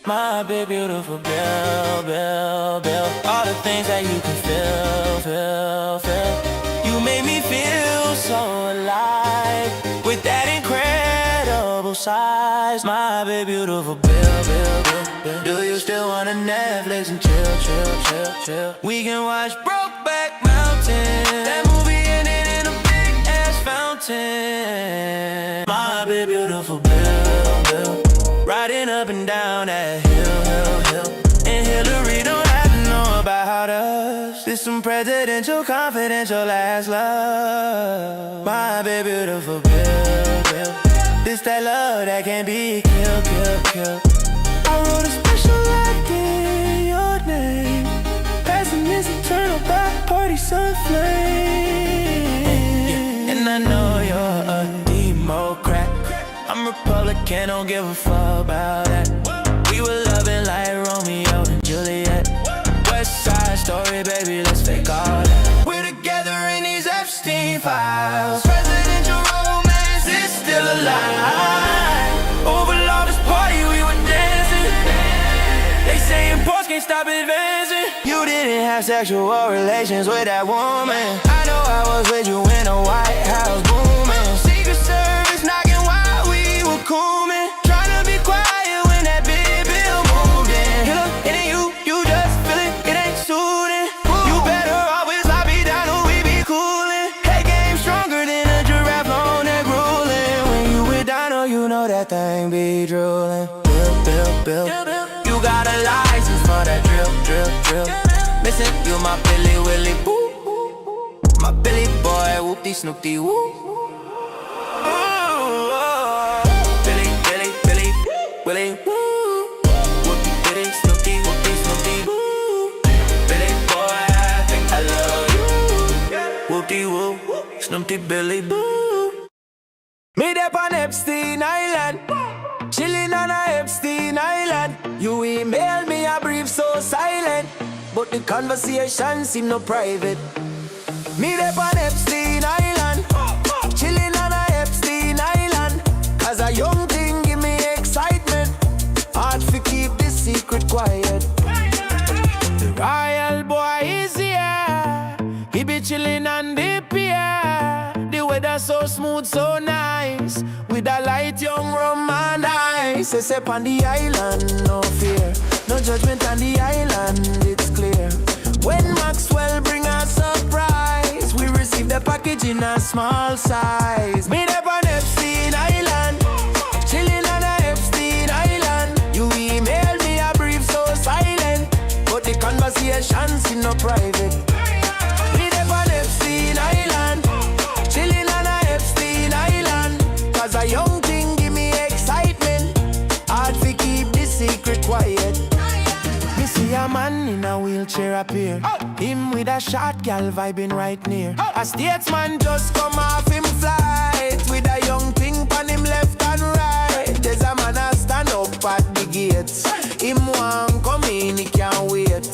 My big beautiful Bill. All the things that you can feel. You make me feel so alive with that incredible size. My big beautiful Bill. Do you still wanna Netflix and chill? We can watch Brokeback Mountain, that movie ended in a big ass fountain. My big beautiful Bill. Riding up and down that hill. And Hillary don't have to know about us. This some presidential, confidential ass love. My big beautiful Bill. This that love that can't be killed. I wrote a special like in your name. Passing this eternal back party sun flame. And I know you're a Democrat. I'm Republican, don't give a fuck about that. We were loving like Romeo and Juliet. West Side Story, baby, let's fake all that. We're together in these Epstein files. Presidential romance is still alive. Over this party, we were dancing. They saying boys can't stop advancing. You didn't have sexual relations with that woman. I know I was with you in a White House booming. Secret Service knocking while we were coolin'. Trying to be quiet when that big bill moved in. It ain't you just feel it, it ain't suiting. You better always lie me down or we be coolin'. Hey, game stronger than a giraffe on that grueling. When you with Dino, you know that thing be drooling. Bill. You got a license for that drill. Listen, you my Billy Willie, boo. My Billy boy, whoop-dee snoop-dee, whoop. Willie, woo. Whoopie bitty, Snoopy, whoopie, woo. Billy boy, I think I love you. Whoopie woo, Snoopy Billy boo. Me up on Epstein Island, chillin' on a Epstein Island. You email me a brief so silent, but the conversation seem no private. Me up on Epstein Island, chillin' on a Epstein Island. Cause a young thing give me excitement. Hard to keep this secret quiet. The royal boy is here. He be chillin' on the pier. The weather so smooth, so nice. With a light young rum and ice. Except on the island, no fear. No judgment on the island, it's clear. When Maxwell bring a surprise, we receive the package in a small size. Meet up on Epstein Island, chillin' on a Epstein Island. You email me a brief so silent, but the conversation seem no private. Meet up on Epstein Island, chillin' on a Epstein Island. Cause a young thing give me excitement. Hard to keep this secret quiet. Me see a man in a wheelchair appear. Him with a short gal vibing right near. A statesman just come off him flight with a young thing on him left and right. There's a man a stand up at the gates. Him want come in, he can't wait.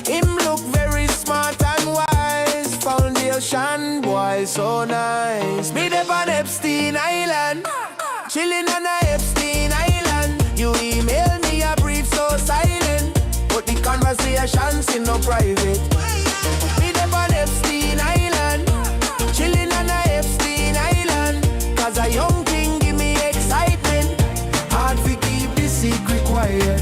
Him look very smart and wise. Foundation boy so nice. Meet up on Epstein Island, chillin' on a Epstein Island. You email me a brief so silent, but the conversation seem no private. Meet up on Epstein Island, chillin' on a Epstein Island. Cause a young king give me excitement. Hard to keep this secret quiet.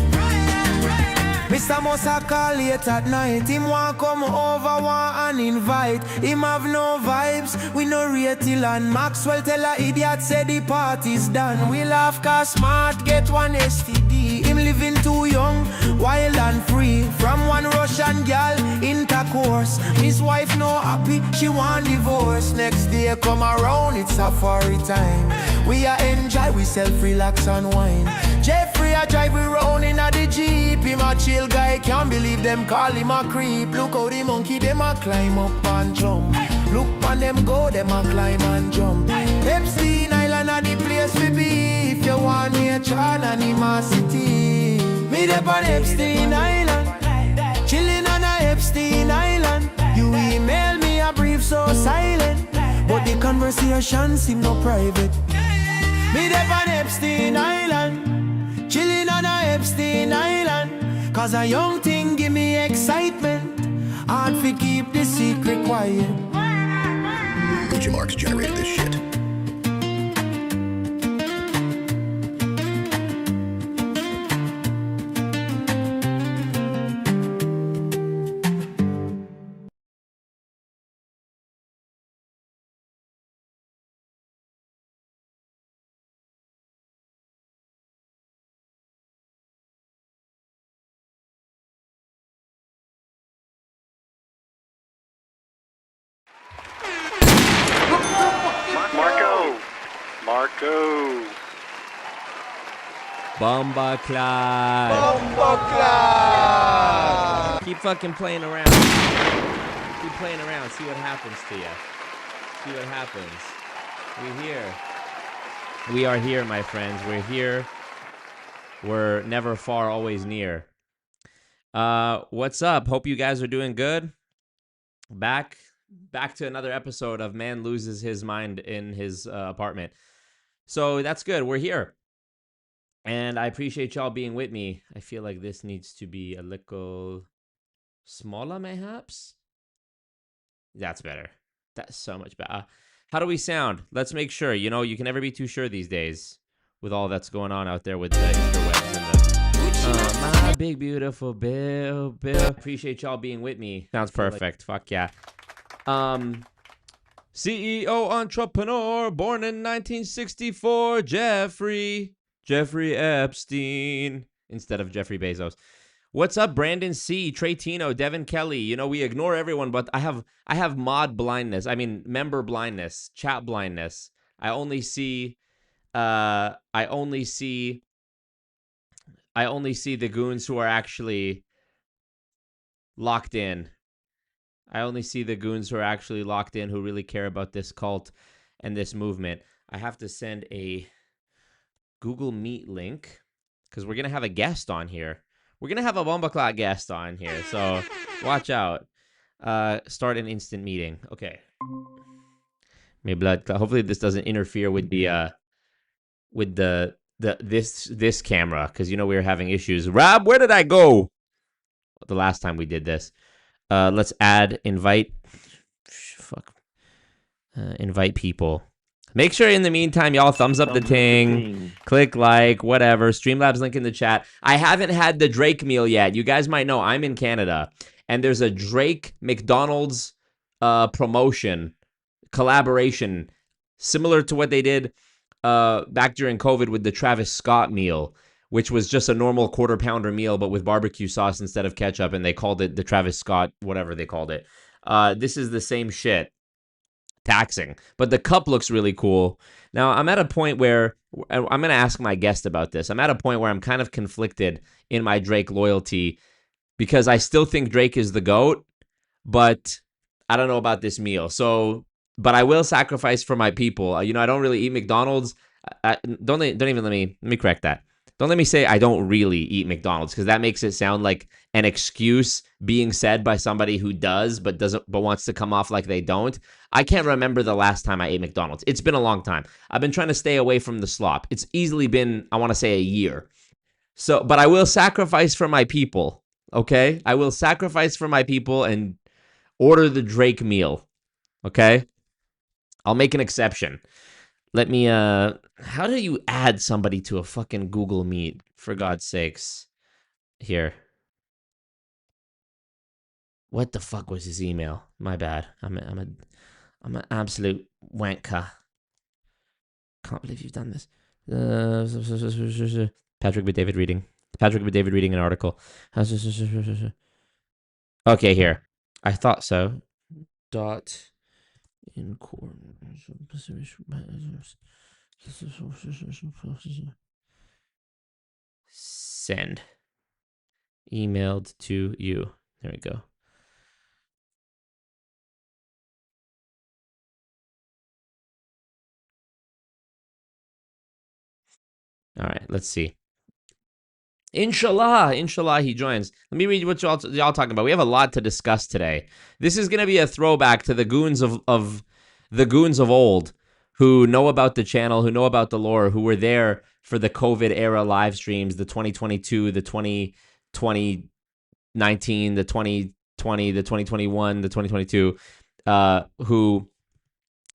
Mr. Musa call late at night. Him want come over, want an invite. Him have no vibes, we no rate till. And Maxwell tell a idiot say the party's done. We laugh cause smart get one STD. Him living too young, wild and free. From one Russian gal, intercourse. His wife no happy, she want divorce. Next day come around, it's safari time. We a enjoy, we self-relax and wine. Jeffrey a drive we round in a the Jeep. Him a chill guy, can't believe them call him a creep. Look how the monkey them a climb up and jump. Look on them go, them a climb and jump. Epstein Island a the place we be. If you want nature and animosity, meet up on Epstein Island, chillin' on a Epstein Island. You email me a brief so silent, but the conversation seem no private. Meet up on Epstein Island, chillin' on on a Epstein Island. Cause a young thing give me excitement. Hard to keep the secret quiet. Gucci Marks generated this shit. Marco. Bomba Clyde. Bomba Clyde. Keep fucking playing around. Keep playing around. See what happens to you. See what happens. We're here. We are here, my friends. We're here. We're never far, always near. What's up? Hope you guys are doing good. Back to another episode of Man Loses His Mind in His apartment. So that's good. We're here. And I appreciate y'all being with me. I feel like this needs to be a little smaller, mayhaps. That's better. That's so much better. How do we sound? Let's make sure. You know, you can never be too sure these days with all that's going on out there with the interwebs and the... my big, beautiful Bill. Appreciate y'all being with me. Sounds perfect. Fuck yeah. CEO entrepreneur, born in 1964, Jeffrey Epstein, instead of Jeffrey Bezos. What's up, Brandon C, Trey Tino, Devin Kelly? You know, we ignore everyone, but I have mod blindness. I mean, member blindness, chat blindness. I only see the goons who are actually locked in. I only see the goons who are actually locked in, who really care about this cult and this movement. I have to send a Google Meet link because we're going to have a guest on here. We're going to have a Bomba Clot guest on here, so watch out. Start an instant meeting. Okay. May blood. Hopefully this doesn't interfere with the this camera, because you know we were having issues. Rob, where did I go the last time we did this? Let's invite people. Make sure in the meantime, y'all thumbs up the thing, click like, whatever. Streamlabs link in the chat. I haven't had the Drake meal yet. You guys might know I'm in Canada, and there's a Drake McDonald's collaboration, similar to what they did back during COVID with the Travis Scott meal, which was just a normal quarter pounder meal, but with barbecue sauce instead of ketchup, and they called it the Travis Scott, whatever they called it. This is the same shit. Taxing. But the cup looks really cool. Now, I'm at a point where, I'm going to ask my guest about this. I'm at a point where I'm kind of conflicted in my Drake loyalty, because I still think Drake is the GOAT, but I don't know about this meal. So, but I will sacrifice for my people. You know, I don't really eat McDonald's. Don't even let me correct that. Don't let me say I don't really eat McDonald's, because that makes it sound like an excuse being said by somebody who does but wants to come off like they don't. I can't remember the last time I ate McDonald's. It's been a long time. I've been trying to stay away from the slop. It's easily been, I want to say, a year. So, but I will sacrifice for my people. Okay? I will sacrifice for my people and order the Drake meal. Okay? I'll make an exception. Let me, how do you add somebody to a fucking Google Meet, for God's sakes? Here. What the fuck was his email? My bad. I'm an absolute wanker. Can't believe you've done this. Patrick B. David reading an article. Okay, here. I thought so. Dot in send. Emailed to you. There we go. All right, let's see. Inshallah he joins. Let me read what y'all talking about. We have a lot to discuss today. This is going to be a throwback to the goons of the goons of old, who know about the channel, who know about the lore, who were there for the COVID era live streams, the 2022, the 2019, the 2020, the 2021, the 2022, who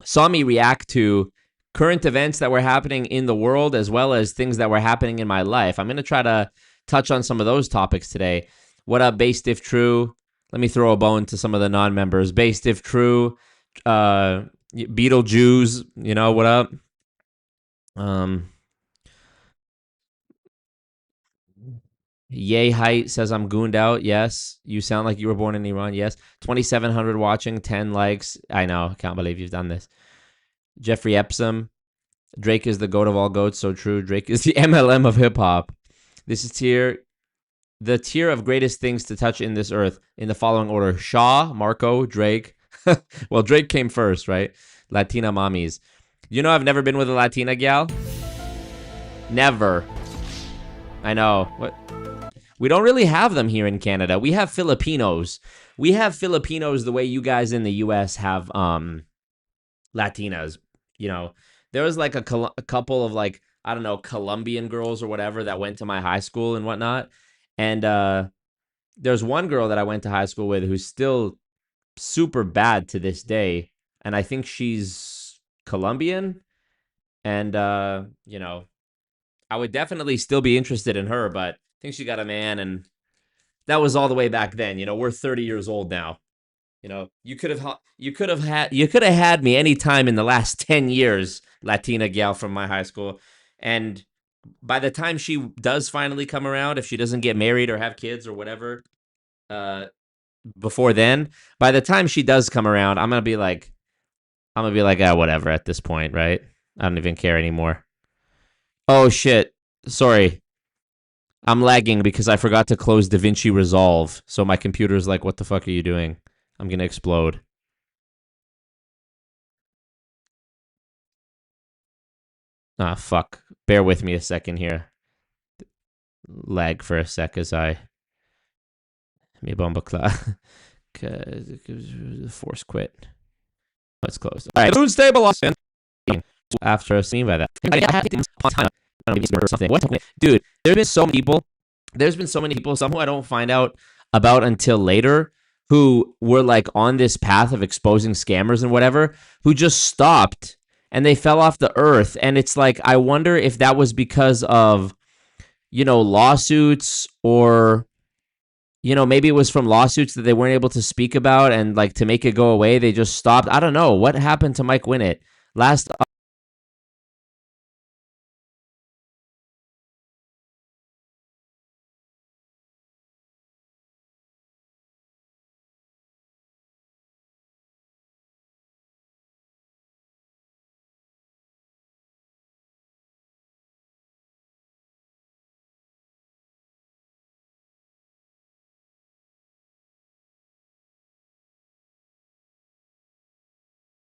saw me react to current events that were happening in the world as well as things that were happening in my life. I'm going to try to touch on some of those topics today. What up, Based If True? Let me throw a bone to some of the non-members. Based If True, Beetlejuice, you know, what up? Yay Height says I'm gooned out. Yes. You sound like you were born in Iran. Yes. 2,700 watching, 10 likes. I know. I can't believe you've done this. Jeffrey Epsom. Drake is the goat of all goats. So true. Drake is the MLM of hip hop. This is the tier of greatest things to touch in this earth in the following order: Shaw, Marco, Drake. Well, Drake came first, right? Latina mommies. You know, I've never been with a Latina gal. Never. I know. What? We don't really have them here in Canada. We have Filipinos. We have Filipinos the way you guys in the U.S. have Latinas. You know, there was like a couple of like, I don't know, Colombian girls or whatever that went to my high school and whatnot. And there's one girl that I went to high school with who's still super bad to this day. And I think she's Colombian. And, you know, I would definitely still be interested in her, but I think she got a man, and that was all the way back then. You know, we're 30 years old now. You know, you could have had me any time in the last 10 years, Latina gal from my high school. And by the time she does finally come around, if she doesn't get married or have kids or whatever, before then, by the time she does come around, I'm gonna be like, whatever at this point, right? I don't even care anymore. Oh shit. Sorry. I'm lagging because I forgot to close DaVinci Resolve. So my computer's like, what the fuck are you doing? I'm going to explode. Ah, fuck. Bear with me a second here. Lag for a sec as I... Me bomba cla. Force quit. Let's close. All right. Food stabilized. After a scene by that. Dude, there's been so many people, some who I don't find out about until later, who were like on this path of exposing scammers and whatever, who just stopped and they fell off the earth. And it's like, I wonder if that was because of, you know, lawsuits, or, you know, maybe it was from lawsuits that they weren't able to speak about, and like to make it go away, they just stopped. I don't know. What happened to Mike Winnett? Last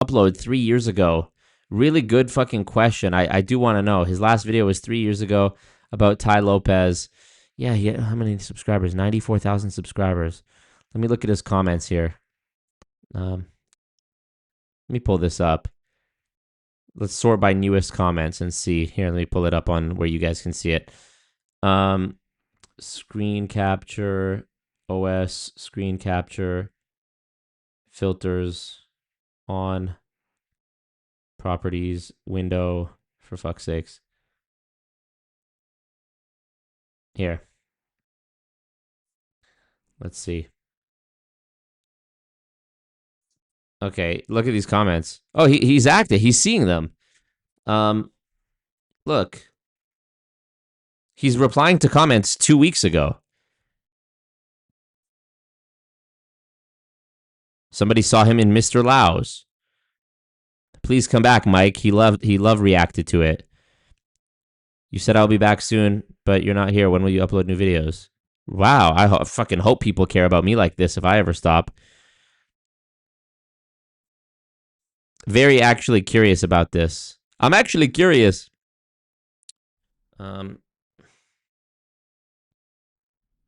upload 3 years ago. Really good fucking question. I do want to know. His last video was 3 years ago about Ty Lopez. Yeah, how many subscribers? 94,000 subscribers. Let me look at his comments here. Let me pull this up. Let's sort by newest comments and see. Here, let me pull it up on where you guys can see it. Screen capture, OS, screen capture, filters, on, properties, window, for fuck's sakes. Here. Let's see. Okay, look at these comments. Oh, he's active. He's seeing them. Look. He's replying to comments 2 weeks ago. Somebody saw him in Mr. Lau's. Please come back, Mike. He loved reacted to it. You said I'll be back soon, but you're not here. When will you upload new videos? Wow, I fucking hope people care about me like this if I ever stop. Very actually curious about this. I'm actually curious.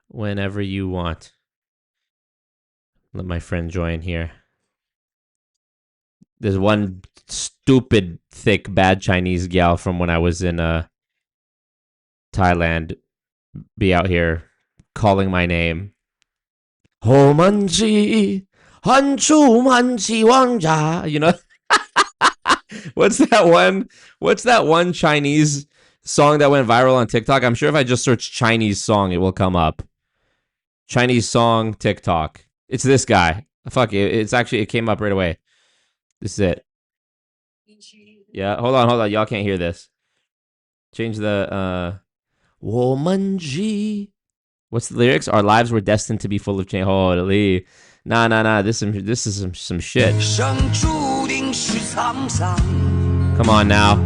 Whenever you want. Let my friend join here. There's one stupid, thick, bad Chinese gal from when I was in Thailand be out here calling my name. Ho manji, hanchu manji wangja. You know, what's that one? What's that one Chinese song that went viral on TikTok? I'm sure if I just search Chinese song, it will come up. Chinese song TikTok. It's this guy. Fuck it. It's actually, it came up right away. This is it. Yeah, hold on. Y'all can't hear this. Change the 我们 G. What's the lyrics? Our lives were destined to be full of change. Holy. Nah. This is some shit. Come on now.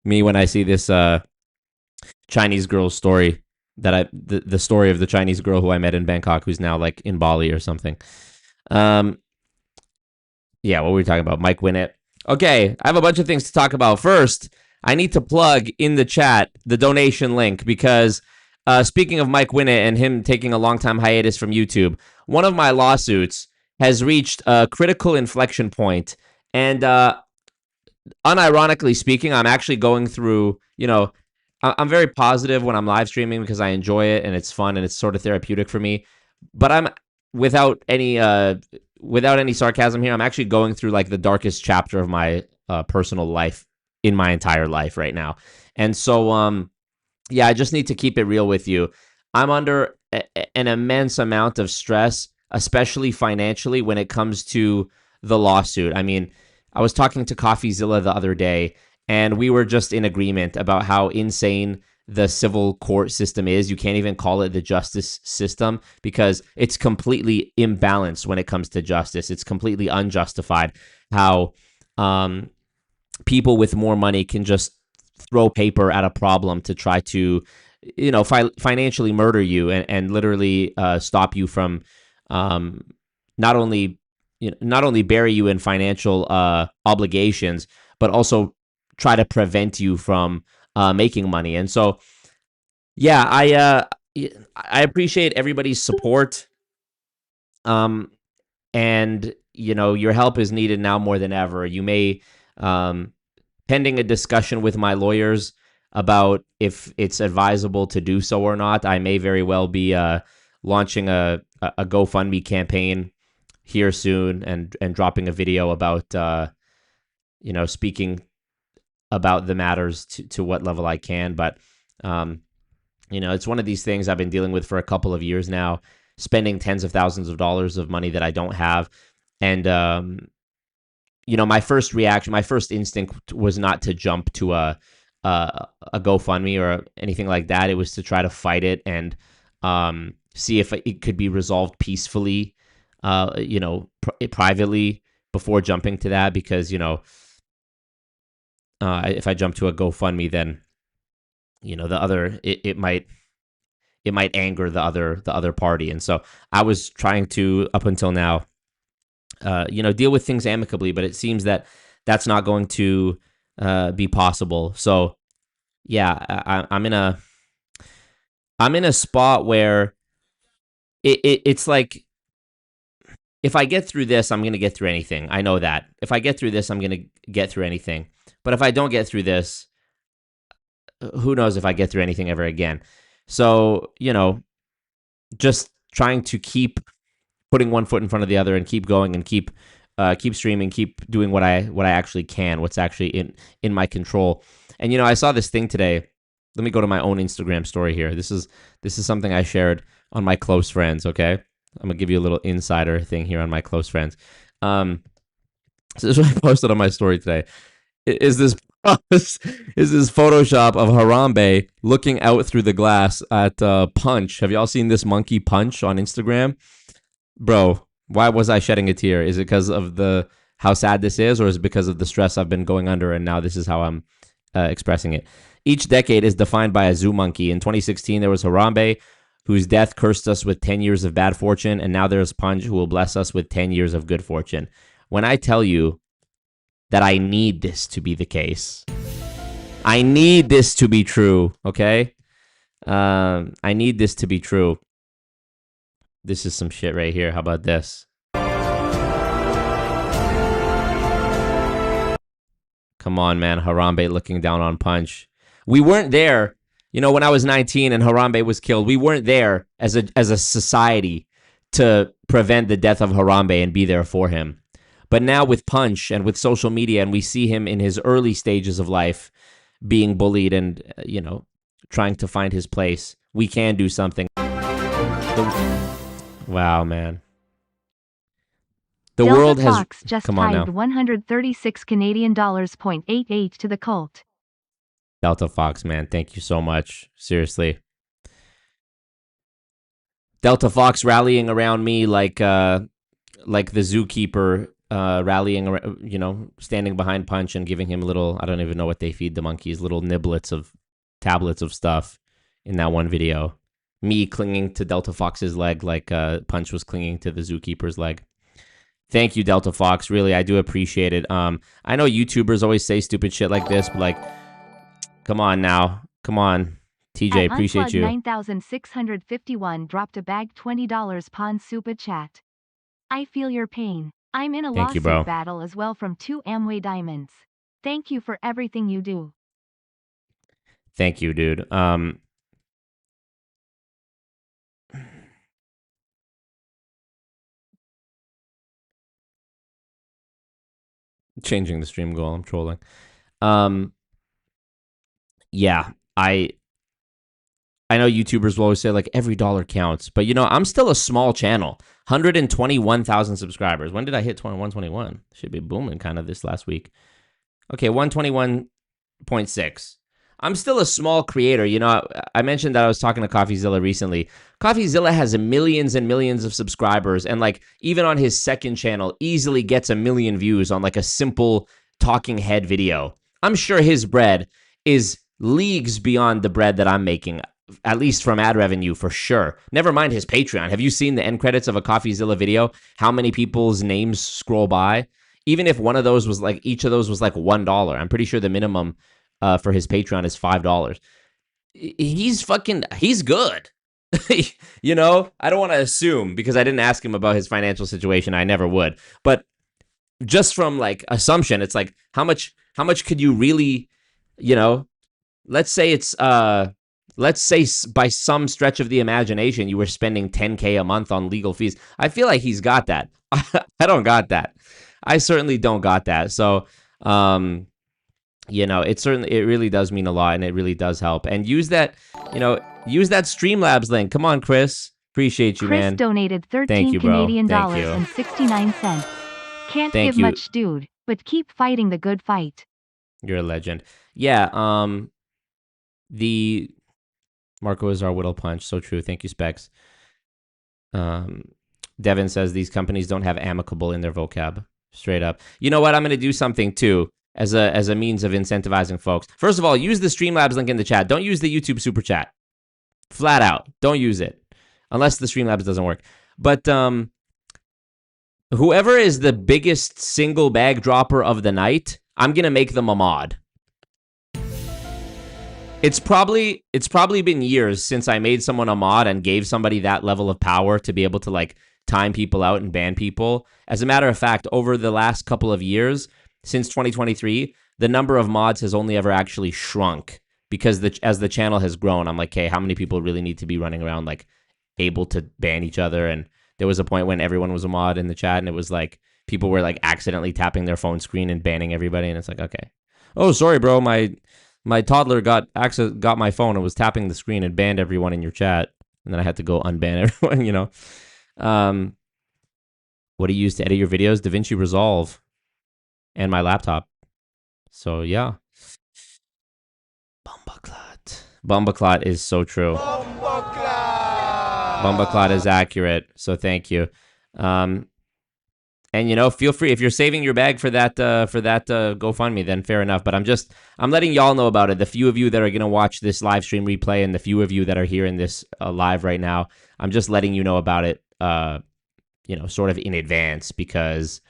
Me when I see this Chinese girl's story that the story of the Chinese girl who I met in Bangkok who's now like in Bali or something. Yeah, what were we talking about? Mike Winnett. Okay, I have a bunch of things to talk about. First, I need to plug in the chat the donation link because speaking of Mike Winnett and him taking a long time hiatus from YouTube, one of my lawsuits has reached a critical inflection point, and unironically speaking, I'm actually going through, I'm very positive when I'm live streaming because I enjoy it and it's fun and it's sort of therapeutic for me. But I'm without any sarcasm here, I'm actually going through like the darkest chapter of my personal life in my entire life right now. And so, yeah, I just need to keep it real with you. I'm under an immense amount of stress, especially financially when it comes to the lawsuit. I mean, I was talking to CoffeeZilla the other day, and we were just in agreement about how insane the civil court system is. You can't even call it the justice system because it's completely imbalanced when it comes to justice. It's completely unjustified how people with more money can just throw paper at a problem to try to, financially murder you and literally stop you from not only bury you in financial obligations, but also try to prevent you from making money. And so, yeah, I appreciate everybody's support. And your help is needed now more than ever. You may, pending a discussion with my lawyers about if it's advisable to do so or not, I may very well be launching a GoFundMe campaign here soon and dropping a video about speaking about the matters to what level I can. But it's one of these things I've been dealing with for a couple of years now, spending tens of thousands of dollars of money that I don't have. And my first instinct was not to jump to a GoFundMe or anything like that. It was to try to fight it and see if it could be resolved peacefully, privately before jumping to that. Because if I jump to a GoFundMe, then the other it might anger the other party. And so I was trying to, up until now, deal with things amicably, but it seems that that's not going to be possible. So yeah, I'm in a spot where it's like, if I get through this, I'm going to get through anything. I know that. If I get through this, I'm going to get through anything. But if I don't get through this, who knows if I get through anything ever again. So, just trying to keep putting one foot in front of the other and keep going and keep streaming, keep doing what I actually can, what's actually in my control. And I saw this thing today. Let me go to my own Instagram story here. This is something I shared on my close friends, okay? I'm going to give you a little insider thing here on my close friends. So this is what I posted on my story today. Is this Photoshop of Harambe looking out through the glass at Punch. Have y'all seen this monkey Punch on Instagram? Bro, why was I shedding a tear? Is it because of how sad this is, or is it because of the stress I've been going under and now this is how I'm expressing it? Each decade is defined by a zoo monkey. In 2016, there was Harambe, whose death cursed us with 10 years of bad fortune, and now there's Punch, who will bless us with 10 years of good fortune. When I tell you that I need this to be the case, I need this to be true, okay? I need this to be true. This is some shit right here. How about this? Come on, man. Harambe looking down on Punch. We weren't there. You know, when I was 19 and Harambe was killed, we weren't there as a society to prevent the death of Harambe and be there for him. But now with Punch and with social media, and we see him in his early stages of life being bullied and, you know, trying to find his place, we can do something. Wow, man. The Delta world has... Fox just Come on tied now. 136 Canadian dollars .88 to the cult. Delta Fox, man. Thank you so much. Seriously. Delta Fox rallying around me like the zookeeper rallying around, you know, standing behind Punch and giving him little, I don't even know what they feed the monkeys, little niblets of tablets of stuff in that one video. Me clinging to Delta Fox's leg like Punch was clinging to the zookeeper's leg. Thank you, Delta Fox. Really, I do appreciate it. I know YouTubers always say stupid shit like this, but like, come on now. Come on. TJ, appreciate you. 9651 dropped a bag $20 pawn super chat. I feel your pain. I'm in a Thank you, lawsuit bro. battle as well from 2 Amway Diamonds. Thank you for everything you do. Thank you, dude. Changing the stream goal. I'm trolling. Yeah, I know YouTubers will always say like every dollar counts, but you know, I'm still a small channel. 121,000 subscribers. When did I hit 121? Should be booming kind of this last week. Okay, 121.6. I'm still a small creator. You know, I mentioned that I was talking to CoffeeZilla recently. CoffeeZilla has millions and millions of subscribers, and like even on his second channel, easily gets 1 million views on like a simple talking head video. I'm sure his bread is leagues beyond the bread that I'm making, at least from ad revenue for sure. Never mind his Patreon. Have you seen the end credits of a CoffeeZilla video? How many people's names scroll by? Even if one of those was like, each of those was like $1, I'm pretty sure the minimum for his Patreon is $5. He's good. You know, I don't want to assume because I didn't ask him about his financial situation. I never would. But just from like assumption, it's like, how much could you really, you know, let's say by some stretch of the imagination, you were spending $10K a month on legal fees. I feel like he's got that. I don't got that. I certainly don't got that. So, you know, it really does mean a lot, and it really does help. And use that Streamlabs link. Come on, Chris. Appreciate you, man. Chris donated 13 Thank you, bro. Canadian Thank dollars you. and 69 cents. Can't Thank give you. much, dude, but keep fighting the good fight. You're a legend. Yeah, the Marco is our whittle punch. So true. Thank you, Specs. Devin says these companies don't have amicable in their vocab. Straight up. You know what? I'm going to do something too as a means of incentivizing folks. First of all, use the Streamlabs link in the chat. Don't use the YouTube super chat. Flat out. Don't use it. Unless the Streamlabs doesn't work. But whoever is the biggest single bag dropper of the night, I'm going to make them a mod. It's probably been years since I made someone a mod and gave somebody that level of power to be able to like time people out and ban people. As a matter of fact, over the last couple of years, since 2023, the number of mods has only ever actually shrunk because as the channel has grown, I'm like, hey, how many people really need to be running around like able to ban each other? And there was a point when everyone was a mod in the chat, and it was like people were like accidentally tapping their phone screen and banning everybody, and it's like, okay, oh sorry, bro, my toddler got my phone and was tapping the screen and banned everyone in your chat, and then I had to go unban everyone. You know, what do you use to edit your videos? DaVinci Resolve and my laptop. So yeah, Bumbaclot is so true. Bumbaclot is accurate. So thank you. And you know, feel free if you're saving your bag for that GoFundMe, then fair enough. But I'm letting y'all know about it. The few of you that are gonna watch this live stream replay, and the few of you that are here in this live right now, I'm just letting you know about it. You know, sort of in advance, because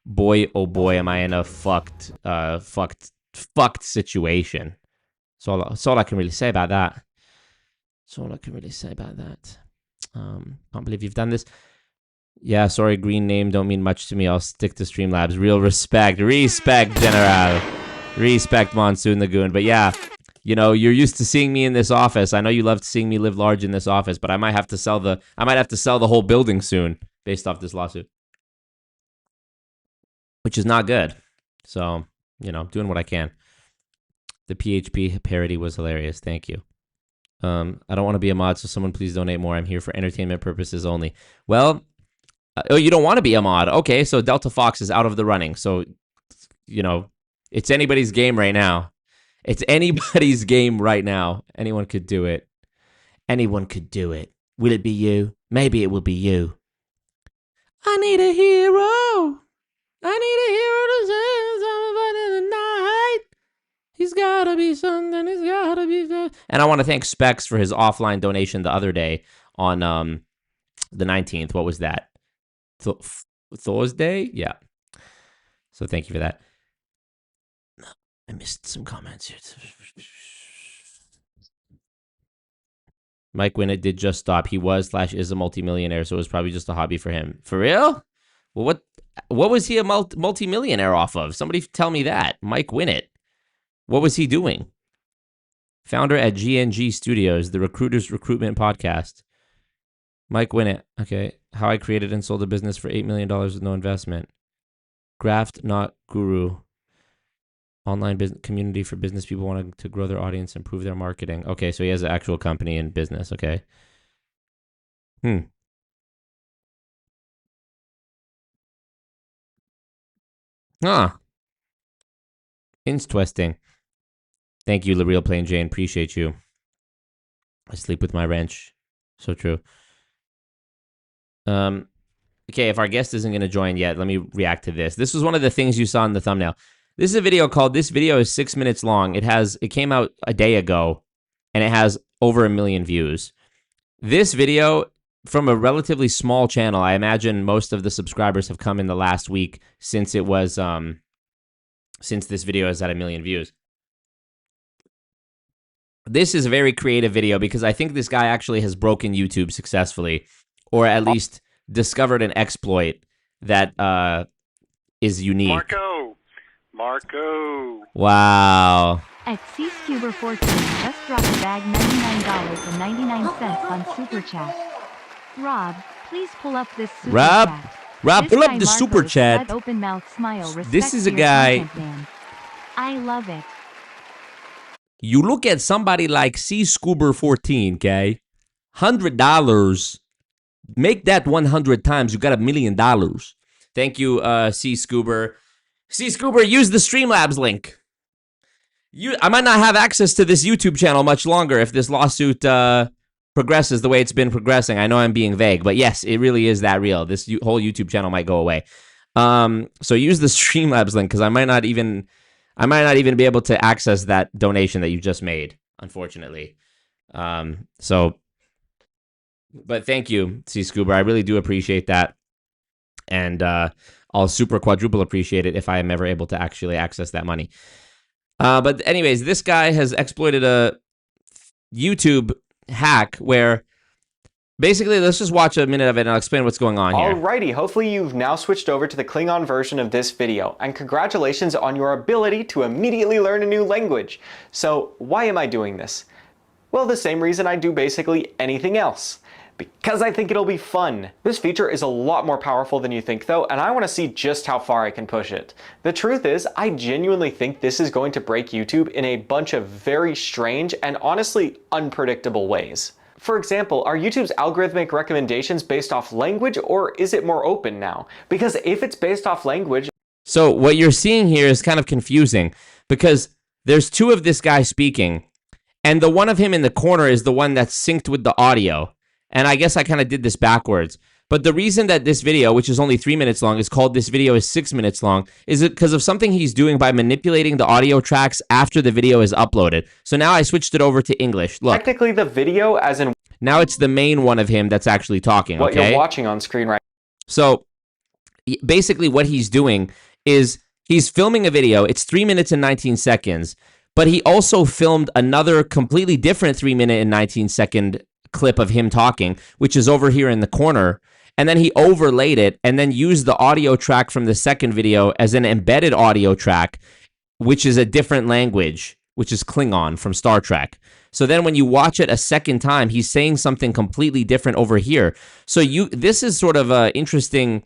boy, oh boy, am I in a fucked situation. That's all I can really say about that. Can't believe you've done this. Yeah, sorry, green name don't mean much to me. I'll stick to Streamlabs. Real respect. Respect, General. Respect, Monsoon Lagoon. But yeah, you know, you're used to seeing me in this office. I know you love seeing me live large in this office, but I might have to sell the whole building soon based off this lawsuit, which is not good. So, you know, doing what I can. The PHP parody was hilarious. Thank you. I don't want to be a mod, so someone please donate more. I'm here for entertainment purposes only. Well, oh, you don't want to be a mod. Okay, so Delta Fox is out of the running. So, you know, it's anybody's game right now. It's anybody's game right now. Anyone could do it. Anyone could do it. Will it be you? Maybe it will be you. I need a hero. I need a hero to save somebody tonight. He's gotta be something. He's gotta be. And I want to thank Specs for his offline donation the other day on the 19th. What was that? Thursday? Yeah. So thank you for that. I missed some comments here. Mike Winnett did just stop. He was/is a multimillionaire, so it was probably just a hobby for him. For real? Well, what was he a multimillionaire off of? Somebody tell me that. Mike Winnett. What was he doing? Founder at GNG Studios, the Recruiters Recruitment Podcast. Mike Winnett. Okay. How I created and sold a business for $8 million with no investment. Graft, not guru. Online business community for business people wanting to grow their audience, improve their marketing. Okay, so he has an actual company in business. Okay. Ah. Interesting. Thank you, LaReal Plain Jane. Appreciate you. I sleep with my wrench. So true. Okay, if our guest isn't going to join yet, let me react to this. This was one of the things you saw in the thumbnail. This is a video called This Video is 6 Minutes Long. It came out a day ago, and it has over 1 million views. This video, from a relatively small channel, I imagine most of the subscribers have come in the last week since it was, since this video is at 1 million views. This is a very creative video because I think this guy actually has broken YouTube successfully, or at least discovered an exploit that is unique. Marco. Wow. At CScuber14 just dropped a bag $99.99 on Super Chat. Rob, please pull up this Super Chat. Rob, This pull up guy the Marcos, Super Chat. that open mouth smile. This is a Respect to your guy- content, man. I love it. You look at somebody like CScuber14, okay? $100. Make that 100 times. You got $1 million. Thank you, CScuber. CScuber, use the Streamlabs link. I might not have access to this YouTube channel much longer if this lawsuit progresses the way it's been progressing. I know I'm being vague, but yes, it really is that real. This whole YouTube channel might go away. So use the Streamlabs link because I might not even be able to access that donation that you just made, unfortunately. But thank you, CScuber. I really do appreciate that. And I'll super quadruple appreciate it if I am ever able to actually access that money. But anyways, this guy has exploited a YouTube hack where basically, let's just watch a minute of it and I'll explain what's going on here. Alrighty, hopefully you've now switched over to the Klingon version of this video, and congratulations on your ability to immediately learn a new language. So why am I doing this? Well, the same reason I do basically anything else. Because I think it'll be fun. This feature is a lot more powerful than you think though, and I want to see just how far I can push it. The truth is, I genuinely think this is going to break YouTube in a bunch of very strange and honestly unpredictable ways. For example, are YouTube's algorithmic recommendations based off language, or is it more open now? Because if it's based off language... So what you're seeing here is kind of confusing because there's two of this guy speaking, and the one of him in the corner is the one that's synced with the audio. And I guess I kind of did this backwards. But the reason that this video, which is only 3 minutes long, is called This Video is 6 Minutes Long, is because of something he's doing by manipulating the audio tracks after the video is uploaded. So now I switched it over to English. Look. Technically the video, as in... Now it's the main one of him that's actually talking, what okay? you're watching on screen right now. So basically what he's doing is he's filming a video. It's 3 minutes and 19 seconds. But he also filmed another completely different 3 minute and 19 second clip of him talking, which is over here in the corner. And then he overlaid it and then used the audio track from the second video as an embedded audio track which is a different language, which is Klingon from Star Trek. So then when you watch it a second time, he's saying something completely different over here. So this is sort of an interesting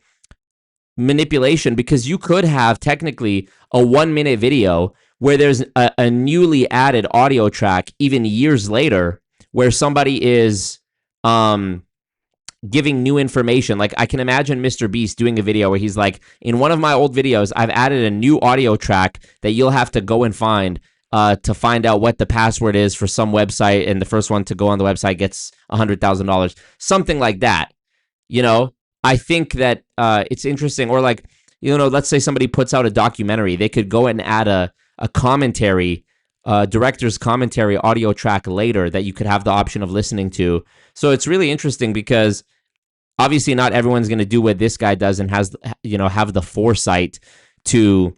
manipulation, because you could have technically a 1 minute video where there's a newly added audio track even years later where somebody is giving new information. Like, I can imagine Mr. Beast doing a video where he's like, in one of my old videos, I've added a new audio track that you'll have to go and find to find out what the password is for some website, and the first one to go on the website gets $100,000. Something like that. You know, I think that it's interesting. Or like, you know, let's say somebody puts out a documentary. They could go and add a commentary, director's commentary audio track later that you could have the option of listening to. So it's really interesting, because obviously not everyone's going to do what this guy does and has, you know, have the foresight to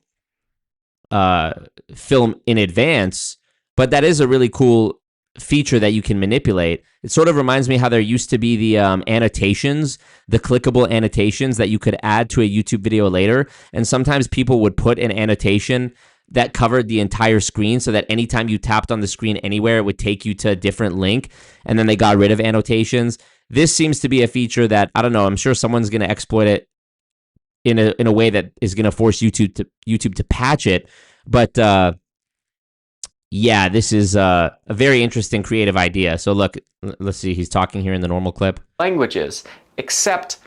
film in advance. But that is a really cool feature that you can manipulate. It sort of reminds me how there used to be the annotations, the clickable annotations that you could add to a YouTube video later. And sometimes people would put an annotation that covered the entire screen, so that anytime you tapped on the screen anywhere, it would take you to a different link, and then they got rid of annotations. This seems to be a feature that, I don't know, I'm sure someone's going to exploit it in a way that is going to force YouTube to patch it. But yeah, this is a very interesting creative idea. So look, let's see, he's talking here in the normal clip. Languages, except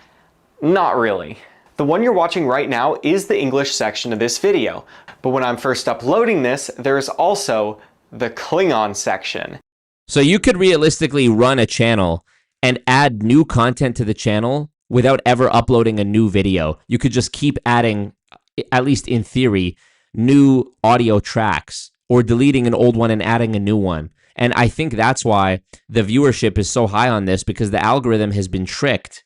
not really. The one you're watching right now is the English section of this video, but when I'm first uploading this, there's also the Klingon section. So you could realistically run a channel and add new content to the channel without ever uploading a new video. You could just keep adding, at least in theory, new audio tracks, or deleting an old one and adding a new one. And I think that's why the viewership is so high on this, because the algorithm has been tricked.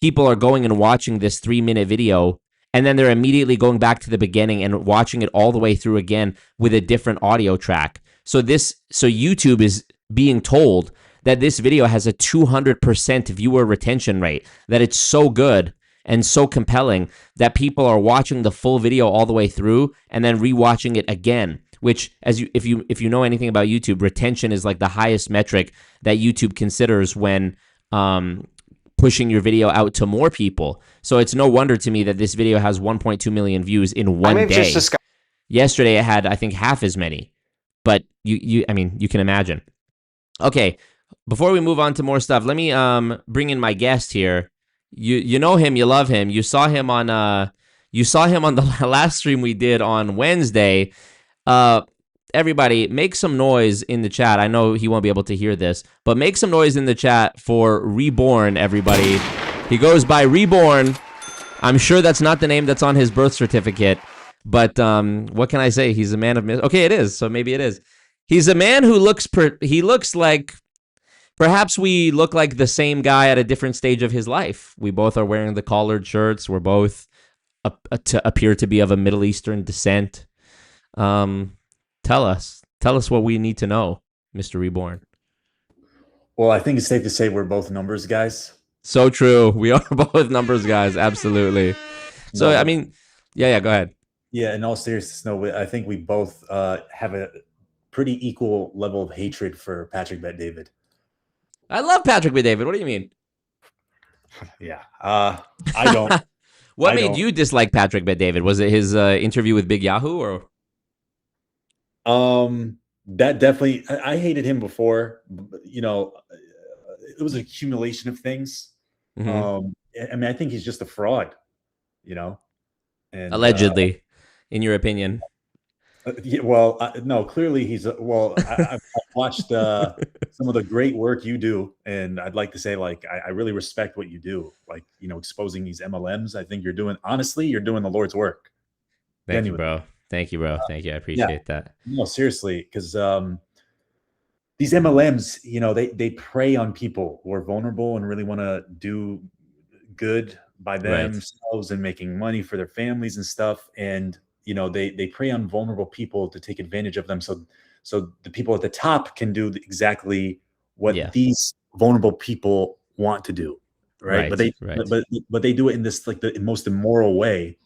People are going and watching this 3-minute video, and then they're immediately going back to the beginning and watching it all the way through again with a different audio track. So YouTube is being told that this video has a 200% viewer retention rate, that it's so good and so compelling that people are watching the full video all the way through and then rewatching it again. Which, if you know anything about YouTube, retention is like the highest metric that YouTube considers when pushing your video out to more people. So it's no wonder to me that this video has 1.2 million views in one day. Yesterday it had, I think, half as many. But I mean, you can imagine. Okay, before we move on to more stuff, let me bring in my guest here. You know him, you love him. You saw him on the last stream we did on Wednesday. Everybody, make some noise in the chat. I know he won't be able to hear this, but make some noise in the chat for Reborn, everybody. He goes by Reborn. I'm sure that's not the name that's on his birth certificate, but what can I say? He's a man of okay, it is. So maybe it is. He's a man who looks like, perhaps we look like the same guy at a different stage of his life. We both are wearing the collared shirts. We're both appear to be of a Middle Eastern descent. Tell us what we need to know, Mr. Reborn. Well, I think it's safe to say we're both numbers guys. So true. We are both numbers guys. Absolutely. So, I mean, yeah, go ahead. Yeah, in all seriousness, no, I think we both have a pretty equal level of hatred for Patrick Bet-David. I love Patrick Bet-David. What do you mean? Yeah, I don't. What made you dislike Patrick Bet-David? Was it his interview with Big Yahoo, or? That definitely, I hated him before. You know, it was an accumulation of things. Mm-hmm. I mean, I think he's just a fraud. You know, and, allegedly, in your opinion. Yeah, well, no, clearly he's I've watched some of the great work you do, and I'd like to say, like, I really respect what you do, like, you know, exposing these MLMs. I think you're doing the Lord's work. Thank you, bro. Thank you, bro. Thank you. I appreciate that. No, seriously, because these MLMs, you know, they prey on people who are vulnerable and really want to do good by themselves and making money for their families and stuff. And you know, they prey on vulnerable people to take advantage of them. So the people at the top can do exactly what these vulnerable people want to do, right? But they do it in this, like, the most immoral way,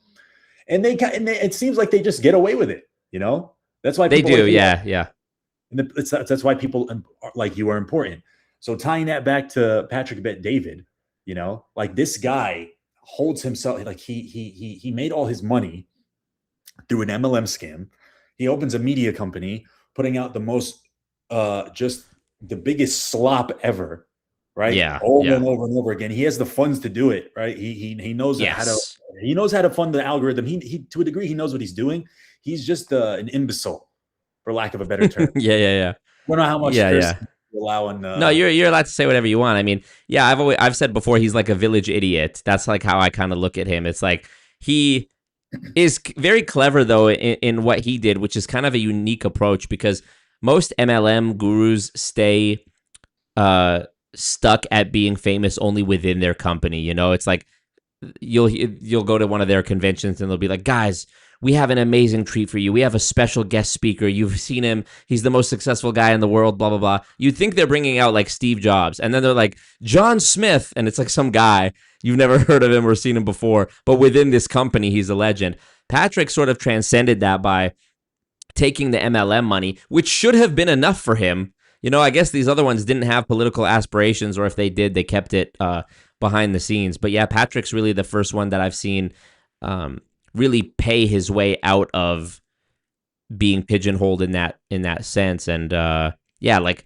and it seems like they just get away with it. You know, that's why They people like do, you yeah. and that's why people like you are important. So tying that back to Patrick Bet David, you know, like this guy holds himself like he made all his money through an MLM scam. He opens a media company, putting out the most just the biggest slop ever, right? Yeah, Over yeah. and over and over again. He has the funds to do it, right? He knows how to Yes. fund the algorithm. He to a degree he knows what he's doing. He's just an imbecile, for lack of a better term. Yeah. I don't know how much Yeah. cursing you allow on. No, you're allowed to say whatever you want. I mean, yeah, I've said before he's like a village idiot. That's like how I kind of look at him. It's like he is very clever though in what he did, which is kind of a unique approach because most MLM gurus stay uh stuck at being famous only within their company. You know, it's like you'll go to one of their conventions and they'll be like, guys, we have an amazing treat for you. We have a special guest speaker. You've seen him. He's the most successful guy in the world, blah, blah, blah. You'd think they're bringing out like Steve Jobs. And then they're like, John Smith. And it's like some guy. You've never heard of him or seen him before. But within this company, he's a legend. Patrick sort of transcended that by taking the MLM money, which should have been enough for him. You know, I guess these other ones didn't have political aspirations, or if they did, they kept it behind the scenes. But yeah, Patrick's really the first one that I've seen really pay his way out of being pigeonholed in that sense. And yeah, like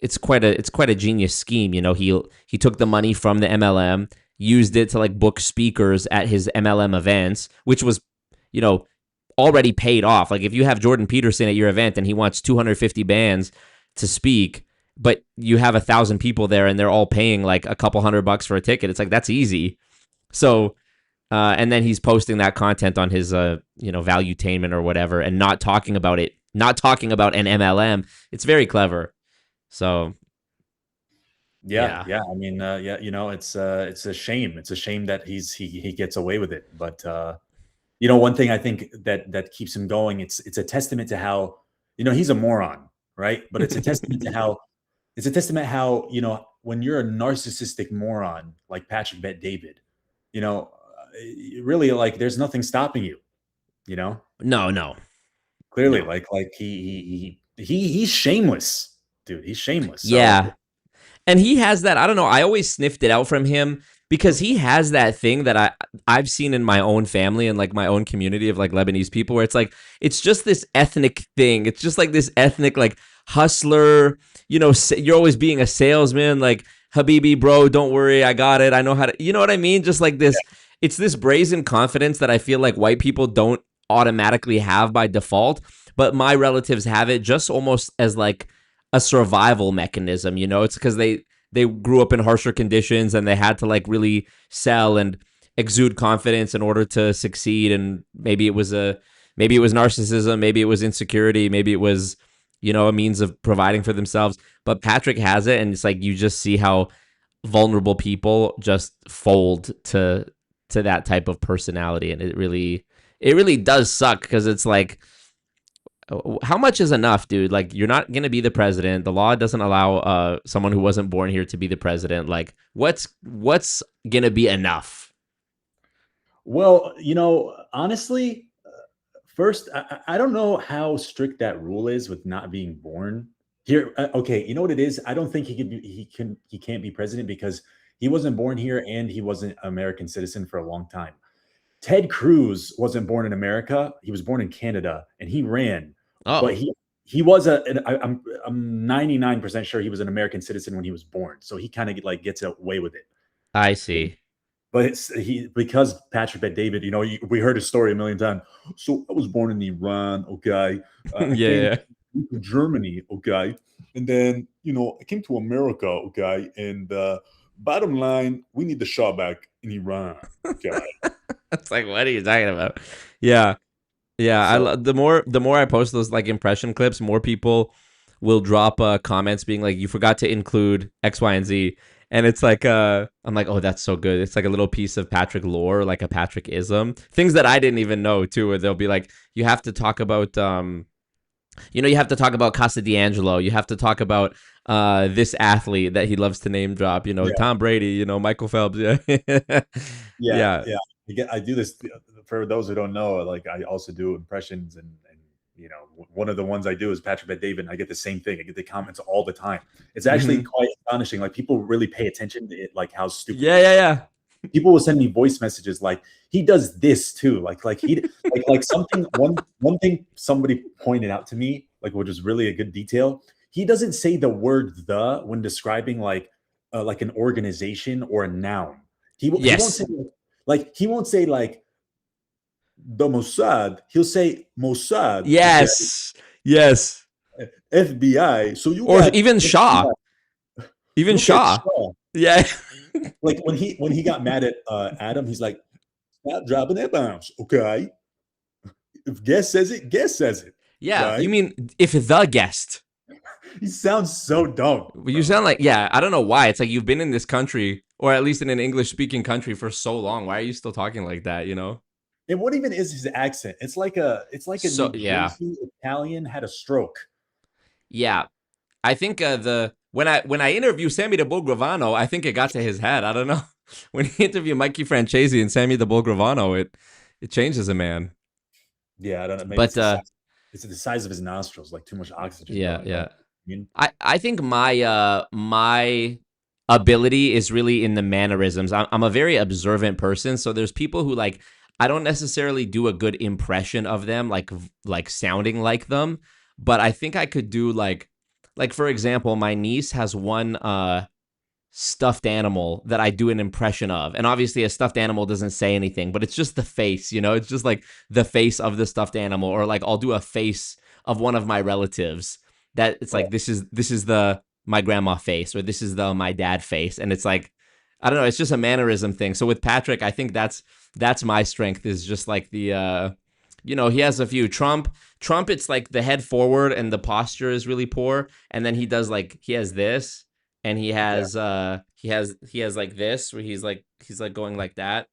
it's quite a genius scheme. You know, he took the money from the MLM, used it to like book speakers at his MLM events, which was, you know, already paid off. Like if you have Jordan Peterson at your event and he wants 250 bands to speak, but you have 1,000 people there and they're all paying like a couple $100 for a ticket, it's like that's easy. So and then he's posting that content on his Valuetainment or whatever and not talking about an MLM. It's very clever. So yeah. I mean, yeah, you know, it's a shame. It's a shame that he gets away with it. But you know, one thing I think that keeps him going, it's a testament to how, you know, he's a moron, right? But it's a testament to how, you know, when you're a narcissistic moron like Patrick Bet David, you know, really like there's nothing stopping you, you know? no. Clearly, like he's shameless, dude. He's shameless. Yeah. So And he has that, I don't know, I always sniffed it out from him because he has that thing that I've seen in my own family and like my own community of like Lebanese people where it's like, it's just this ethnic thing. It's just like this ethnic like hustler, you know, you're always being a salesman, like, Habibi, bro, don't worry, I got it. I know how to, you know what I mean? Just like this, it's this brazen confidence that I feel like white people don't automatically have by default, but my relatives have it just almost as like a survival mechanism, you know. It's because they grew up in harsher conditions and they had to like really sell and exude confidence in order to succeed. And maybe it was narcissism, maybe it was insecurity, maybe it was, you know, a means of providing for themselves. But Patrick has it, and it's like you just see how vulnerable people just fold to that type of personality, and it really does suck because it's like, how much is enough, dude? Like, you're not going to be the president. The law doesn't allow someone who wasn't born here to be the president. Like, what's going to be enough? well, you know, honestly, first, I don't know how strict that rule is with not being born here. Okay, you know what it is? I don't think he can't be president because he wasn't born here and he wasn't an American citizen for a long time. Ted Cruz wasn't born in America. He was born in Canada and he ran, but Oh, he was I'm 99% sure he was an American citizen when he was born. So he kind of like gets away with it. I see. But because Patrick Bet David, you know, we heard his story a million times. So I was born in Iran, okay. I came Yeah. to Germany, okay, and then you know I came to America, okay. And bottom line, we need the Shah back in Iran, okay. It's like, what are you talking about? Yeah. Yeah, So the more I post those like impression clips, more people will drop comments being like, "You forgot to include X, Y, and Z," and it's like, I'm like, "Oh, that's so good." It's like a little piece of Patrick lore, like a Patrick ism, things that I didn't even know too. Where they'll be like, "You have to talk about, you have to talk about Casa D'Angelo. You have to talk about this athlete that he loves to name drop. You know, yeah, Tom Brady. You know, Michael Phelps. Yeah, yeah, yeah, yeah. I do this for those who don't know. Like I also do impressions and one of the ones I do is Patrick Bet David, and I get the same thing. I get the comments all the time. It's actually quite astonishing. Like, people really pay attention to it, like how stupid. Yeah. People will send me voice messages like, he does this too. Like he like something. One thing somebody pointed out to me, like, which is really a good detail. He doesn't say the word "the" when describing like an organization or a noun. He won't say he won't say like the Mossad. He'll say Mossad. Yes. FBI. So you Or got even Shaw. Even Shaw. Yeah. Like when he got mad at Adam, he's like, stop dropping that bombs, okay? If guest says it, guest says it. Yeah. Right? You mean if the guest? He sounds so dumb. You sound like, I don't know why. It's like you've been in this country, or at least in an English speaking country, for so long. Why are you still talking like that? And what even is his accent? It's like a New Jersey Italian had a stroke. Yeah. I think when I interview Sammy the Bull Gravano, I think it got to his head. I don't know. When he interviewed Mikey Francesi and Sammy the Bull Gravano, it changes a man. Yeah, I don't know. Maybe but it's the size of his nostrils, like too much oxygen. Yeah. I think my ability is really in the mannerisms. I'm a very observant person, so there's people who, like, I don't necessarily do a good impression of them, like sounding like them, but I think I could do like for example, my niece has one stuffed animal that I do an impression of. And obviously a stuffed animal doesn't say anything, but it's just the face, it's just like the face of the stuffed animal. Or like I'll do a face of one of my relatives that it's like, this is my grandma face, or this is my dad face. And it's like, I don't know, it's just a mannerism thing. So with Patrick, I think that's my strength, is just like the, he has a few. Trump, it's like the head forward and the posture is really poor. And then he does he has this. And he has he has like this, where he's like going like that,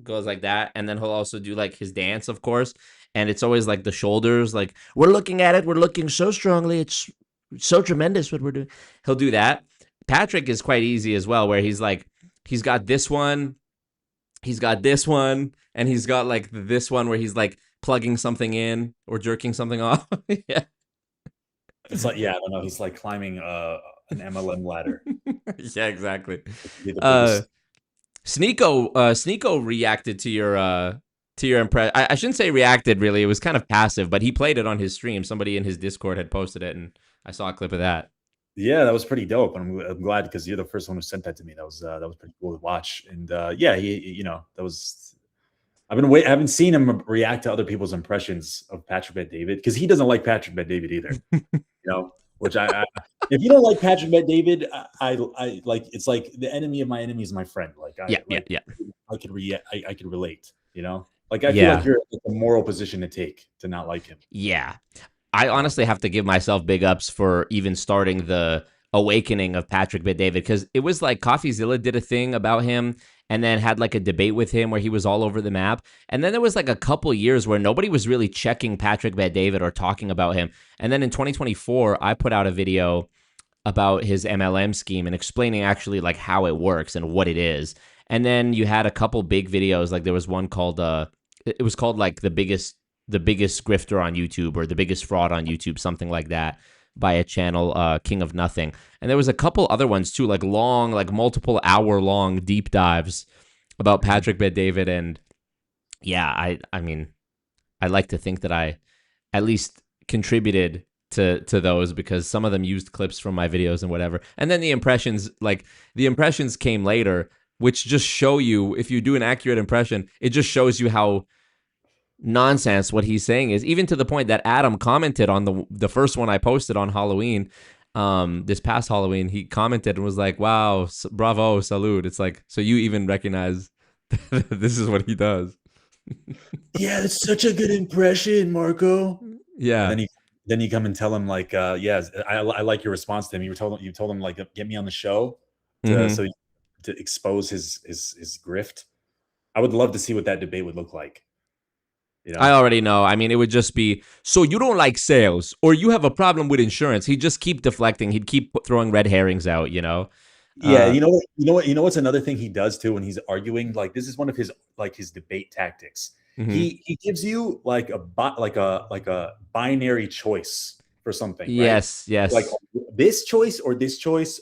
goes like that, and then he'll also do like his dance, of course, and it's always like the shoulders, like, we're looking at it, we're looking so strongly, it's so tremendous what we're doing. He'll do that. Patrick is quite easy as well, where he's like, he's got this one, and he's got like this one where he's like plugging something in or jerking something off. Yeah. It's like, I don't know. He's like climbing an MLM ladder. Yeah, exactly. Sneeko reacted to your impression. I shouldn't say reacted, really. It was kind of passive, but he played it on his stream. Somebody in his Discord had posted it, and I saw a clip of that. Yeah, that was pretty dope. I'm glad, because you're the first one who sent that to me. That was pretty cool to watch. And he that was. I haven't seen him react to other people's impressions of Patrick Bet David, because he doesn't like Patrick Bet David either. Which I if you don't like Patrick Bet David, I like, it's like the enemy of my enemy is my friend. Like, I could relate. Like, I feel like you're in a moral position to take to not like him. Yeah, I honestly have to give myself big ups for even starting the awakening of Patrick Bet David, because it was like CoffeeZilla did a thing about him, and then had like a debate with him where he was all over the map. And then there was like a couple years where nobody was really checking Patrick Bet David or talking about him. And then in 2024, I put out a video about his MLM scheme and explaining actually like how it works and what it is. And then you had a couple big videos, like there was one called it was called like the biggest grifter on YouTube, or the biggest fraud on YouTube, something like that, by a channel, King of Nothing. And there was a couple other ones too, like long, like multiple hour long deep dives about Patrick Bet David. And yeah, I mean, I like to think that I at least contributed to those, because some of them used clips from my videos and whatever. And then the impressions came later, which just show you, if you do an accurate impression, it just shows you how nonsense what he's saying is, even to the point that Adam commented on the first one I posted on Halloween, this past Halloween. He commented and was like, wow, bravo, salute. It's like, so you even recognize this is what he does. Yeah, it's such a good impression, Marco. Yeah. And then you come and tell him like, I like your response to him. You told him like, get me on the show to expose his grift. I would love to see what that debate would look like. I already know. I mean, it would just be, so you don't like sales, or you have a problem with insurance. He'd just keep deflecting. He'd keep throwing red herrings out, Yeah, what's another thing he does too when he's arguing? Like, this is one of his debate tactics. Hmm. He gives you like a binary choice for something, right? Yes, Like yes. this choice,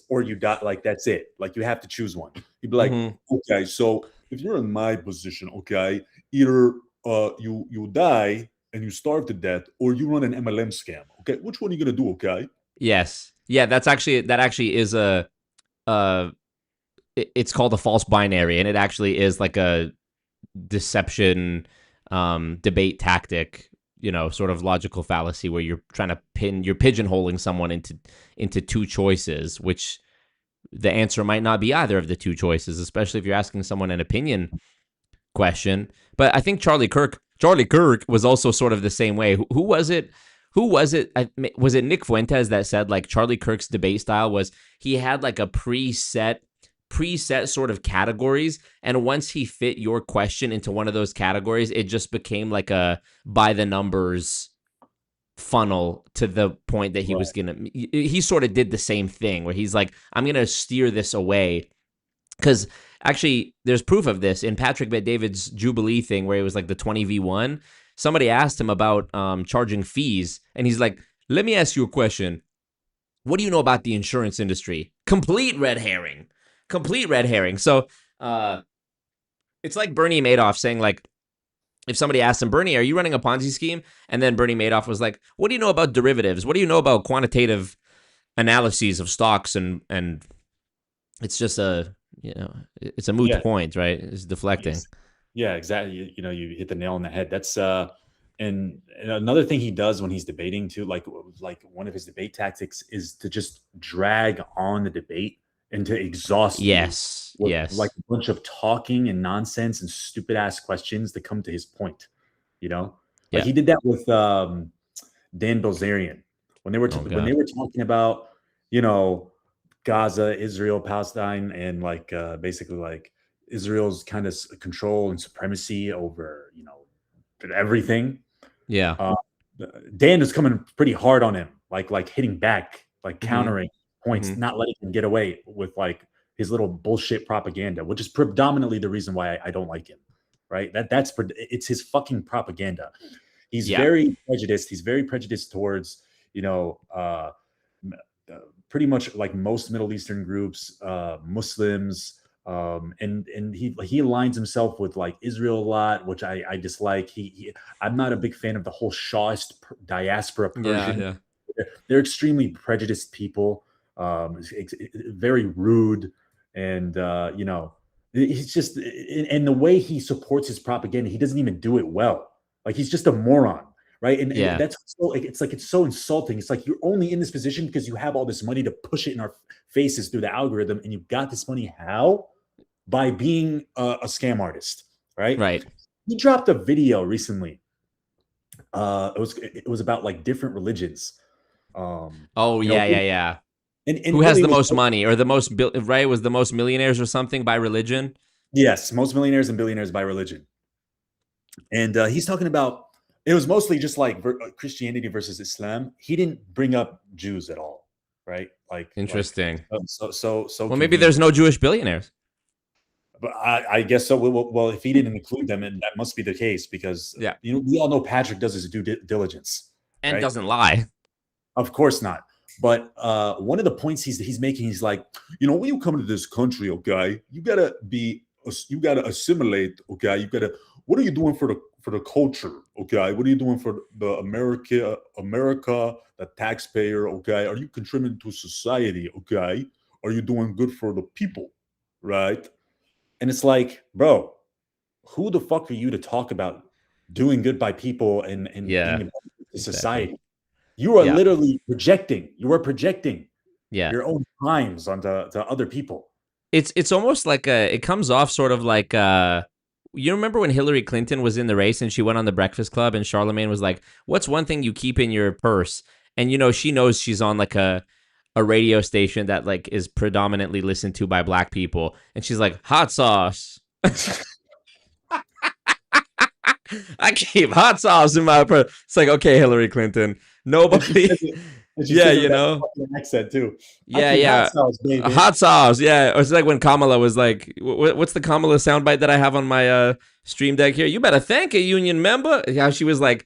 or you got like that's it. Like you have to choose one. You'd be like, Hmm. okay, so if you're in my position, okay, either you die and you starve to death, or you run an MLM scam. Okay, which one are you gonna do? Okay, Yes. Yeah, that actually is a uh it's called a false binary, and it actually is like a deception debate tactic, sort of logical fallacy where you're pigeonholing someone into two choices, which the answer might not be either of the two choices, especially if you're asking someone an opinion question. But I think Charlie Kirk was also sort of the same way. Who was it? Was it Nick Fuentes that said like Charlie Kirk's debate style was he had like a preset sort of categories, and once he fit your question into one of those categories, it just became like a by the numbers funnel to the point that he right. was gonna he sort of did the same thing where he's like, I'm gonna steer this away. Because actually, there's proof of this in Patrick Bet-David's Jubilee thing, where it was like the 20v1. Somebody asked him about charging fees, and he's like, "Let me ask you a question. What do you know about the insurance industry?" Complete red herring. Complete red herring. So, it's like Bernie Madoff saying like, if somebody asked him, Bernie, are you running a Ponzi scheme? And then Bernie Madoff was like, what do you know about derivatives? What do you know about quantitative analyses of stocks? And it's just it's a moot Yeah, point, right? It's deflecting. yeah, exactly. You hit the nail on the head. That's and another thing he does when he's debating too, like one of his debate tactics is to just drag on the debate and to exhaust you Yes, with like yes. a bunch of talking and nonsense and stupid ass questions to come to his point. You know, like Yeah. he did that with Dan Bilzerian when they were Oh when they God. were talking about you know Gaza, Israel, Palestine, and like basically like Israel's kind of control and supremacy over everything. Yeah. Uh, Dan is coming pretty hard on him, like hitting back, like Mm-hmm. countering points, Mm-hmm. not letting him get away with like his little bullshit propaganda, which is predominantly the reason why I don't like him. Right? It's his fucking propaganda. He's Yeah. very prejudiced. He's very prejudiced towards you know pretty much like most Middle Eastern groups, Muslims, and he aligns himself with like Israel a lot, which I dislike. I'm not a big fan of the whole Shahist diaspora Yeah. Persian. Yeah. They're extremely prejudiced people, very rude, and he's just and the way he supports his propaganda, he doesn't even do it well. Like he's just a moron, right? And Yeah. that's so it's so insulting. It's like you're only in this position because you have all this money to push it in our faces through the algorithm, and you've got this money how? By being a scam artist, right? Right. He dropped a video recently. It was about like different religions. Um, Oh you know, yeah. Yeah. Yeah. and Who has really the was most money or the most right? Was the most millionaires or something by religion? yes, most millionaires and billionaires by religion. And he's talking about it was mostly just like Christianity versus Islam. He didn't bring up Jews at all, right? Interesting. So Well, maybe convenient. there's no Jewish billionaires But I guess so. Well, if he didn't include them, and that must be the case because Yeah. we all know Patrick does his due diligence, and right? doesn't lie. Of course not. But one of the points he's making, he's like, when you come to this country, okay, you gotta assimilate, okay. What are you doing for the culture, okay? What are you doing for the America, the taxpayer, okay? Are you contributing to society, okay? Are you doing good for the people, right? And it's like, bro, who the fuck are you to talk about doing good by people and being Yeah. a benefit to Exactly. society? You are Yeah. literally projecting. You are projecting Yeah. your own crimes onto to other people. It's almost like it comes off sort of like you remember when Hillary Clinton was in the race and she went on the Breakfast Club and Charlemagne was like, "What's one thing you keep in your purse?" And she knows she's on like a radio station that like is predominantly listened to by black people, and she's like, "Hot sauce." I keep hot sauce in my purse. It's like, okay, Hillary Clinton. And she Nobody. says it, And she Yeah, says it you with that know. fucking accent too. I Yeah, keep hot yeah. sauce, baby. Hot sauce, yeah. Or it's like when Kamala was like, "What's the Kamala soundbite that I have on my stream deck here? You better thank a union member." How she was like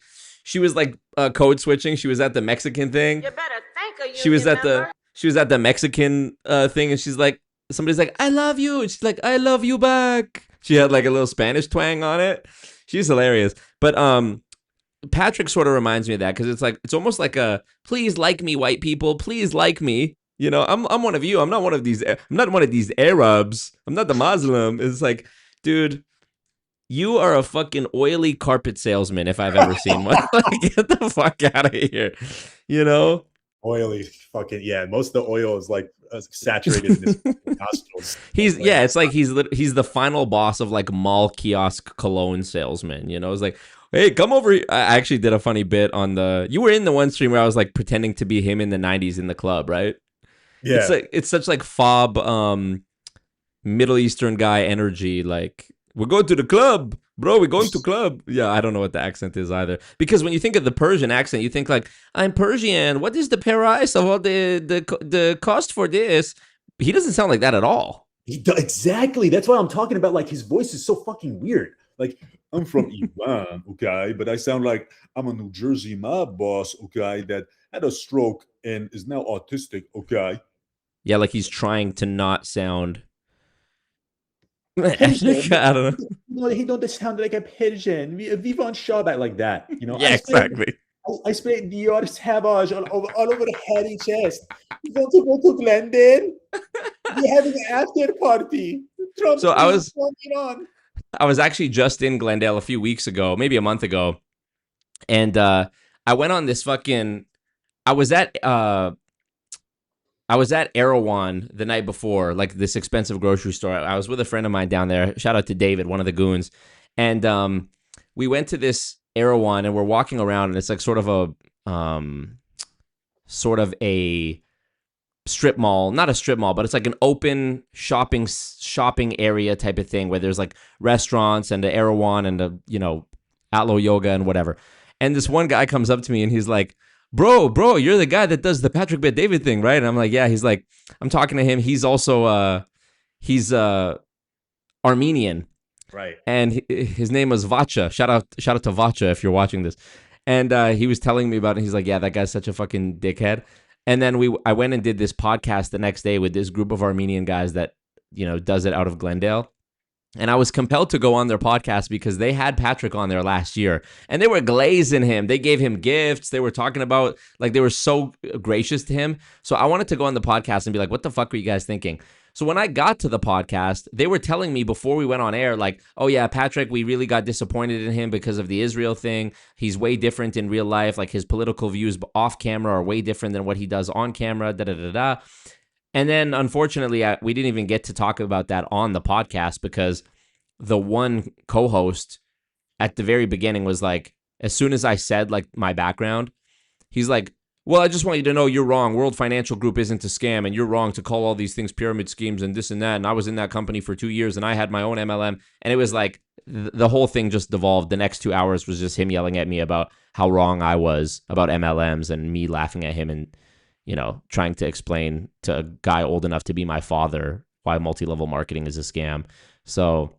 code switching. She was at the Mexican thing. You better thank a She was union at member. she was at the Mexican thing, and she's like, somebody's like, "I love you," and she's like, "I love you back." She had like a little Spanish twang on it. She's hilarious. But Patrick sort of reminds me of that because it's like it's almost like a please like me, white people, please like me. You know, I'm one of you. I'm not one of these. I'm not one of these Arabs. I'm not the Muslim. It's like, dude, you are a fucking oily carpet salesman if I've ever seen one. Like, get the fuck out of here. You know, Oily, fucking yeah. Most of the oil is like saturated in his nostrils. it's like he's the final boss of like mall kiosk cologne salesman. You know, it's like, hey, come over here. I actually did a funny bit on you were in the one stream where I was like pretending to be him in the 90s in the club, right? Yeah, It's like it's such like fob Middle Eastern guy energy. Like, we're going to the club, bro. We're going to club. Yeah, I don't know what the accent is either. Because when you think of the Persian accent, you think like, I'm Persian. What is the price of all the cost for this? He doesn't sound like that at all. exactly. That's why I'm talking about. Like his voice is so fucking weird. Like I'm from Iran, okay, but I sound like I'm a New Jersey mob boss, okay, that had a stroke and is now autistic, okay. Yeah, like he's trying to not sound. I Pigeon. don't know. No, he don't sound like a pigeon. Vivant Shawbat like that. You know, Yeah, exactly. I spray Dior Savage all over the head and chest. You want to go to Glendale? We're having an after party. Trump, So on. I was actually just in Glendale a few weeks ago, maybe a month ago, and I went on this fucking. I was at Erewhon the night before, like this expensive grocery store. I was with a friend of mine down there. Shout out to David, one of the goons. And we went to this Erewhon and we're walking around, and it's like sort of a strip mall, not a strip mall, but it's like an open shopping area type of thing where there's like restaurants and the Erewhon and the, you know, Atlo Yoga and whatever. And this one guy comes up to me and he's like, bro, you're the guy that does the Patrick Bet David thing, right? And I'm like, yeah. He's like, I'm talking to him. He's also he's Armenian, right? And his name was Vacha. Shout out to Vacha if you're watching this. And he was telling me about it. He's like, yeah, that guy's such a fucking dickhead. And then I went and did this podcast the next day with this group of Armenian guys that, you know, does it out of Glendale. And I was compelled to go on their podcast because they had Patrick on there last year and they were glazing him. They gave him gifts. They were talking about, like, they were so gracious to him. So I wanted to go on the podcast and be like, what the fuck were you guys thinking? So when I got to the podcast, they were telling me before we went on air, like, oh yeah, Patrick, we really got disappointed in him because of the Israel thing. He's way different in real life. Like his political views off camera are way different than what he does on camera, da-da-da-da. And then, unfortunately, we didn't even get to talk about that on the podcast because the one co-host at the very beginning was like, as soon as I said, like, my background, he's like, well, I just want you to know you're wrong. World Financial Group isn't a scam, and you're wrong to call all these things pyramid schemes and this and that. And I was in that company for 2 years, and I had my own MLM. And it was like the whole thing just devolved. The next 2 hours was just him yelling at me about how wrong I was about MLMs and me laughing at him and, you know, trying to explain to a guy old enough to be my father why multi-level marketing is a scam. So,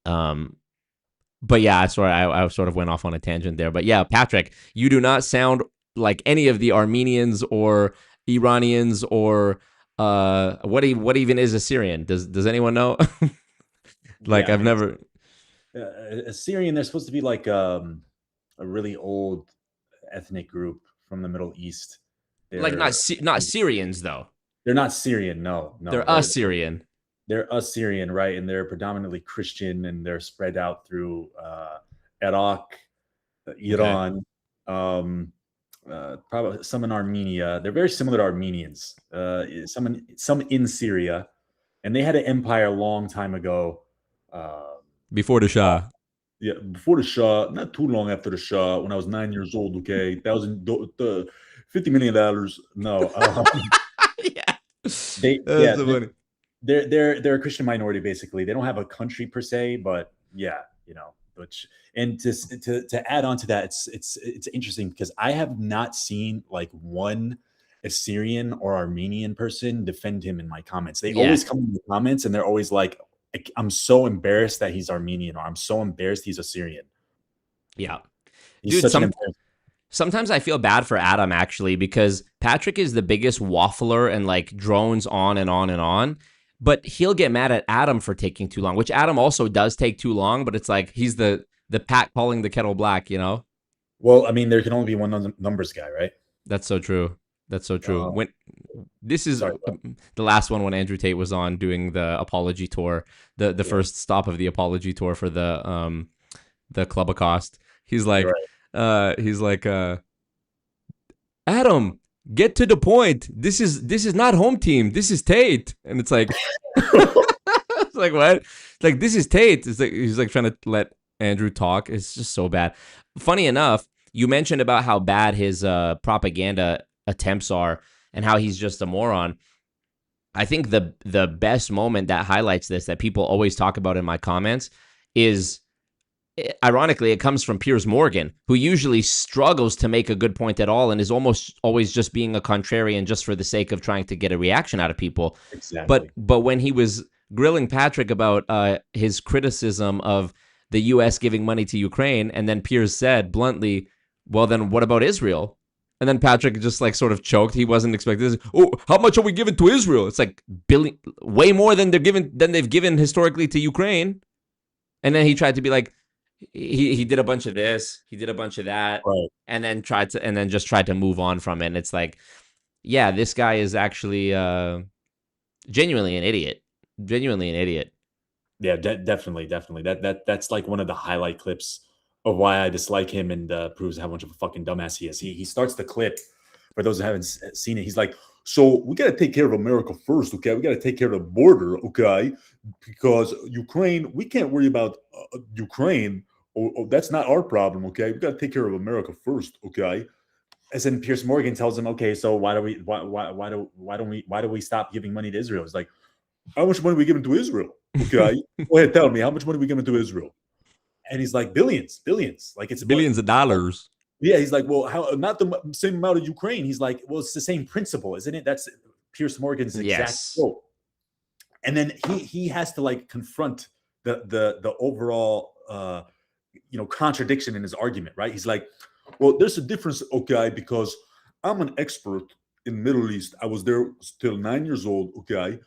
but yeah, I sort of went off on a tangent there. But yeah, Patrick, you do not sound like any of the Armenians or Iranians or what even is Assyrian? Does anyone know? Like, yeah, I've never. Assyrian, they're supposed to be like a really old ethnic group from the Middle East. They're, like not Syrians though. They're not Syrian. No. They're Assyrian. They're Assyrian, right? And they're predominantly Christian, and they're spread out through Iraq, Iran, probably some in Armenia. They're very similar to Armenians. Some in Syria, and they had an empire a long time ago. Before the Shah. Yeah, before the Shah, not too long after the Shah, when I was 9 years old. Okay, $50 million. No, yeah, they're a Christian minority basically. They don't have a country per se, but yeah, you know, And to add on to that, it's interesting because I have not seen like one Assyrian or Armenian person defend him in my comments. They always come in the comments and they're always like, I'm so embarrassed that he's Armenian, or I'm so embarrassed he's Assyrian. Yeah. He's Dude, such an embarrassment. sometimes I feel bad for Adam actually, because Patrick is the biggest waffler and like drones on and on and on. But he'll get mad at Adam for taking too long, which Adam also does take too long. But it's like he's the Pat calling the kettle black, you know? Well, I mean, there can only be one numbers guy, right? That's so true. That's so true. When this is Sorry, the last one when Andrew Tate was on doing the apology tour, the first stop of the apology tour for the Club Accost. He's like, Adam, get to the point. This is not home team. This is Tate. And it's like, it's like, what? It's like, this is Tate. It's like, he's like trying to let Andrew talk. It's just so bad. Funny enough, you mentioned about how bad his propaganda attempts are and how he's just a moron. I think the best moment that highlights this, that people always talk about in my comments, is, ironically, it comes from Piers Morgan, who usually struggles to make a good point at all and is almost always just being a contrarian just for the sake of trying to get a reaction out of people. Exactly. But when he was grilling Patrick about his criticism of the U.S. giving money to Ukraine, and then Piers said bluntly, well, then what about Israel? And then Patrick just like sort of choked. He wasn't expecting this. Oh, how much are we giving to Israel? It's like way more than they've given historically to Ukraine. And then he tried to be like, he did a bunch of this, he did a bunch of that, Right. and then just tried to move on from it. And it's like, yeah, this guy is actually genuinely an idiot. Yeah, definitely. That's like one of the highlight clips of why I dislike him, and proves how much of a fucking dumbass he is. He starts the clip. For those who haven't seen it, he's like, so we got to take care of America first, okay? We got to take care of the border, okay? Because Ukraine, we can't worry about Ukraine. That's not our problem, okay? We got to take care of America first, okay? As in Piers Morgan tells him, okay, so why do we stop giving money to Israel? It's like, how much money are we giving to Israel? Okay, go ahead, tell me, how much money are we giving to Israel? And he's like, billions, like it's Billions of dollars. Yeah, he's like, well, how not the same amount of Ukraine? He's like, well, it's the same principle, isn't it? That's Piers Morgan's exact quote. And then he has to like confront the overall contradiction in his argument, right? He's like, well, there's a difference, okay, because I'm an expert in Middle East. I was there till 9 years old, okay.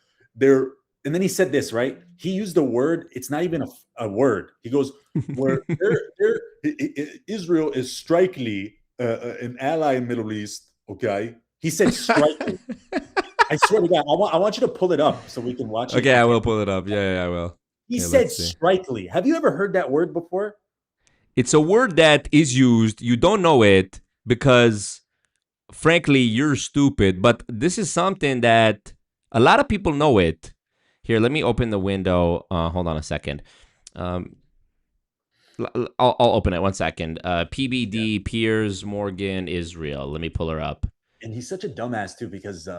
And then he said this, right? He used the word, it's not even a word. He goes, where Israel is strikingly an ally in Middle East, okay? He said strikingly. I swear to God, I want you to pull it up so we can watch it. Okay, I will pull it up. Yeah, I will. He said strikingly. Have you ever heard that word before? It's a word that is used. You don't know it because, frankly, you're stupid. But this is something that a lot of people know it. Here, let me open the window. Hold on a second. I'll open it. 1 second. PBD, Piers Morgan, Israel. Let me pull her up. And he's such a dumbass too, because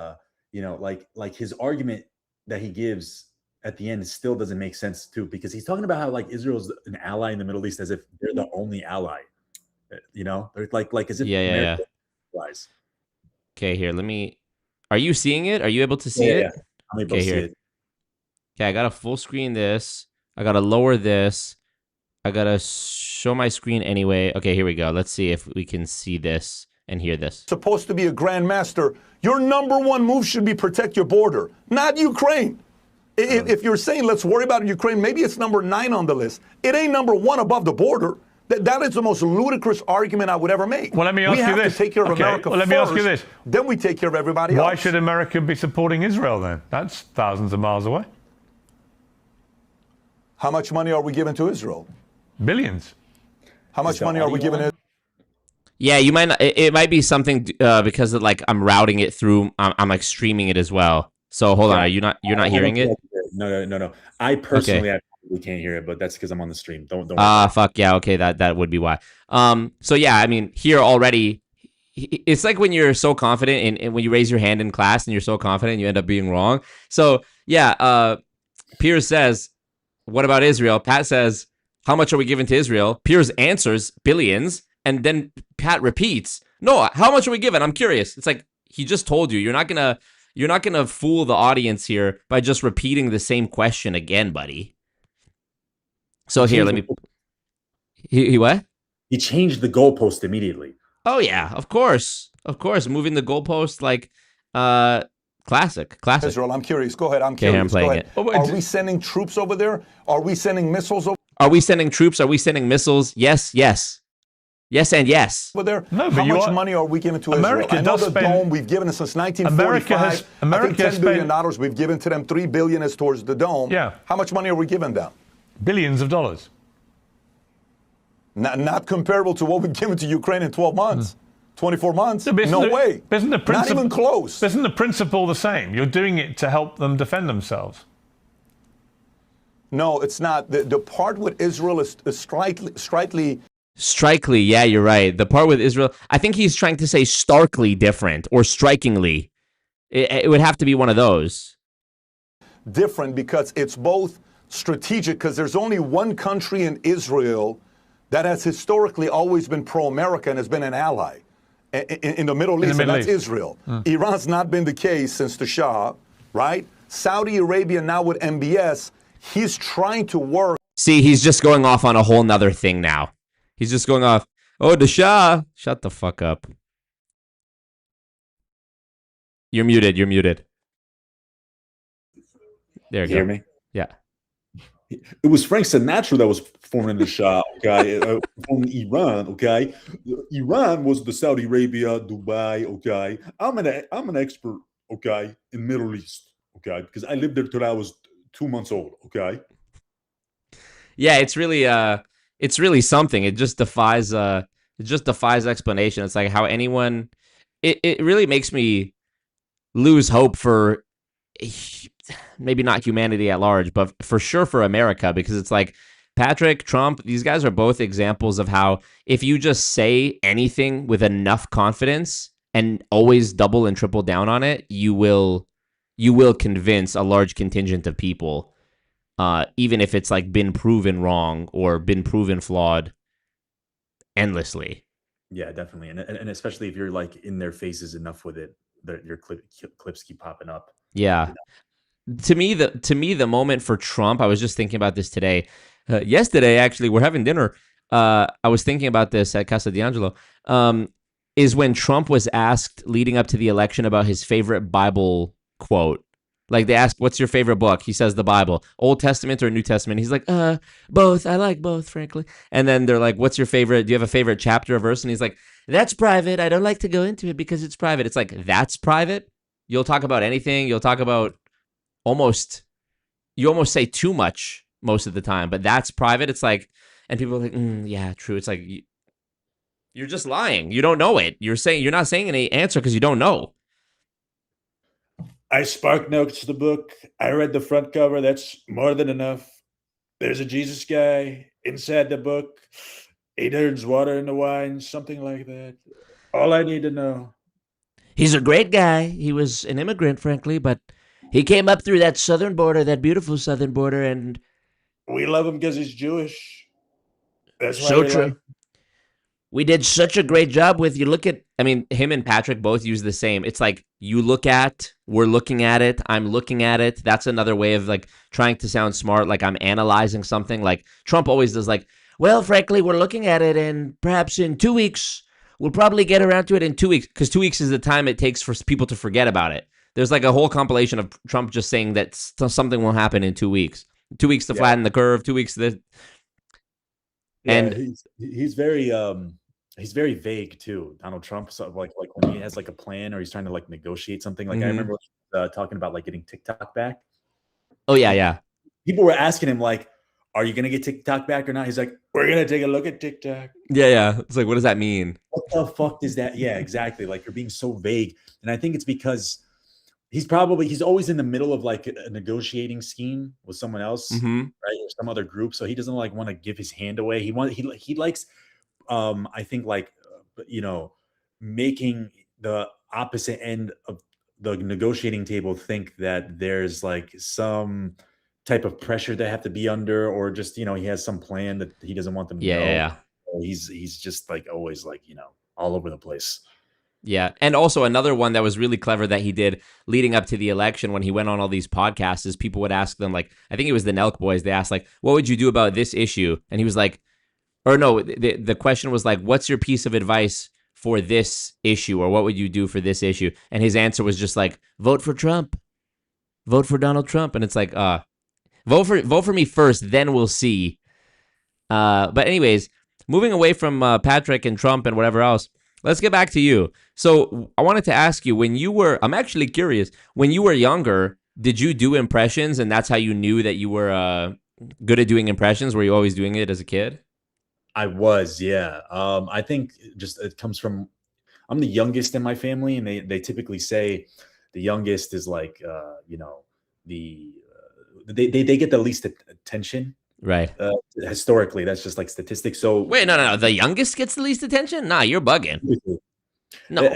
like his argument that he gives at the end still doesn't make sense too, because he's talking about how like Israel's an ally in the Middle East as if they're the only ally. They're like as if America allies. Okay, here. Are you seeing it? Are you able to see it? Yeah. I'm able to see it. Okay, I gotta full screen this. I gotta lower this. I gotta show my screen anyway. Okay, here we go. Let's see if we can see this and hear this. Supposed to be a grandmaster. Your number one move should be protect your border, not Ukraine. If you're saying let's worry about Ukraine, maybe it's number 9 on the list. It ain't number 1 above the border. That is the most ludicrous argument I would ever make. Well, let me ask you this. We have to take care of America let me ask you this. Then we take care of everybody else. Why should America be supporting Israel then? That's thousands of miles away. How much money are we giving to Israel? Billions. How much money are we giving it? Yeah, you might not, it might be something because of, like, I'm routing it through. I'm like streaming it as well. So hold on, you're not hearing it? No. I personally absolutely can't hear it, but that's because I'm on the stream. Don't. Fuck yeah. Okay, that would be why. So yeah, I mean, here already, it's like when you're so confident and when you raise your hand in class and you're so confident, you end up being wrong. So yeah, Piers says, what about Israel? Pat says, how much are we giving to Israel? Piers answers billions, and then Pat repeats, no, how much are we giving? I'm curious. It's like, he just told you. You're not gonna fool the audience here by just repeating the same question again, buddy. So here, let me. He what? He changed the goalpost immediately. Oh yeah, of course, moving the goalpost like, classic. Israel, I'm curious. Go ahead. I'm Okay, I'm curious. playing Go ahead. it. Oh, Are we sending troops over there? Are we sending missiles Are we sending troops? Are we sending missiles? Yes, and yes. over there? No, but how you much are- money are we giving to America Israel? I know does the spend- dome we've given it since 1945. America I think $10 billion spent- we've given to them. $3 billion is towards the dome. Yeah. How much money are we giving them? billions of dollars. Not comparable to what we've given to Ukraine in 12 months. 24 months? But isn't No the- way. Isn't the Not principle, even close. Isn't the principle the same? You're doing it to help them defend themselves. No, it's not. The part with Israel is slightly. Strikingly, yeah, you're right. The part with Israel, I think he's trying to say starkly different or strikingly. It would have to be one of those. Different because it's both strategic, because there's only one country in Israel that has historically always been pro-America and has been an ally in the Middle East, and that's Israel. Iran's not been the case since the Shah, right? Saudi Arabia now with MBS, he's trying to work. See, he's just going off on a whole nother thing now. He's just going off, oh, the Shah. Shut the fuck up. You're muted. There you go. Hear me? Yeah. It was Frank Sinatra that was forming the Shah, okay, from Iran, okay. Iran was the Saudi Arabia, Dubai, okay. I'm an expert, okay, in Middle East, okay, because I lived there till I was 2 months old, okay. Yeah, it's really something. It just defies explanation. It's like how anyone. It really makes me lose hope for maybe not humanity at large, but for sure for America, because it's like Patrick, Trump, these guys are both examples of how if you just say anything with enough confidence and always double and triple down on it, you will convince a large contingent of people, even if it's like been proven wrong or been proven flawed endlessly. Yeah, definitely, and especially if you're like in their faces enough with it, your clips keep popping up. Yeah. To me, the moment for Trump, I was just thinking about this today. Yesterday, actually, we're having dinner. I was thinking about this at Casa D'Angelo. Is when Trump was asked leading up to the election about his favorite Bible quote. Like they asked, "What's your favorite book?" He says, "The Bible." Old Testament or New Testament? He's like, both. I like both, frankly. And then they're like, "What's your favorite? Do you have a favorite chapter or verse?" And he's like, "That's private. I don't like to go into it because it's private." It's like, that's private? You'll talk about anything. You'll talk about you almost say too much most of the time, but that's private. It's like, and people are like, yeah, true. It's like, you're just lying. You don't know it. You're not saying any answer because you don't know. I spark notes the book. I read the front cover. That's more than enough. There's a Jesus guy inside the book. He turns water into wine, something like that. All I need to know. He's a great guy. He was an immigrant, frankly, but he came up through that southern border, that beautiful southern border, and We love him because he's Jewish. That's why so we true. like. We did such a great job with, you look at, I mean, him and Patrick both use the same. It's like, we're looking at it, I'm looking at it. That's another way of like trying to sound smart, like I'm analyzing something. Like Trump always does, like, well, frankly, we're looking at it, and perhaps in 2 weeks, we'll probably get around to it in 2 weeks, because 2 weeks is the time it takes for people to forget about it. There's like a whole compilation of Trump just saying that something will happen in 2 weeks. 2 weeks to flatten the curve, 2 weeks to... And he's very vague too, Donald Trump. So like when he has like a plan or he's trying to like negotiate something. Like I remember talking about like getting TikTok back. Oh yeah. People were asking him like, "Are you gonna get TikTok back or not?" He's like, "We're gonna take a look at TikTok." Yeah. It's like, what does that mean? What the fuck does that? Yeah, exactly. Like you're being so vague, and I think it's because he's always in the middle of like a negotiating scheme with someone else, right, or some other group. So he doesn't like want to give his hand away. He likes. I think like, making the opposite end of the negotiating table think that there's like some type of pressure they have to be under, or just, he has some plan that he doesn't want them to Yeah, know. yeah, yeah. He's just like always like, all over the place. Yeah. And also another one that was really clever that he did leading up to the election when he went on all these podcasts is people would ask them, like, I think it was the Nelk boys. They asked, like, what would you do about this issue? And he was like, or no, the question was like, what's your piece of advice for this issue? Or what would you do for this issue? And his answer was just like, vote for Trump. Vote for Donald Trump. And it's like, vote for me first, then we'll see. But anyways, moving away from Patrick and Trump and whatever else, let's get back to you. So I wanted to ask you, I'm actually curious, when you were younger, did you do impressions and that's how you knew that you were good at doing impressions? Were you always doing it as a kid? I was, yeah. I think just it comes from, I'm the youngest in my family, and they typically say the youngest is like, they get the least attention. Right. Historically, that's just like statistics. So Wait, no. The youngest gets the least attention? Nah, you're bugging. No.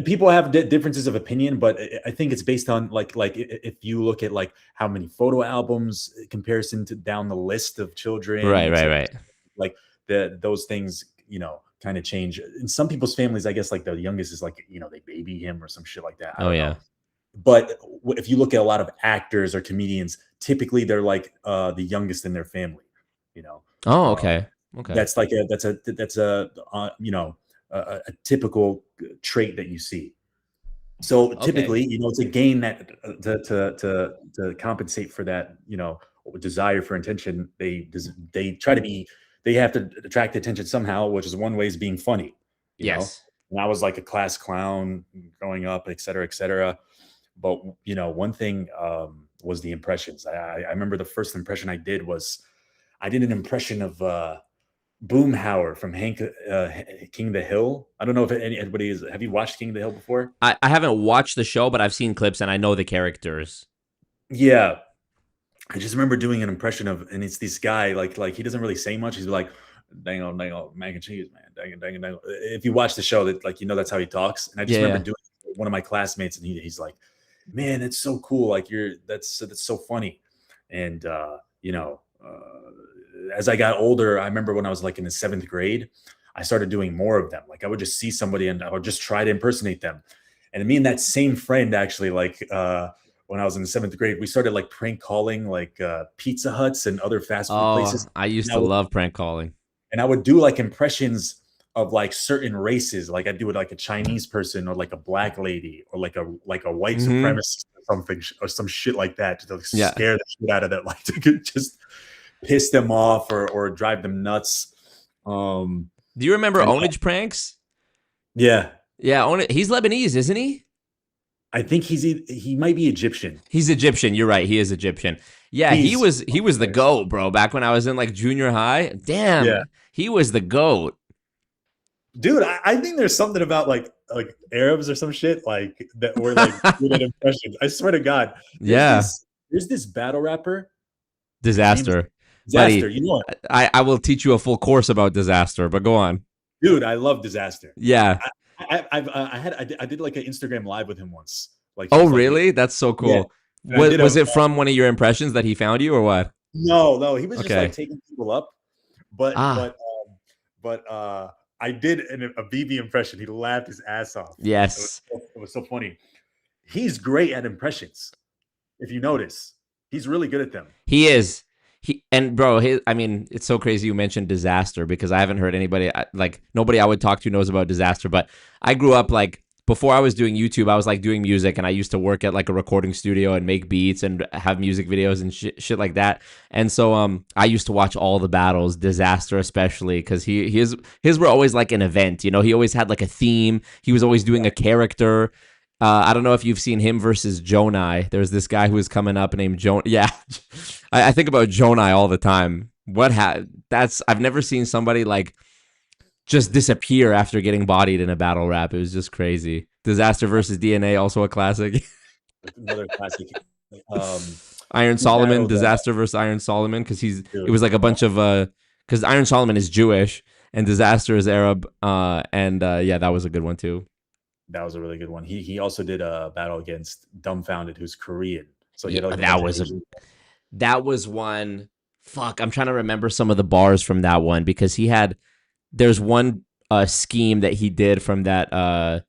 People have differences of opinion, but I think it's based on like if you look at like how many photo albums comparison to down the list of children. Right. Like those things, kind of change. In some people's families, I guess like the youngest is like, they baby him or some shit like that. I don't know. But if you look at a lot of actors or comedians, typically they're like the youngest in their family, Oh, okay. That's like that's a typical trait that you see. So typically, it's a gain that to compensate for that, desire for attention. They try to be, they have to attract attention somehow, which is one way is being funny. You know? And I was like a class clown growing up, et cetera, et cetera. But, one thing was the impressions. I remember the first impression I did was I did an impression of Boomhauer from King of the Hill. I don't know if anybody is. Have you watched King of the Hill before? I haven't watched the show, but I've seen clips and I know the characters. Yeah. I just remember doing an impression of, and it's this guy, like he doesn't really say much. He's like, dang mac and cheese, man. Dang. If you watch the show, that that's how he talks. And I just remember doing it with one of my classmates, and he's like, man, that's so cool. Like that's so funny. And as I got older, I remember when I was like in the 7th grade, I started doing more of them. Like I would just see somebody and I would just try to impersonate them. And me and that same friend actually, like when I was in the 7th grade, we started like prank calling like Pizza Huts and other fast food places. I used to love prank calling. And I would do like impressions of like certain races. Like I'd do it like a Chinese person or like a black lady or like a white supremacist or something or some shit like that to like scare the shit out of them, like to just piss them off or drive them nuts. Do you remember Onage pranks? Yeah. Yeah, he's Lebanese, isn't he? I think he might be Egyptian. He's Egyptian. You're right. He is Egyptian. Yeah, he was the GOAT, bro. Back when I was in like junior high. Damn. He was the GOAT. Dude, I think there's something about like Arabs or some shit like that were like good at impressions. I swear to God. There's this battle rapper. Disaster. Disaster, buddy, I will teach you a full course about Disaster, but go on. Dude, I love Disaster. Yeah. I did like an Instagram live with him once. Like, really? That's so cool. Yeah. Was it from one of your impressions that he found you or what? No, he was just like taking people up. But I did a BB impression. He laughed his ass off. Yes. It was so funny. He's great at impressions. If you notice, he's really good at them. He is. It's so crazy you mentioned Disaster because I haven't heard anybody, like nobody I would talk to knows about Disaster, but I grew up like before I was doing YouTube, I was like doing music and I used to work at like a recording studio and make beats and have music videos and shit like that. And so I used to watch all the battles, Disaster especially, because his were always like an event, he always had like a theme. He was always doing a character. I don't know if you've seen him versus Jonai. There's this guy who was coming up named Jonai. Yeah, I think about Jonai all the time. I've never seen somebody like just disappear after getting bodied in a battle rap. It was just crazy. Disaster versus DNA, also a classic. Another classic. Iron Solomon, Disaster versus Iron Solomon, because it was like a bunch of because Iron Solomon is Jewish and Disaster is Arab. That was a good one too. That was a really good one. He also did a battle against Dumbfounded, who's Korean. So he had That was one. Fuck, I'm trying to remember some of the bars from that one because there's one scheme that he did from that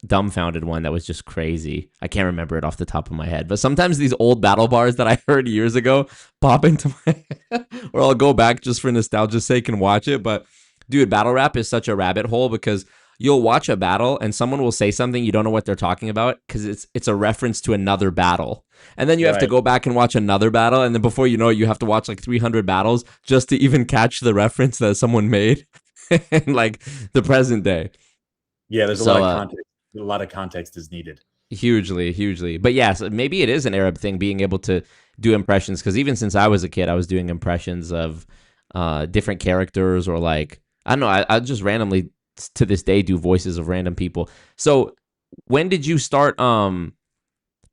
dumbfounded one that was just crazy. I can't remember it off the top of my head, but sometimes these old battle bars that I heard years ago pop into my head, or I'll go back just for nostalgia's sake and watch it. But dude, battle rap is such a rabbit hole because you'll watch a battle and someone will say something you don't know what they're talking about because it's a reference to another battle, and then you have to go back and watch another battle, and then before you know it, you have to watch like 300 battles just to even catch the reference that someone made in like the present day. Yeah, there's a lot of context. A lot of context is needed. Hugely. But yes, maybe it is an Arab thing being able to do impressions because even since I was a kid, I was doing impressions of different characters or like, I don't know, I just randomly to this day do voices of random people. So when did you start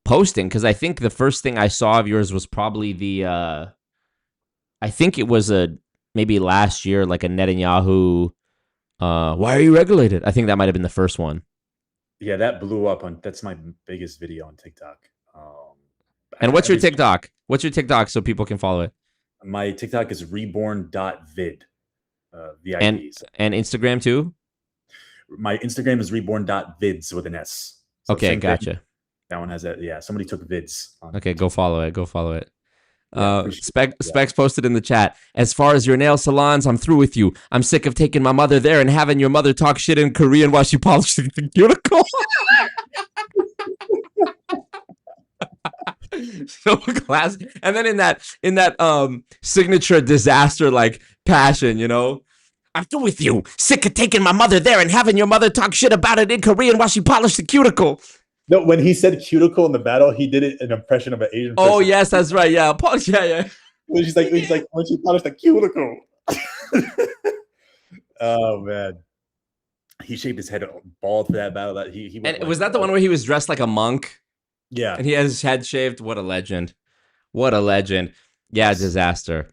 posting? Because I think the first thing I saw of yours was probably I think it was maybe last year, like a Netanyahu, why are you regulated? I think that might have been the first one. Yeah, that blew up that's my biggest video on TikTok. And what's your TikTok? What's your TikTok so people can follow it? My TikTok is reborn.vid. And Instagram too? My Instagram is reborn.vids with an S. So okay, gotcha. Thing. That one has yeah, somebody took vids. Okay, go follow it. Yeah, Specs posted in the chat. As far as your nail salons, I'm through with you. I'm sick of taking my mother there and having your mother talk shit in Korean while she polishes the cuticle. So class. And then in that signature disaster like passion, you know, I'm through with you. Sick of taking my mother there and having your mother talk shit about it in Korean while she polished the cuticle. No, when he said cuticle in the battle, he did it an impression of an Asian person. Oh yes, that's right. Yeah, yeah. He's like when she polished the cuticle. Oh man, he shaved his head bald for that battle. That he and was that the one where he was dressed like a monk? Yeah, and he has his head shaved. What a legend! What a legend! Yeah, disaster.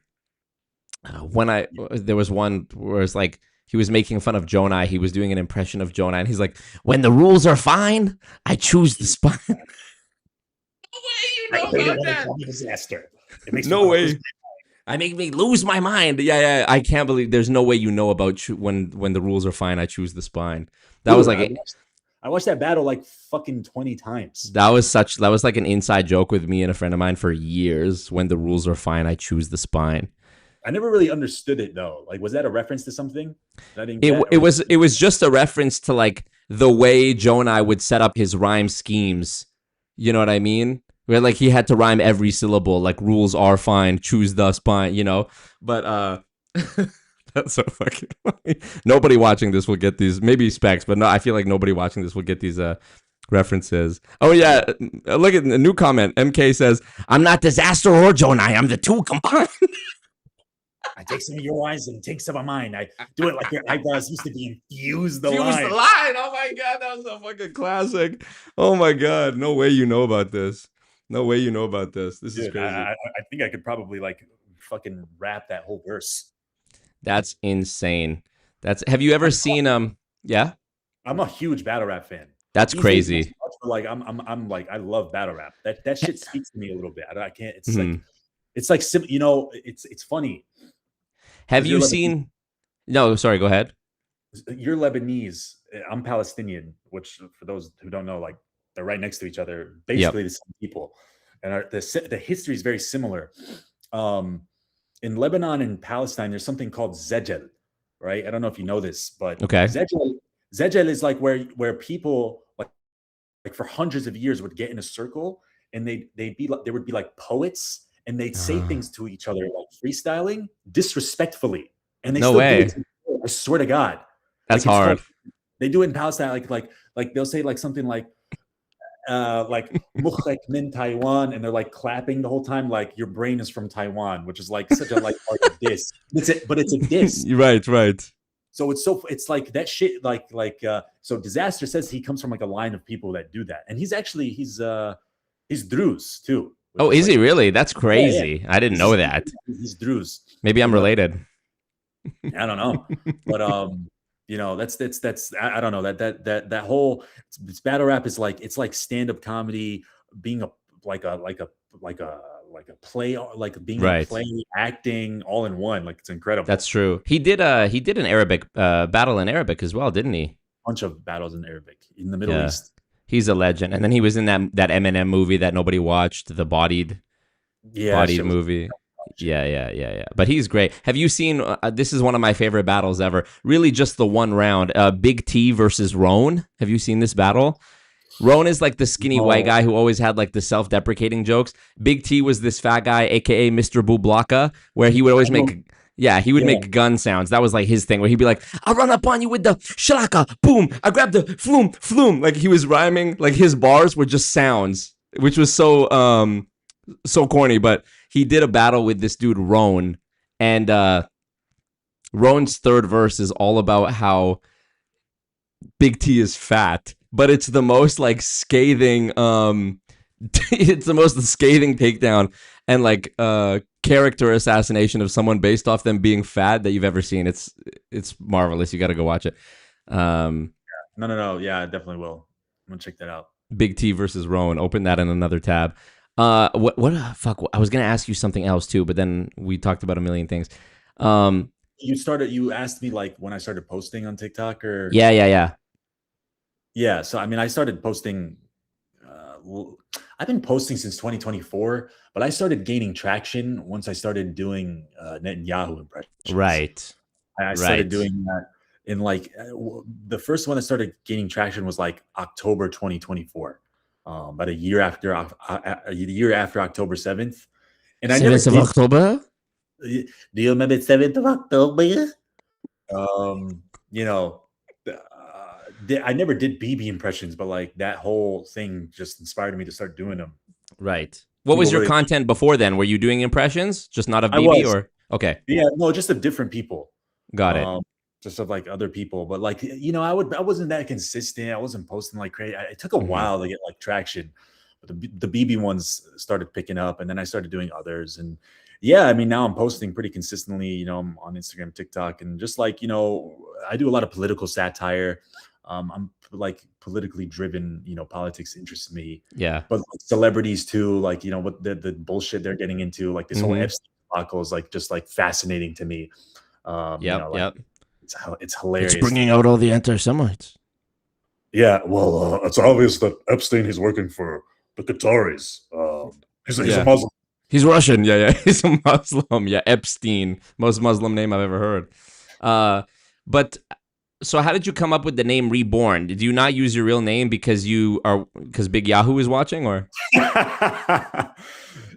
There was one where it's like he was making fun of Jonai. He was doing an impression of Jonai, and he's like, "When the rules are fine, I choose the spine." No way, you know about that? Disaster. It makes no way. I make me lose my mind. Yeah. I can't believe there's no way you know about when the rules are fine. I choose the spine. That was like I watched that battle like fucking 20 times. That was like an inside joke with me and a friend of mine for years. When the rules are fine, I choose the spine. I never really understood it though. Like, was that a reference to something? It was just a reference to like the way Jonai would set up his rhyme schemes. You know what I mean? Where like he had to rhyme every syllable. Like rules are fine, choose the spine. You know, but that's so fucking funny. Nobody watching this will get these. Maybe Specs, but no, I feel like nobody watching this will get these references. Oh yeah, look at the new comment. MK says, "I'm not Disaster or Jonai. I'm the two combined." I take some of your eyes and take some of mine. I do it like your eyebrows used to be infused the line. Oh my god, that was a fucking classic. Oh my god, no way you know about this. This is crazy. I think I could probably like fucking rap that whole verse. That's insane. Have you ever seen yeah? I'm a huge battle rap fan. That's crazy. Like I'm like I love battle rap. That shit speaks to me a little bit. I can't. It's like you know. It's funny. Have you seen? No, sorry. Go ahead. You're Lebanese. I'm Palestinian. Which, for those who don't know, like they're right next to each other. Basically the same people, and the history is very similar. In Lebanon and Palestine, there's something called zejel, right? I don't know if you know this, but okay. Zejel is like where people like for hundreds of years would get in a circle and they would be like poets and they'd say things to each other like freestyling disrespectfully. And they no way. I swear to God. That's like, hard. They do it in Palestine like they'll say like something like Mukhek min Taiwan, and they're like clapping the whole time like your brain is from Taiwan, which is like such a like diss. But it's a diss. Right. So it's like that shit so Disaster says he comes from like a line of people that do that, and he's Druze too. Oh, is he really? That's crazy. Yeah. I didn't know that. He's Druze. Maybe I'm related. I don't know, but you know, that's I don't know that whole battle rap is like it's like stand-up comedy being a like a play, like being in a Right. play, acting all in one. Like it's incredible. That's true. He did an Arabic battle in Arabic as well, didn't he? Bunch of battles in Arabic in the Middle Yeah. East. He's a legend. And then he was in that Eminem movie that nobody watched, the Yeah, that Bodied shit was movie. Yeah. But he's great. Have you seen? This is one of my favorite battles ever. Really, just the one round. Big T versus Roan. Have you seen this battle? Roan is like the skinny white guy who always had like the self-deprecating jokes. Big T was this fat guy, aka Mr. Bublaka, where he would always make. Yeah, he would make gun sounds. That was like his thing, where he'd be like, "I'll run up on you with the shalaka, boom. I grab the flume, flume." Like he was rhyming. Like his bars were just sounds, which was so corny. But he did a battle with this dude Roan, and Roan's third verse is all about how Big T is fat, but it's the most like scathing it's the most scathing takedown and like character assassination of someone based off them being fat that you've ever seen. It's marvelous. You got to go watch it. No. Yeah, I definitely will. I'm gonna check that out. Big T versus Rowan. Open that in another tab. What fuck? I was gonna ask you something else too, but then we talked about a million things. You asked me like when I started posting on TikTok or Yeah. So I mean, I started posting. I've been posting since 2024, but I started gaining traction once I started doing Netanyahu impressions. Right. I started doing that in like the first one that started gaining traction was like October 2024, about a year after October 7th. And 7th of October. Do you remember 7th of October? You know, I never did BB impressions, but like that whole thing just inspired me to start doing them. Right. What was your content before then? Were you doing impressions, just not of BB, or okay? Yeah, no, just of different people. Got it. Just of like other people, but like I wasn't that consistent. I wasn't posting like crazy. It took a while to get like traction, but the BB ones started picking up, and then I started doing others, and yeah, I mean now I'm posting pretty consistently. I'm on Instagram, TikTok, and just like I do a lot of political satire. I'm like politically driven. Politics interests me. Yeah, but like celebrities too, like what the bullshit they're getting into, like this whole Epstein debacle is like just like fascinating to me. Yep. It's hilarious. It's bringing out all the anti-Semites. Yeah, well, it's obvious that Epstein, he's working for the Qataris. He's a Muslim. He's Russian. Yeah. He's a Muslim. Yeah, Epstein, most Muslim name I've ever heard. But so, how did you come up with the name Reborn? Did you not use your real name because Big Yahoo is watching, or?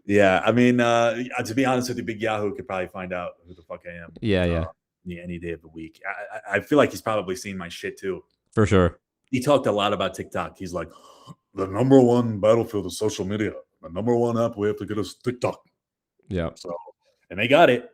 Yeah, I mean, to be honest with you, Big Yahoo could probably find out who the fuck I am. Yeah. Any day of the week. I feel like he's probably seen my shit too. For sure. He talked a lot about TikTok. He's like, the number one battlefield is social media. The number one app we have to get is TikTok. Yeah. So, and they got it.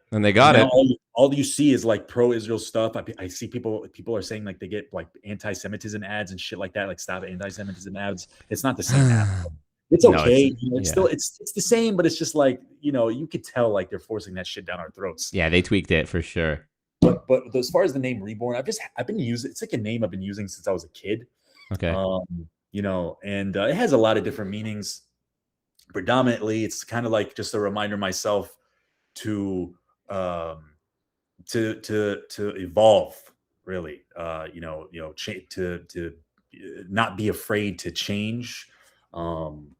All you see is like pro-Israel stuff. I see people are saying like they get like anti-Semitism ads and shit like that. Like stop anti-Semitism ads. It's not the same app. It's okay. Still it's the same, but it's just like you could tell like they're forcing that shit down our throats. Yeah, they tweaked it for sure. But as far as the name Reborn, I've been using. It's like a name I've been using since I was a kid. Okay. And it has a lot of different meanings. Predominantly, it's kind of like just a reminder myself to evolve. Really, to not be afraid to change. And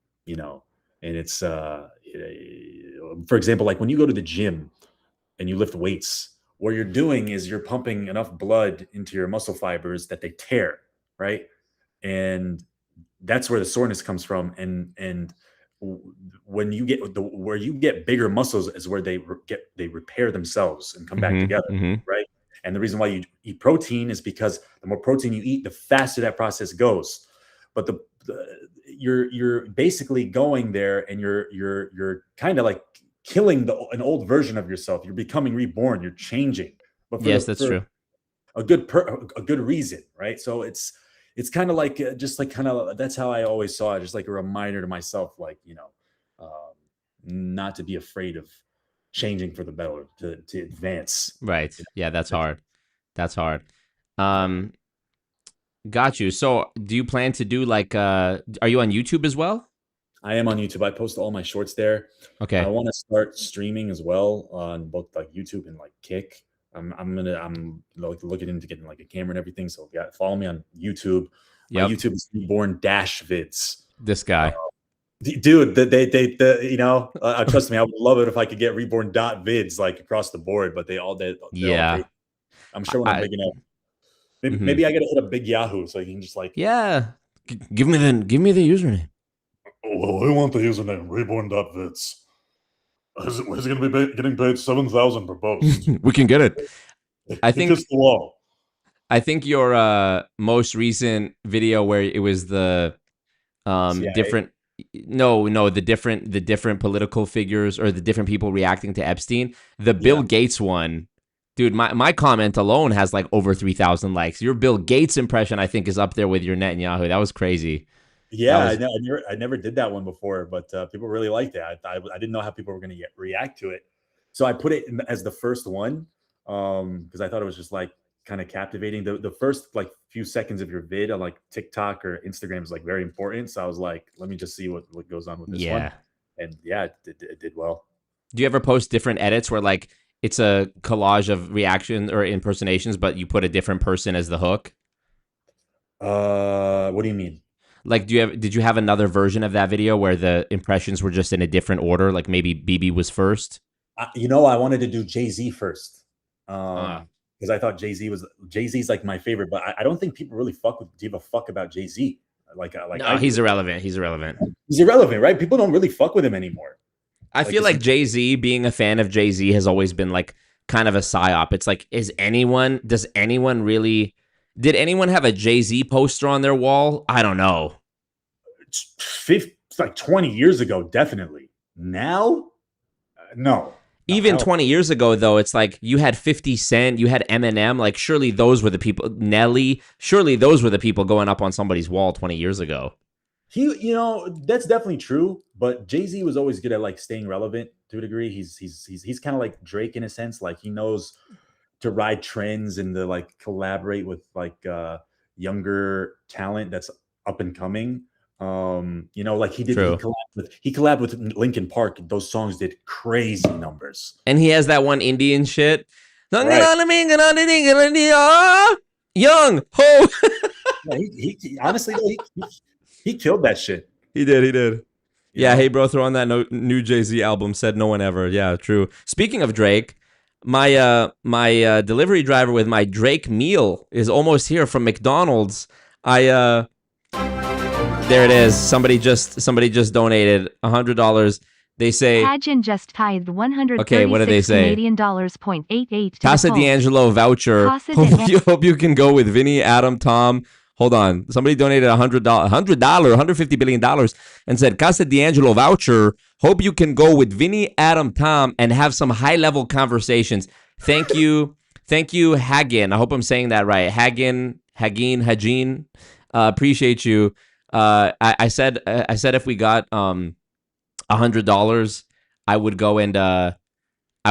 it's for example, like when you go to the gym and you lift weights. What you're doing is you're pumping enough blood into your muscle fibers that they tear, right? And that's where the soreness comes from. And when you get where you get bigger muscles is where they repair themselves and come back together, right? And the reason why you eat protein is because the more protein you eat, the faster that process goes. But you're basically going there, and you're kind of like killing an old version of yourself. You're becoming reborn. You're changing. But yes, that's true. A good reason, right? So it's kind of like that's how I always saw it. Just like a reminder to myself, like not to be afraid of changing for the better, to advance. Right. Yeah, that's hard. That's hard. Got you. So, do you plan to do like? Are you on YouTube as well? I am on YouTube. I post all my shorts there. I Okay. want to start streaming as well on both like YouTube and like Kick. I'm like looking into getting like a camera and everything. So yeah, follow me on YouTube. My Yep. YouTube is Reborn Dash Vids. This guy. Dude, trust me, I would love it if I could get Reborn dot vids like across the board, but they're all Yeah. paid. I'm sure when I'm I. big enough, Mhm. maybe I gotta hit a big Yahoo so you can just like, Yeah. Give me the username. Well, I want the username reborn.vids. He's going to be getting paid 7,000 per post. We can get it. I He kissed think the wall. your most recent video where it was the CIA. different the different political figures or the different people reacting to Epstein. The Bill Yeah. Gates one, dude, my comment alone has like over 3,000 likes. Your Bill Gates impression, I think, is up there with your Netanyahu. That was crazy. That Yeah, was I never did that one before, but people really liked it. I didn't know how people were going to react to it, so I put it as the first one because I thought it was just like kind of captivating. The first like few seconds of your vid on like TikTok or Instagram is like very important. So I was like, let me just see what goes on with this one, yeah. and yeah, it did well. Do you ever post different edits where like it's a collage of reaction or impersonations, but you put a different person as the hook? What do you mean? Like, did you have another version of that video where the impressions were just in a different order? Like maybe BB was first. I wanted to do Jay-Z first. Uh, Because I thought Jay-Z's like my favorite, but I don't think people really give a fuck about Jay-Z like no, I he's do. irrelevant. He's irrelevant. He's irrelevant, right? People don't really fuck with him anymore. I Like, feel like Jay-Z, being a fan of Jay-Z, has always been like kind of a psyop. It's like, does anyone really, did anyone have a Jay-Z poster on their wall? I don't know. it's like 20 years ago, definitely. Now, no. Even Hell, 20 years ago, though, it's like you had 50 Cent, you had Eminem. Like, surely those were the people, Nelly, surely those were the people going up on somebody's wall 20 years ago. that's definitely true. But Jay-Z was always good at like staying relevant to a degree. He's kind of like Drake in a sense. Like he knows to ride trends and to like collaborate with like younger talent that's up and coming. Like True. he collabed with Linkin Park. Those songs did crazy numbers. And he has that one Indian shit. Right. Young ho. Yeah, he honestly though, he killed that shit. He did. Yeah, know? hey bro, throw on that new Jay-Z album. Said no one ever. Yeah, true. Speaking of Drake, my delivery driver with my Drake meal is almost here from McDonald's. There it is. Somebody just donated $100. They say Pageant just tithed 136 Okay, what do they say? Canadian dollars .88 to Casa the poll. D'Angelo voucher. Casa D'Angelo. Hope you can go with Vinny, Adam, Tom. Hold on. Somebody donated $150 billion and said Casa D'Angelo voucher. Hope you can go with Vinny, Adam, Tom, and have some high-level conversations. Thank you. Thank you, Hagin. I hope I'm saying that right. Hagin. Appreciate you. I said if we got $100, I would go and I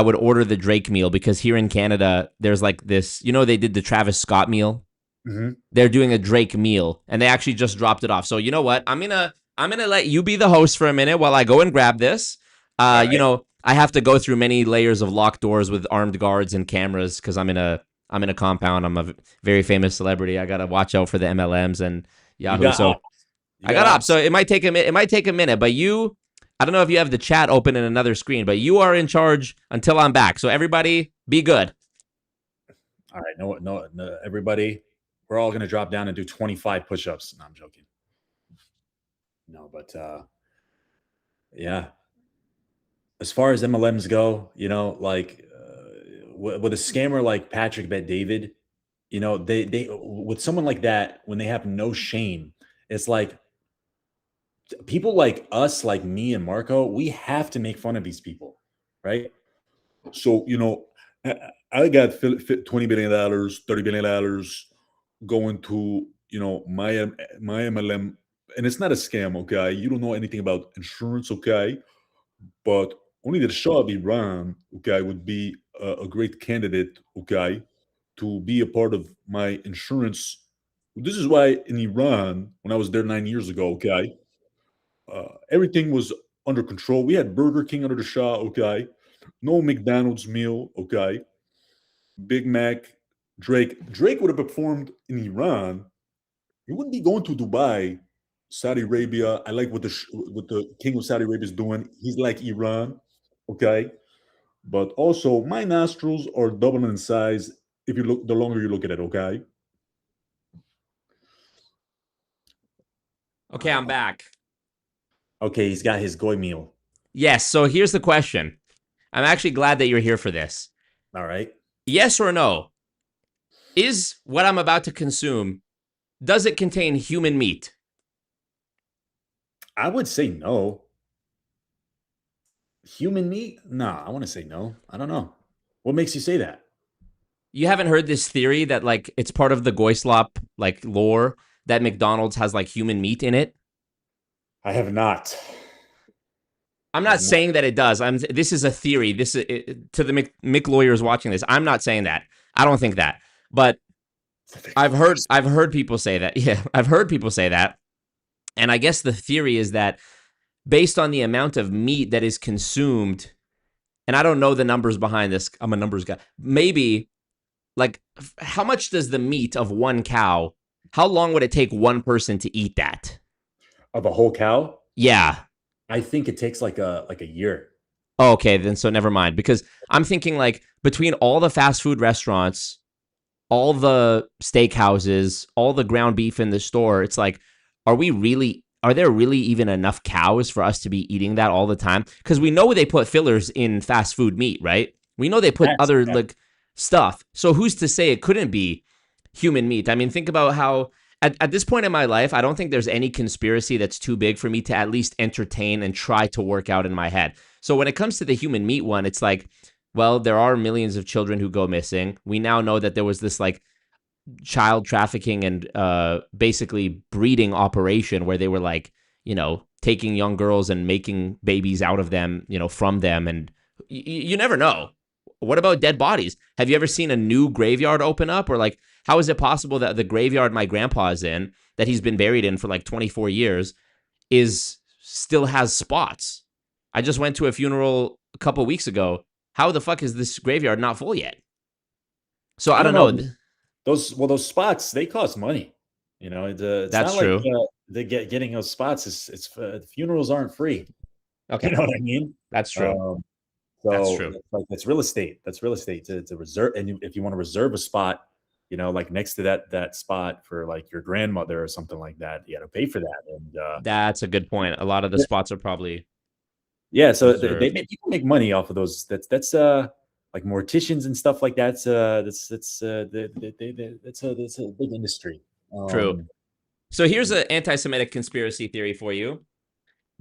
would order the Drake meal because here in Canada there's like this. They did the Travis Scott meal. Mm-hmm. They're doing a Drake meal, and they actually just dropped it off. So you know what? I'm gonna let you be the host for a minute while I go and grab this. Right. I have to go through many layers of locked doors with armed guards and cameras because I'm in a compound. I'm a very famous celebrity. I gotta watch out for the MLMs and Yahoo. I got up. So it might take a minute. It might take a minute, but I don't know if you have the chat open in another screen, but you are in charge until I'm back. So everybody, be good. All right. No, everybody, we're all going to drop down and do 25 push-ups. No, I'm joking. No, but yeah. As far as MLMs go, with a scammer like Patrick Bet David, they with someone like that, when they have no shame, it's like people like us, like me and Marco, we have to make fun of these people, right? So, I got $20 billion, $30 billion going to, my MLM. And it's not a scam, okay? You don't know anything about insurance, okay? But only the Shah of Iran, okay, would be a great candidate, okay, to be a part of my insurance. This is why in Iran, when I was there 9 years ago, okay, everything was under control. We had Burger King under the Shah, okay? No McDonald's meal, okay? Big Mac, Drake would have performed in Iran. He wouldn't be going to Dubai, Saudi Arabia. I like what the king of Saudi Arabia is doing. He's like Iran, okay? But also, my nostrils are doubling in size if you look the longer you look at it, okay? Okay, I'm back. Okay, he's got his goy meal. Yes, so here's the question. I'm actually glad that you're here for this. All right. Yes or no? Is what I'm about to consume, does it contain human meat? I would say no. Human meat? Nah, I want to say no. I don't know. What makes you say that? You haven't heard this theory that like it's part of the Goislop like lore that McDonald's has like human meat in it? I have not. I'm not saying that it does. This is a theory. This is to the Mick lawyers watching this. I'm not saying that. I don't think that. But I've heard people say that. Yeah, I've heard people say that. And I guess the theory is that based on the amount of meat that is consumed, and I don't know the numbers behind this. I'm a numbers guy. Maybe like how much does the meat of one cow, how long would it take one person to eat that? Of a whole cow? Yeah. I think it takes like a year. Oh, okay, then so never mind. Because I'm thinking like between all the fast food restaurants, all the steakhouses, all the ground beef in the store, it's like, are there really even enough cows for us to be eating that all the time? Because we know they put fillers in fast food meat, right? We know they put other like stuff. So who's to say it couldn't be human meat? I mean, think about how at this point in my life, I don't think there's any conspiracy that's too big for me to at least entertain and try to work out in my head. So when it comes to the human meat one, it's like, well, there are millions of children who go missing. We now know that there was this like child trafficking and basically breeding operation where they were like, you know, taking young girls and making babies out of them, you know, from them. And you never know. What about dead bodies? Have you ever seen a new graveyard open up? Or like, how is it possible that the graveyard my grandpa's in, that he's been buried in for like 24 years, still has spots? I just went to a funeral a couple weeks ago. How the fuck is this graveyard not full yet? So I don't know. Those spots, they cost money. You know, it's That's not true. like getting those spots. It's funerals aren't free. Okay, You know what I mean? that's true. So That's true. that's real estate. That's real estate to reserve. And if you want to reserve a spot, you know, like next to that spot for like your grandmother or something like that, you got to pay for that. And That's a good point. A lot of the spots are probably yeah, so reserved. people make money off of those. That's like morticians and stuff like that. That's a big industry. True. So here's an anti-Semitic conspiracy theory for you.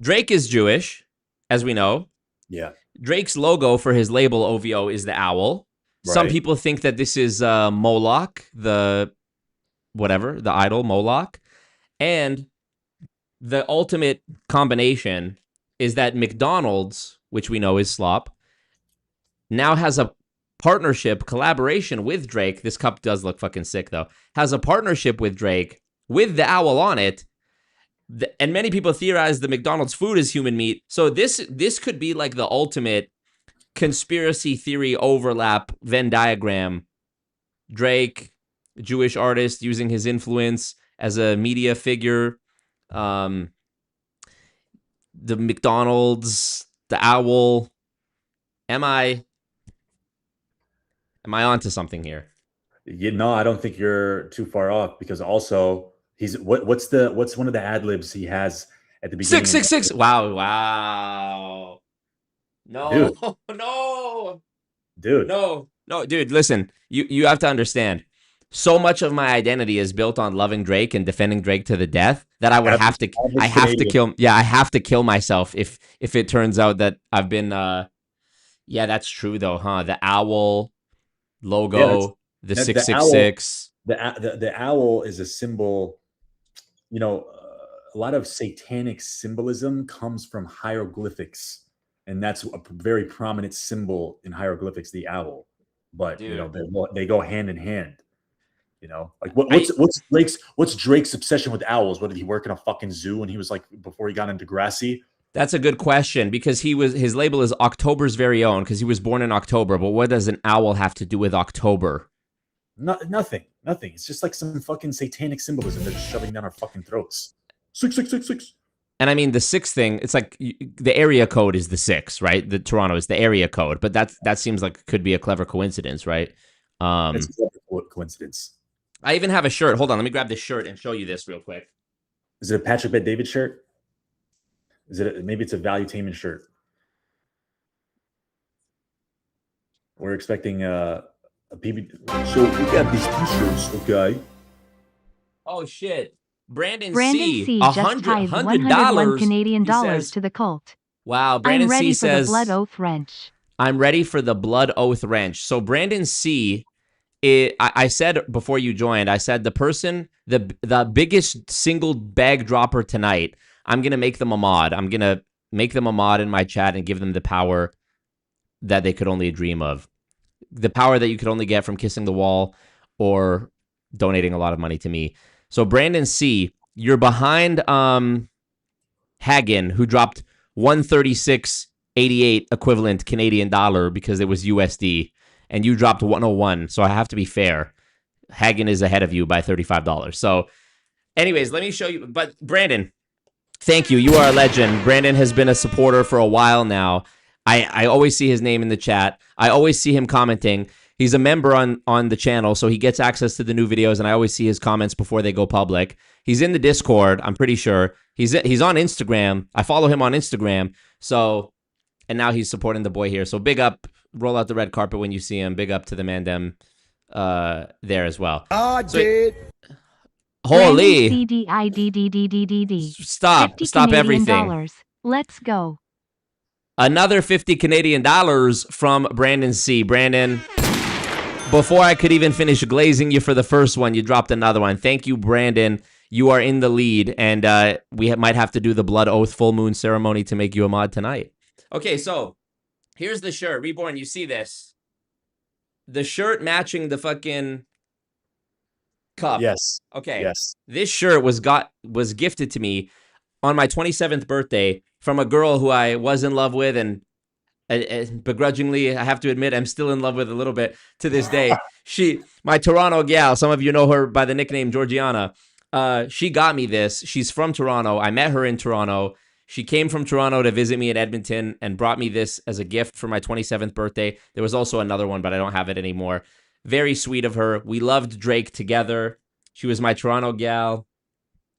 Drake is Jewish, as we know. Yeah. Drake's logo for his label OVO is the owl. Some Right. people think that this is Moloch, the idol Moloch. And the ultimate combination is that McDonald's, which we know is slop, now has a collaboration with Drake. This cup does look fucking sick, though. Has a partnership with Drake with the owl on it. And many people theorize the McDonald's food is human meat. So this could be like the ultimate conspiracy theory overlap Venn diagram. Drake, Jewish artist, using his influence as a media figure. The McDonald's, the owl. Am I onto something here? No, I don't think you're too far off because also what's one of the ad libs he has at the beginning? 666. Wow. No, Dude. no, Dude. no, dude. Listen, you have to understand. So much of my identity is built on loving Drake and defending Drake to the death that I would have to kill. Yeah, I have to kill myself if it turns out that I've been. Yeah, that's true though, huh? The owl logo, the 666. The owl is a symbol. You know, a lot of satanic symbolism comes from hieroglyphics, and that's a very prominent symbol in hieroglyphics, the owl. But Dude. you know, they go hand in hand. You know, like what's Drake's obsession with owls? What did he work in a fucking zoo when he was like before he got into Degrassi? That's a good question because his label is October's very own because he was born in October. But what does an owl have to do with October? Nothing. It's just like some fucking satanic symbolism they're just shoving down our fucking throats. 666. And I mean the 6 thing. It's like the area code is the 6, right? The Toronto is the area code, but that seems like could be a clever coincidence, right? It's a clever coincidence. I even have a shirt. Hold on, let me grab this shirt and show you this real quick. Is it a Patrick Bet David shirt? Maybe it's a Valuetainment shirt? We're expecting a PB. So we got these t-shirts, okay? Oh shit. Brandon C just tithed $101 Canadian dollars to the cult. Wow, Brandon C says, I'm ready for the blood oath wrench. I'm ready for the blood oath wrench. So Brandon C, I said before you joined, I said the biggest single bag dropper tonight, I'm going to make them a mod. I'm going to make them a mod in my chat and give them the power that they could only dream of. The power that you could only get from kissing the wall or donating a lot of money to me. So Brandon C, you're behind Hagen, who dropped 136.88 equivalent Canadian dollar because it was USD, and you dropped 101. So I have to be fair. Hagen is ahead of you by $35. So anyways, let me show you. But Brandon, thank you. You are a legend. Brandon has been a supporter for a while now. I always see his name in the chat. I always see him commenting. He's a member on the channel, so he gets access to the new videos, and I always see his comments before they go public. He's in the Discord, I'm pretty sure. He's on Instagram. I follow him on Instagram. So, and now he's supporting the boy here. So big up, roll out the red carpet when you see him. Big up to the Mandem there as well. Holy. Stop everything. Let's go. Another 50 Canadian dollars from Brandon C. Brandon, before I could even finish glazing you for the first one, you dropped another one. Thank you, Brandon. You are in the lead, and we might have to do the blood oath full moon ceremony to make you a mod tonight. Okay, so here's the shirt. Reborn, you see this? The shirt matching the fucking cup. Yes. Okay. Yes. This shirt was gifted to me on my 27th birthday from a girl who I was in love with, and begrudgingly, I have to admit, I'm still in love with a little bit to this day. My Toronto gal, some of you know her by the nickname Georgiana. She got me this. She's from Toronto. I met her in Toronto. She came from Toronto to visit me in Edmonton and brought me this as a gift for my 27th birthday. There was also another one, but I don't have it anymore. Very sweet of her. We loved Drake together. She was my Toronto gal.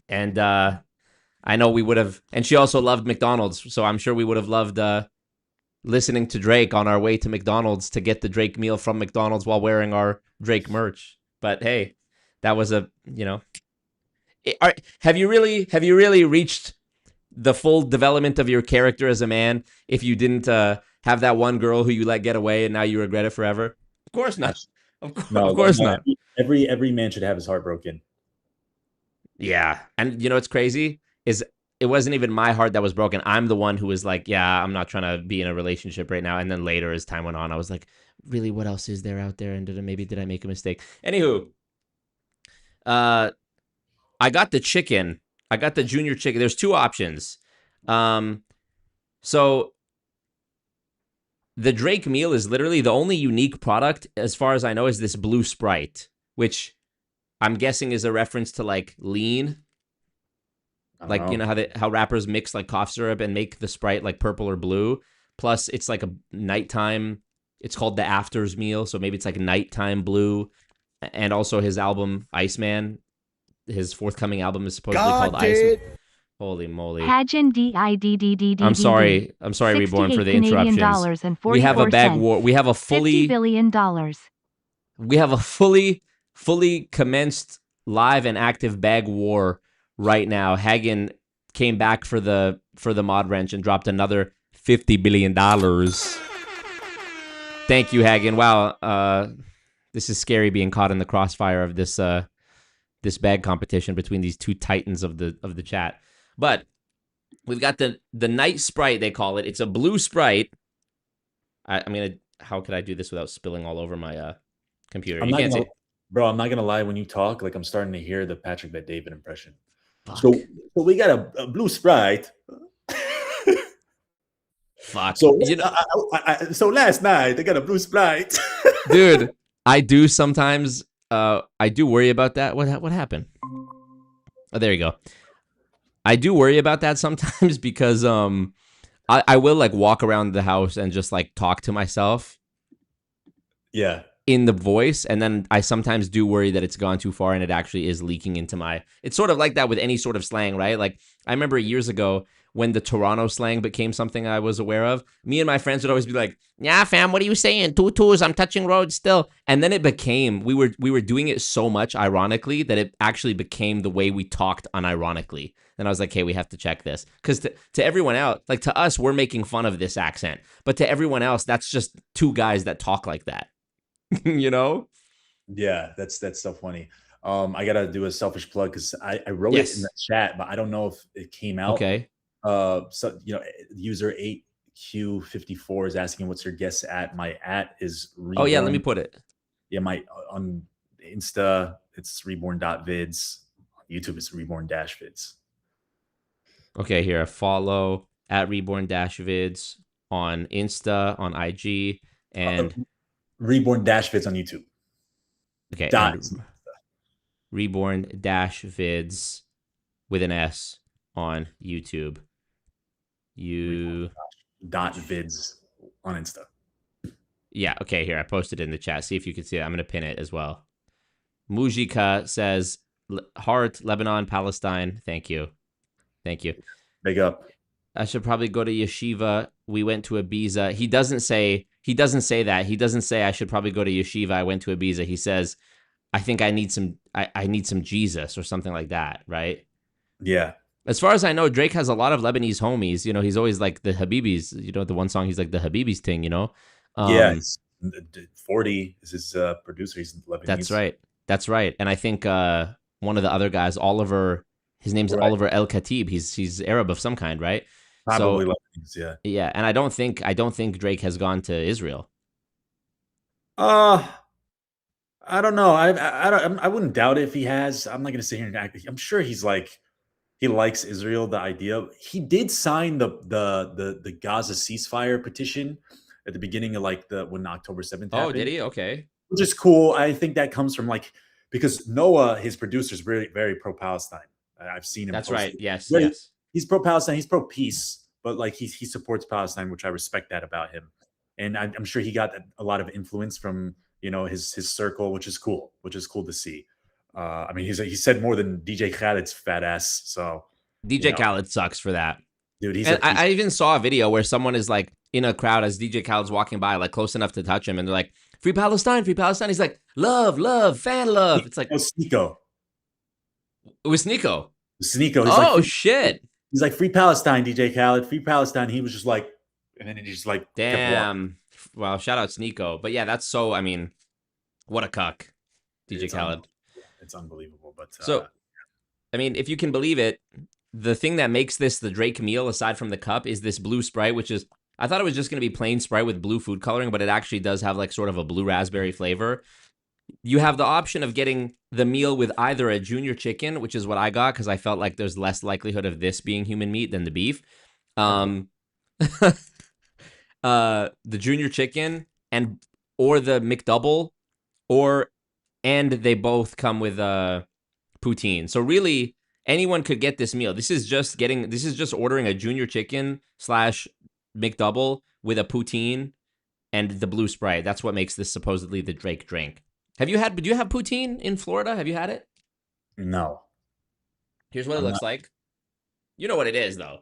And I know we would have, and she also loved McDonald's, so I'm sure we would have loved listening to Drake on our way to McDonald's to get the Drake meal from McDonald's while wearing our Drake merch. But hey, that was have you really reached the full development of your character as a man if you didn't have that one girl who you let get away and now you regret it forever? Of course not. Of course not. Every man should have his heart broken. Yeah, and you know what's crazy is it wasn't even my heart that was broken. I'm the one who was like, yeah, I'm not trying to be in a relationship right now. And then later, as time went on, I was like, really, what else is there out there? And did I make a mistake? Anywho, I got the chicken. I got the junior chicken. There's 2 options. So the Drake meal is literally the only unique product, as far as I know, is this blue Sprite, which I'm guessing is a reference to like lean. Like, you know how rappers mix like cough syrup and make the Sprite like purple or blue. Plus, it's like a nighttime. It's called the Afters meal, so maybe it's like nighttime blue. And also his album Iceman, his forthcoming album is supposedly called Iceman. Holy moly! Hagen DIDDDD. I'm sorry, Reborn, for the interruptions. We have a bag war. We have a fully $50 billion. We have a fully commenced live and active bag war right now. Hagen came back for the mod wrench and dropped another $50 billion. Thank you, Hagen. Wow, this is scary being caught in the crossfire of this this bag competition between these 2 titans of the chat. But we've got the night Sprite, they call it. It's a blue Sprite. I'm gonna. How could I do this without spilling all over my computer? You can't see. Bro, I'm not gonna lie. When you talk, like I'm starting to hear the Patrick Bet David impression. Fuck. So we got a blue Sprite. Fuck. So You know, so last night I got a blue Sprite. dude, I do sometimes. I do worry about that. What happened? Oh, there you go. I do worry about that sometimes because I will like walk around the house and just like talk to myself Yeah. in the voice, and then I sometimes do worry that it's gone too far and it actually is leaking into my. It's sort of like that with any sort of slang, right? Like I remember years ago when the Toronto slang became something I was aware of. Me and my friends would always be like, "Yeah, fam, what are you saying? Tutus, I'm touching roads still." And then it became we were doing it so much ironically that it actually became the way we talked unironically. And I was like, "Hey, we have to check this," because to everyone else, like to us, we're making fun of this accent, but to everyone else, that's just two guys that talk like that. You know? Yeah, that's so funny. I gotta do a selfish plug because I wrote it in Yes. the chat, but I don't know if it came out. Okay. So user 8Q54 is asking what's your guess at. My at is Reborn. Oh yeah, let me put it. Yeah, my on Insta it's reborn.vids. YouTube is reborn-vids. Okay, here, follow at reborn-vids on Insta, on IG, and Reborn-vids on YouTube. okay, Dot. and reborn-vids with an S on YouTube. You Dot vids on Insta. Yeah, okay, here, I posted it in the chat. See if you can see it. I'm gonna pin it as well. Mujika says heart, Lebanon, Palestine. Thank you. Thank you. Big up. I should probably go to yeshiva. We went to Ibiza. He doesn't say that. He doesn't say I should probably go to yeshiva. I went to Ibiza. He says, I think I need some Jesus or something like that, right? Yeah. As far as I know, Drake has a lot of Lebanese homies. You know, he's always like the Habibis. You know, the one song he's like the Habibis thing, you know? Yeah. 40 is his producer. He's Lebanese. That's right. And I think one of the other guys, Oliver, his name's Oliver El Khatib. He's Arab of some kind, right? Probably Lebanese, yeah. Yeah, and I don't think Drake has gone to Israel. I don't know. I wouldn't doubt it if he has. I'm not gonna sit here and act. I'm sure he's like he likes Israel. The idea he did sign the Gaza ceasefire petition at the beginning of like when October 7th happened. Oh, did he? Okay, which is cool. I think that comes from like because Noah, his producer, is very very pro Palestine. I've seen him. That's right. Yes, yes. He's pro Palestine. He's pro peace, but like he supports Palestine, which I respect that about him. And I'm sure he got a lot of influence from his circle, which is cool to see. I mean, he said more than DJ Khaled's fat ass. So DJ Khaled sucks for that, dude. I even saw a video where someone is like in a crowd as DJ Khaled's walking by, like close enough to touch him, and they're like, "Free Palestine, free Palestine." He's like, "Love, fan love." It's like Sneeko. It was Sneeko. Sneeko. Oh shit. He's like, "Free Palestine, DJ Khaled, free Palestine." He was just like, and then he just like, damn. Well, shout out Sneeko. But yeah, that's so. I mean, what a cuck, DJ Khaled. It's unbelievable. But so, I mean, if you can believe it, the thing that makes this the Drake meal, aside from the cup, is this blue Sprite, which is I thought it was just going to be plain Sprite with blue food coloring, but it actually does have like sort of a blue raspberry flavor. You have the option of getting the meal with either a junior chicken, which is what I got because I felt like there's less likelihood of this being human meat than the beef. The junior chicken or the McDouble, and they both come with poutine. So really, anyone could get this meal. This is just ordering a junior chicken / McDouble with a poutine and the blue Sprite. That's what makes this supposedly the Drake drink. Do you have poutine in Florida? Have you had it? No. Here's what it looks like. You know what it is, though.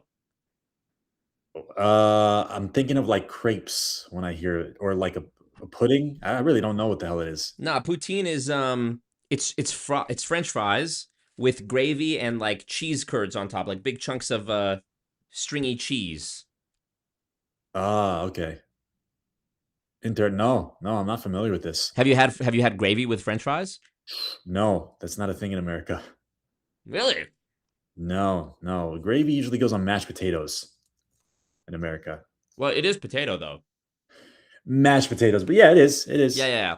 I'm thinking of like crepes when I hear it, or like a pudding. I really don't know what the hell it is. Nah, poutine is it's French fries with gravy and like cheese curds on top, like big chunks of stringy cheese. Ah, okay. No, I'm not familiar with this. Have you had gravy with French fries? No, that's not a thing in America. Really? No. Gravy usually goes on mashed potatoes in America. Well, it is potato though. Mashed potatoes, but yeah, it is. Yeah.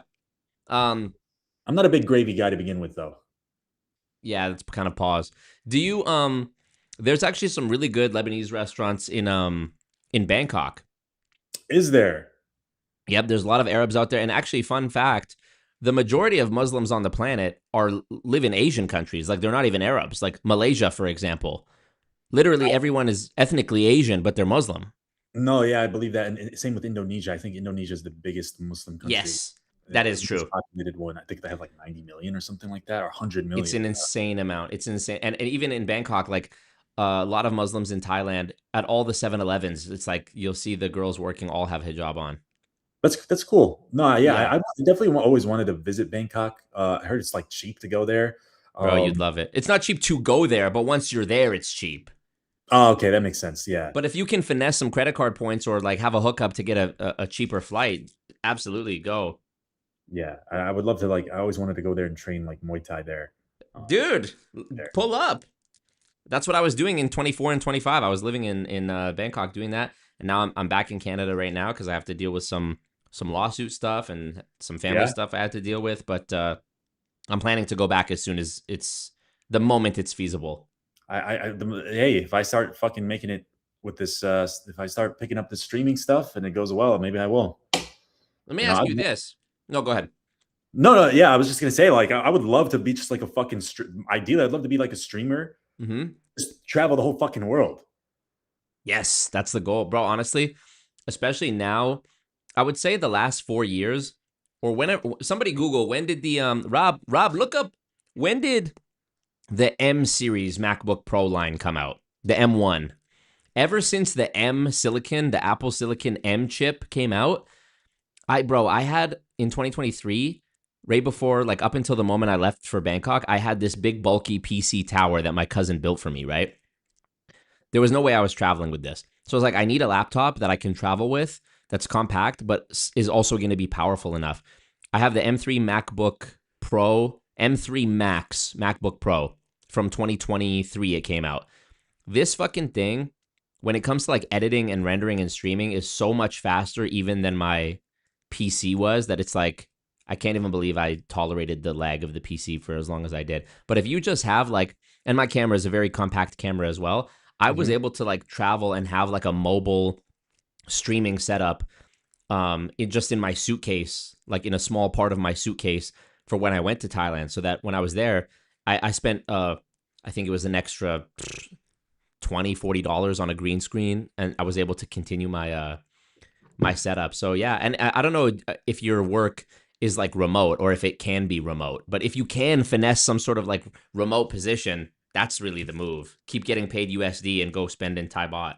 I'm I'm not a big gravy guy to begin with, though. Yeah, that's kind of pause. Do you there's actually some really good Lebanese restaurants in Bangkok. Is there? Yep, there's a lot of Arabs out there, and actually, fun fact: the majority of Muslims on the planet live in Asian countries. Like they're not even Arabs. Like Malaysia, for example, literally everyone is ethnically Asian, but they're Muslim. No, yeah, I believe that. And same with Indonesia. I think Indonesia is the biggest Muslim country. Yes, that is true. Populated one. I think they have like 90 million or something like that, or 100 million. It's an insane amount. It's insane, and even in Bangkok, like a lot of Muslims in Thailand, at all the 7-Elevens, it's like you'll see the girls working all have hijab on. That's cool. No, yeah, Yeah. I definitely always wanted to visit Bangkok. I heard it's like cheap to go there. Bro, you'd love it. It's not cheap to go there, but once you're there, it's cheap. Oh, okay, that makes sense. Yeah. But if you can finesse some credit card points or like have a hookup to get a cheaper flight, absolutely go. Yeah, I would love to. Like, I always wanted to go there and train like Muay Thai there. Dude, pull up. That's what I was doing in 24 and 25. I was living in Bangkok doing that, and now I'm back in Canada right now because I have to deal with some lawsuit stuff and some family stuff I had to deal with. But I'm planning to go back as soon as it's the moment it's feasible. Hey, if I start fucking making it with this, if I start picking up the streaming stuff and it goes well, maybe I will. Let me ask you this. No, go ahead. No, yeah, I was just gonna say, like, I would love to be just like a fucking. Ideally, I'd love to be like a streamer. Mm-hmm. Just travel the whole fucking world. Yes, that's the goal, bro. Honestly, especially now, I would say the last 4 years, or whenever somebody Google when did the Rob look up when did the M series MacBook Pro line come out? The M1. Ever since the M Silicon, the Apple Silicon M chip came out, I had in 2023, right before, like up until the moment I left for Bangkok, I had this big bulky PC tower that my cousin built for me, right? There was no way I was traveling with this. So I was like, I need a laptop that I can travel with that's compact, but is also going to be powerful enough. I have the M3 MacBook Pro, M3 Max MacBook Pro from 2023. It came out. This fucking thing, when it comes to like editing and rendering and streaming, is so much faster even than my PC was that it's like, I can't even believe I tolerated the lag of the PC for as long as I did. But if you just have like, and my camera is a very compact camera as well, I was able to like travel and have like a mobile streaming setup just in my suitcase, like in a small part of my suitcase for when I went to Thailand. So that when I was there, I spent, I think it was an extra $20-$40 on a green screen, and I was able to continue my my setup. So yeah, and I don't know if your work is like remote or if it can be remote, but if you can finesse some sort of like remote position, that's really the move. Keep getting paid USD and go spend in Thai baht.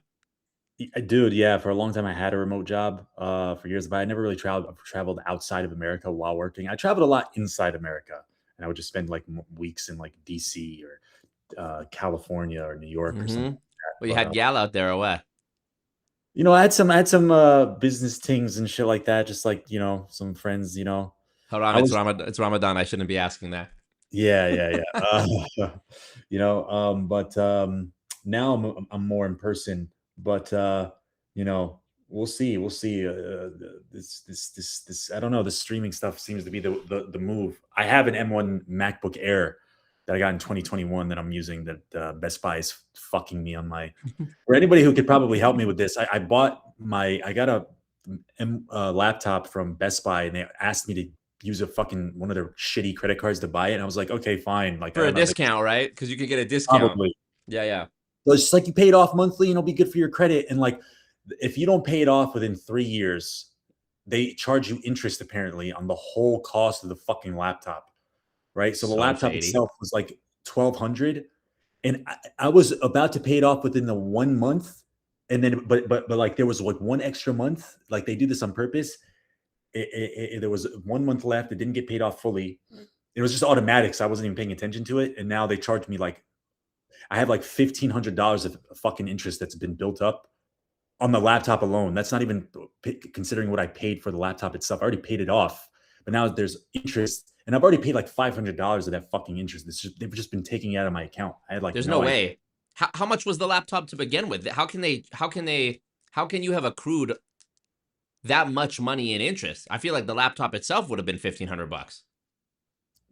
Dude, yeah, for a long time I had a remote job for years, but I never really traveled outside of America while working. I traveled a lot inside America, and I would just spend like weeks in like DC or California or New York or something like that. Well, you had Gal out there or what? You know, I had some business things and shit like that, just like, you know, some friends, you know. Hold on, it's Ramadan. I shouldn't be asking that. Yeah. You know, but now I'm more in person, but you know, we'll see. This I don't know, the streaming stuff seems to be the move. I have an M1 MacBook Air that I got in 2021 that I'm using that Best Buy is fucking me on my. For anybody who could probably help me with this, I got a laptop from Best Buy, and they asked me to use a fucking one of their shitty credit cards to buy it, and I was like, okay, fine, like for a discount, right? Because you could get a discount. Probably. Yeah. So it's just like you pay it off monthly, and it'll be good for your credit. And like, if you don't pay it off within 3 years, they charge you interest apparently on the whole cost of the fucking laptop. Right. So the laptop shady. itself was like $1,200, and I was about to pay it off within the 1 month. And then, but like there was like one extra month. Like they do this on purpose. There was 1 month left. It didn't get paid off fully. It was just automatic. So I wasn't even paying attention to it. And now they charged me like, I have like $1,500 of fucking interest that's been built up on the laptop alone. That's not even considering what I paid for the laptop itself. I already paid it off, but now there's interest. And I've already paid like $500 of that fucking interest. They've just been taking it out of my account. I had like, there's no way. How much was the laptop to begin with? How can you have accrued that much money in interest? I feel like the laptop itself would have been $1,500.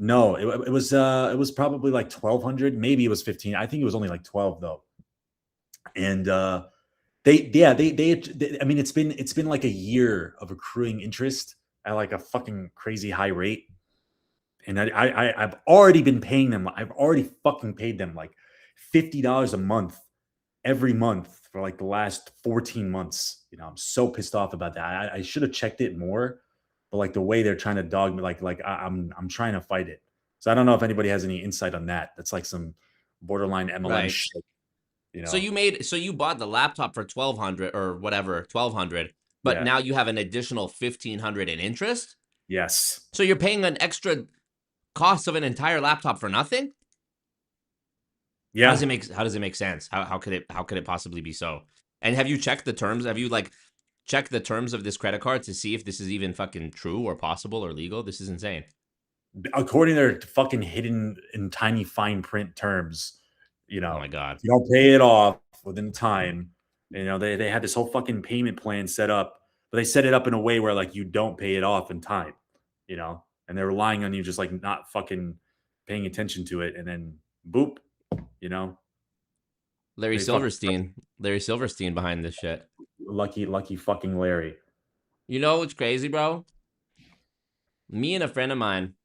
No, it was probably like 1,200. Maybe it was 15. I think it was only like 12 though. And they I mean, it's been like a year of accruing interest at like a fucking crazy high rate. And I've already been paying them. I've already fucking paid them like $50 a month every month for like the last 14 months. You know, I'm so pissed off about that. I should have checked it more, but like the way they're trying to dog me, I'm trying to fight it. So I don't know if anybody has any insight on that. That's like some borderline MLM Right. shit. You So know, you bought the laptop for 1,200 or whatever, 1,200, but yeah, now you have an additional 1,500 in interest. yes, So you're paying an extra cost of an entire laptop for nothing. yeah. How does it make sense? How could it possibly be so? And have you checked the terms? Have you like checked the terms of this credit card to see if this is even fucking true or possible or legal? This is insane. According to their fucking hidden in tiny fine print terms, you Oh know, my god. if you don't pay it off within time, you know, they had this whole fucking payment plan set up, but they set it up in a way where like you don't pay it off in time, you know, and they're relying on you just like not fucking paying attention to it, and then boop, you know, Larry they fucking Silverstein behind this shit. lucky fucking Larry. You know what's crazy, bro? Me and a friend of mine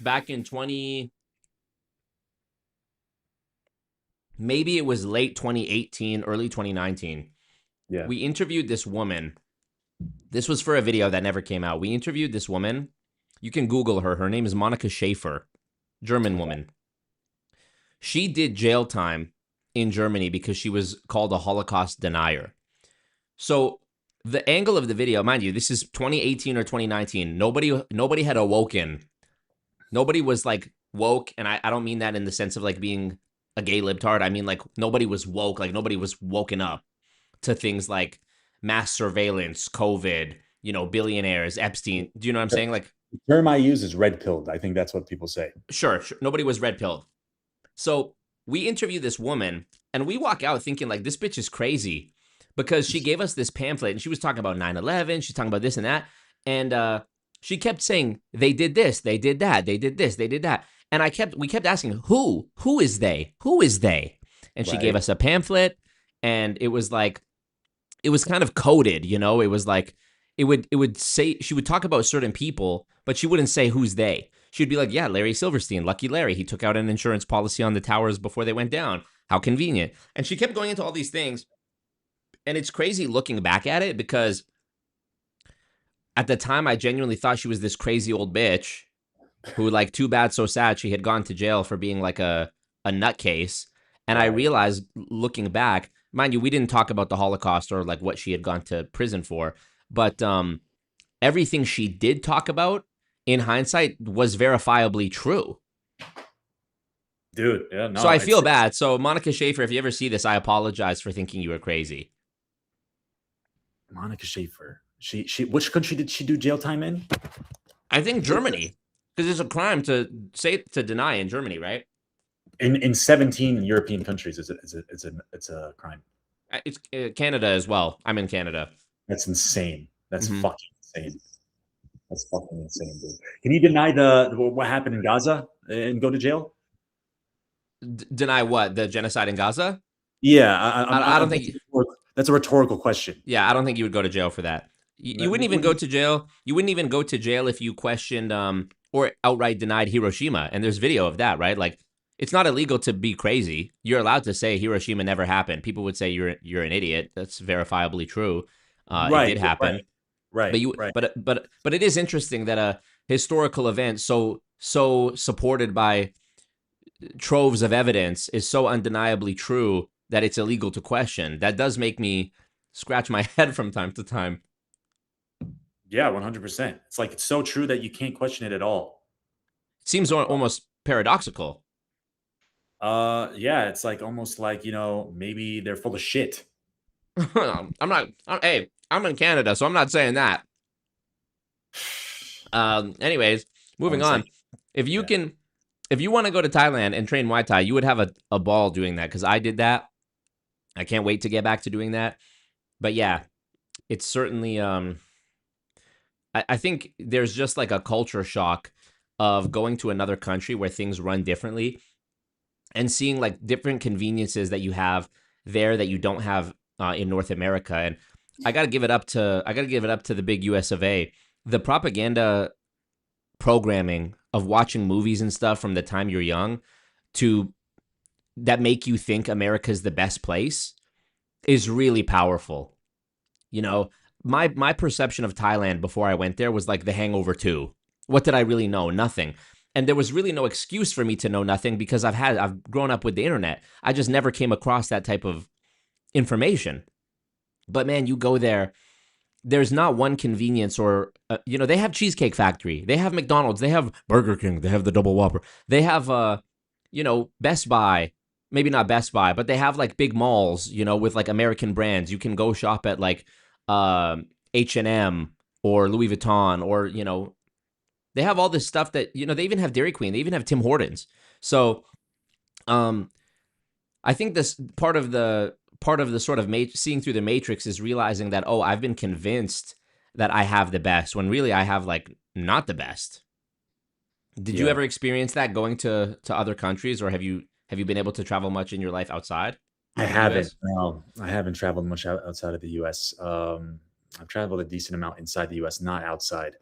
back in maybe it was late 2018, early 2019. Yeah, We interviewed this woman. This was for a video that never came out. We interviewed this woman. You can Google her. Her name is Monica Schaefer, German woman. She did jail time in Germany because she was called a Holocaust denier. So the angle of the video, mind you, this is 2018 or 2019. Nobody had awoken. Nobody was like woke, and I don't mean that in the sense of like being a gay libtard. I mean like nobody was woke, like nobody was woken up to things like mass surveillance, COVID, you know, billionaires, Epstein. Do you know what I'm saying? Like, the term I use is red pilled. I think that's what people say. sure, nobody was red pilled. So we interview this woman, and we walk out thinking like this bitch is crazy because she gave us this pamphlet, and she was talking about 9/11. She's talking about this and that, and she kept saying they did this, they did that, they did this, they did that, and we kept asking who is they, and she gave Right. us a pamphlet, and it was like it was kind of coded, you know. It was like it would say she would talk about certain people, but she wouldn't say who's they. She'd be like, yeah, Larry Silverstein, lucky Larry. He took out an insurance policy on the towers before they went down. How convenient. And she kept going into all these things. And it's crazy looking back at it because at the time I genuinely thought she was this crazy old bitch who, like, too bad, so sad, she had gone to jail for being like a nutcase. And I Right. realized looking back, mind you, we didn't talk about the Holocaust or like what she had gone to prison for, but everything she did talk about in hindsight was verifiably true. Dude, yeah, no. So I feel bad. So Monica Schaefer, if you ever see this, I apologize for thinking you were crazy. Monica Schaefer. She which country did she do jail time in? I think Germany, because it's a crime to deny in Germany, right? In 17 European countries, it's a crime. It's Canada as well. I'm in Canada. That's insane. That's Mhm. fucking insane. That's fucking insane, dude. Can you deny what happened in Gaza and go to jail? Deny what? The genocide in Gaza? Yeah, I don't think. that's a rhetorical question. Yeah, I don't think you would go to jail for that. You wouldn't even go to jail. You wouldn't even go to jail if you questioned or outright denied Hiroshima. And there's video of that, right? Like, it's not illegal to be crazy. You're allowed to say Hiroshima never happened. People would say you're an idiot. That's verifiably true. It did happen. Right. But but it is interesting that a historical event so supported by troves of evidence is so undeniably true that it's illegal to question. That does make me scratch my head from time to time. Yeah, 100%. It's like it's so true that you can't question it at all. It seems almost paradoxical. Yeah, it's like almost like, you know, maybe they're full of shit. Hey, I'm in Canada, so I'm not saying that. Anyways, moving on. If you want to go to Thailand and train Muay Thai, you would have a ball doing that because I did that. I can't wait to get back to doing that. But yeah, it's certainly I think there's just like a culture shock of going to another country where things run differently and seeing like different conveniences that you have there that you don't have in North America. And I got to give it up to the big US of A. The propaganda programming of watching movies and stuff from the time you're young to that make you think America's the best place is really powerful. You know, my perception of Thailand before I went there was like The Hangover 2. What did I really know? Nothing. And there was really no excuse for me to know nothing because I've grown up with the internet. I just never came across that type of information. But man, you go there, there's not one convenience or they have Cheesecake Factory, they have McDonald's, they have Burger King, they have the Double Whopper, they have Best Buy, maybe not Best Buy, but they have like big malls, with like American brands. You can go shop at like H&M or Louis Vuitton or they have all this stuff that they even have Dairy Queen, they even have Tim Hortons. So I think this part of the sort of seeing through the matrix is realizing that, oh, I've been convinced that I have the best when really I have like not the best. Did you ever experience that going to other countries, or have you been able to travel much in your life outside? I haven't. No, I haven't traveled much outside of the U.S. I've traveled a decent amount inside the U.S., not outside.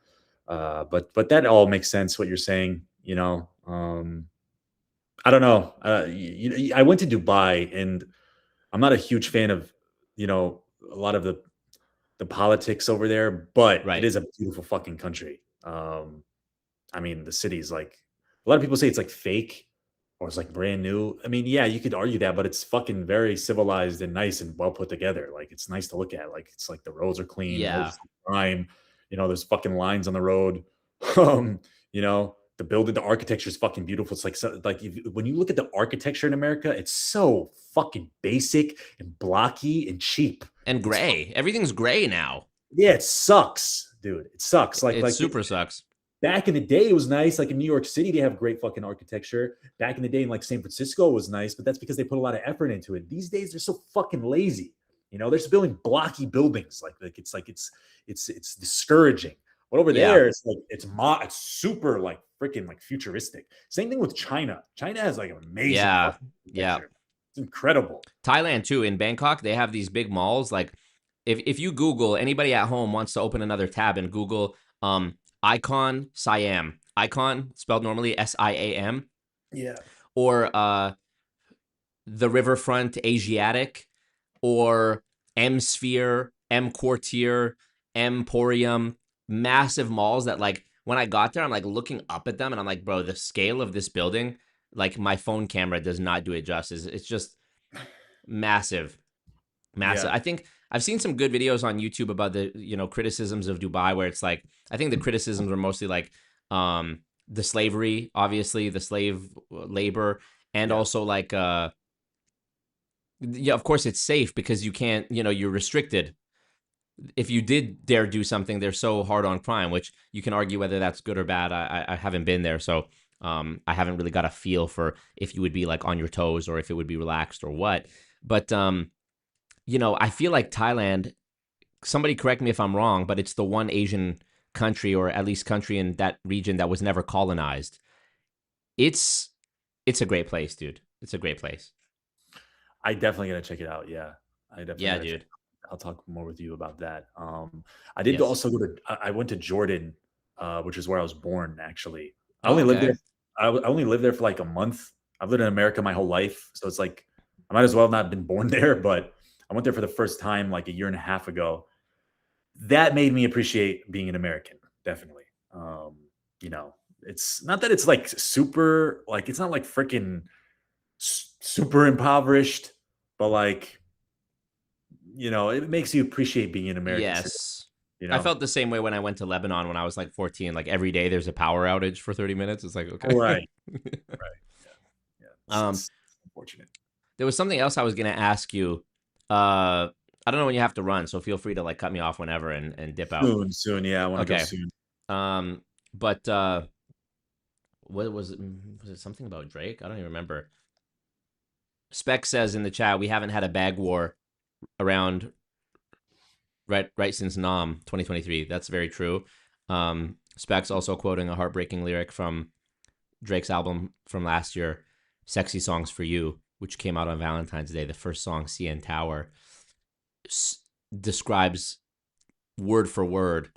But that all makes sense what you're saying. I don't know. I went to Dubai, and I'm not a huge fan of a lot of the politics over there, but it Right. is a beautiful fucking country. I mean, the city's like a lot of people say it's like fake or it's like brand new. I mean, yeah, you could argue that, but it's fucking very civilized and nice and well put together. Like it's nice to look at. Like it's like the roads are clean, no Yeah. crime. There's fucking lines on the road. The architecture is fucking beautiful. It's like when you look at the architecture in America, it's so fucking basic and blocky and cheap. And gray. Everything's gray now. Yeah, it sucks, dude. It sucks. It super sucks. Back in the day, it was nice. Like in New York City, they have great fucking architecture. Back in the day, in like San Francisco, it was nice, but that's because they put a lot of effort into it. These days, they're so fucking lazy. They're just building blocky buildings. It's discouraging. But over Yeah. there, it's super like freaking like futuristic. Same thing with China. China has like amazing. Yeah. fucking Yeah. architecture. It's incredible. Thailand too. In Bangkok, they have these big malls. Like if you Google, anybody at home wants to open another tab and Google Icon Siam. Icon spelled normally SIAM. Yeah. Or the Riverfront Asiatic, or M Sphere, M Quartier, Emporium, massive malls that like when I got there, I'm like looking up at them and I'm like, bro, the scale of this building, like my phone camera does not do it justice. It's just massive. Massive. Yeah. I think I've seen some good videos on YouTube about the, criticisms of Dubai where it's like, I think the criticisms were mostly like the slavery, obviously, the slave labor, and also like of course it's safe because you can't, you're restricted. If you did dare do something, they're so hard on crime, which you can argue whether that's good or bad. I haven't been there, so I haven't really got a feel for if you would be like on your toes or if it would be relaxed or what. But I feel like Thailand, somebody correct me if I'm wrong, but it's the one Asian country, or at least country in that region, that was never colonized. It's a great place, dude. It's a great place. I definitely gotta check it out. Yeah. I definitely Yeah, gotta check dude. it out. I'll talk more with you about that. I did Yes. also I went to Jordan, which is where I was born, actually. I Oh, only lived okay. there. I only lived there for like a month. I've lived in America my whole life. So it's like, I might as well have not been born there, but I went there for the first time like a year and a half ago. That made me appreciate being an American, definitely. It's not that it's like super, like, it's not like freaking super impoverished, but like, it makes you appreciate being an American citizen, Yes. you I know? felt the same way when I went to Lebanon when I was like 14. Like every day there's a power outage for 30 minutes. It's like, okay. Right. Right. Yeah. It's unfortunate. There was something else I was going to ask you. I don't know when you have to run, so feel free to like cut me off whenever and dip out. Soon. Yeah. I want to go Okay. soon. But what was it? Was it something about Drake? I don't even remember. Spec says in the chat, we haven't had a bag war around right since Nam 2023. That's very true. Specs also quoting a heartbreaking lyric from Drake's album from last year, Sexy Songs for You, which came out on Valentine's Day. The first song, CN Tower, describes word for word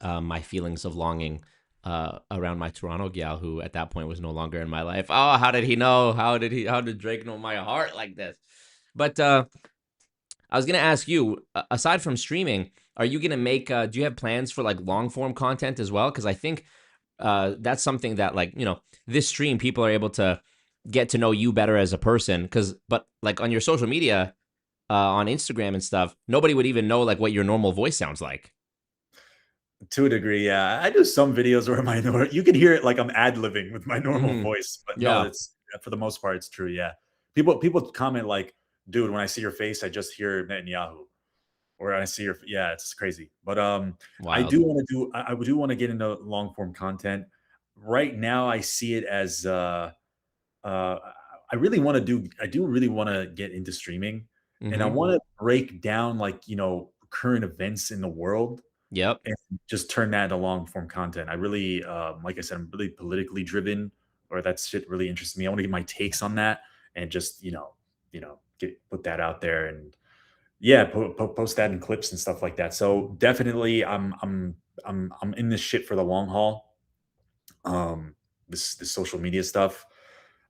my feelings of longing around my Toronto gal, who at that point was no longer in my life. Oh, how did he know? How did Drake know my heart like this? But I was gonna ask you, aside from streaming, are you gonna make? Do you have plans for like long form content as well? Because I think that's something that, like, this stream, people are able to get to know you better as a person. But like on your social media, on Instagram and stuff, nobody would even know like what your normal voice sounds like. To a degree, yeah. I do some videos where you can hear it like I'm ad-libbing with my normal Mhm. voice, but no, Yeah. it's for the most part, it's true. Yeah. People comment like, dude, when I see your face, I just hear Netanyahu. Or I see yeah, it's crazy. But I Wild. do want to do I do want to get into long form content. Right now, I see it as I really want to I do really want to get into streaming, and I Mm-hmm. want to break down like current events in the world Yep. and just turn that into long form content. I really, like I said, I'm really politically driven, or that shit really interests me. I want to get my takes on that and just put that out there and yeah, post that in clips and stuff like that. So definitely, I'm in this shit for the long haul. This social media stuff.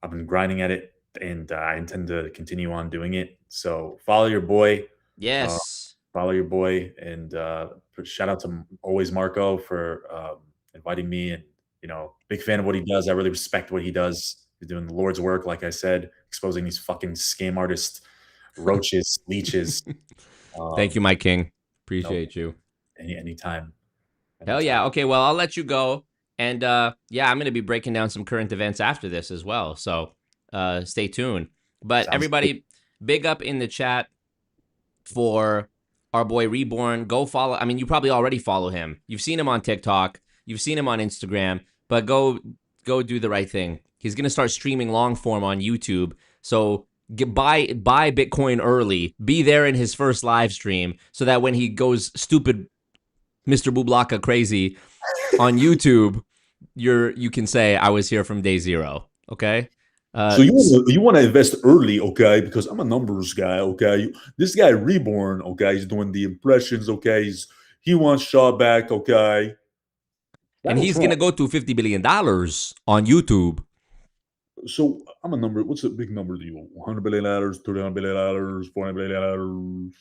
I've been grinding at it, and I intend to continue on doing it. So follow your boy. Uh, Yes. Follow your boy, and shout out to always Marco for inviting me. And big fan of what he does. I really respect what he does. He's doing the Lord's work, like I said, exposing these fucking scam artists, roaches, leeches. Thank you, Um, my king. no, Appreciate you. anytime, Hell yeah. anytime. Okay, well, I'll let you go. And yeah, I'm going to be breaking down some current events after this as well. So stay tuned. But Sounds good. everybody, big up in the chat for our boy Reborn. Go follow. I mean, you probably already follow him. You've seen him on TikTok. You've seen him on Instagram. But go do the right thing. He's going to start streaming long form on YouTube. So buy Bitcoin early. Be there in his first live stream so that when he goes stupid Mr. Bublaka crazy on YouTube, you can say I was here from day zero. Okay. So you want to invest early, okay? Because I'm a numbers guy, okay? This guy Reborn, okay, he's doing the impressions, okay? He wants Shaw back, okay? and Donald he's Trump. gonna go to $50 billion on YouTube. So I'm a number. What's a big number to you? $100 billion, $200 billion, $400 billion.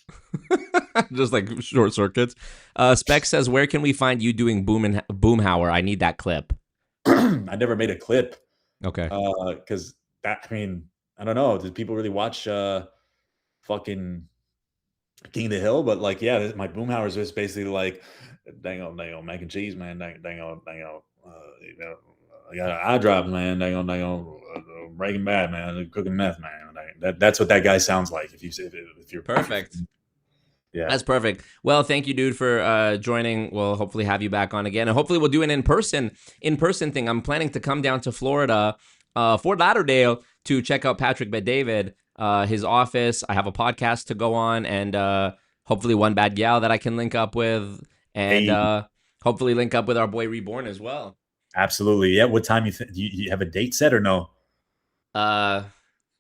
Just like short circuits. Spec says, "Where can we find you doing Boomhauer? I need that clip." I never made a clip Okay. because I mean, I don't know. Did people really watch fucking King of the Hill? But like, yeah, my Boomhauer is just basically like, dang on, mac and cheese, man. Dang on, I got eye drops, man. Dang on, Breaking Bad, man. Cooking meth, man. That's what that guy sounds like. If you're Perfect. yeah. That's perfect. Well, thank you, dude, for joining. We'll hopefully have you back on again, and hopefully we'll do an in-person thing. I'm planning to come down to Florida, Fort Lauderdale, to check out Patrick Bet-David, his office. I have a podcast to go on, and hopefully one bad gal that I can link up with, and Hey. hopefully link up with our boy Reborn as well. Absolutely. Yeah. What time you have a date set or no?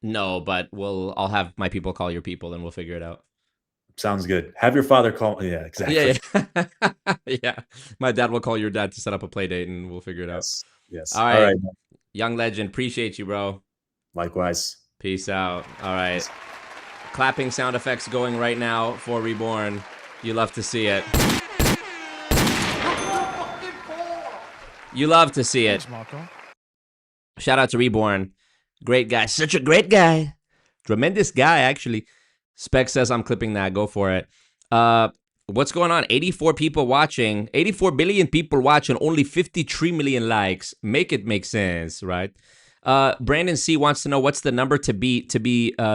No, but I'll have my people call your people, and we'll figure it out. Sounds good. Have your father call. Yeah, exactly. Yeah. Yeah. My dad will call your dad to set up a play date, and we'll figure it out. Yes. Yes. All All right. right. Young legend. Appreciate you, bro. Likewise. Peace out. All right. Clapping sound effects going right now for Reborn. You love to see it. You love to see it. Shout out to Reborn. Great guy. Such a great guy. Tremendous guy, actually. Spec says I'm clipping that. Go for it. What's going on? 84 people watching. 84 billion people watching. Only 53 million likes. Make it make sense, right? Brandon C wants to know what's the number to be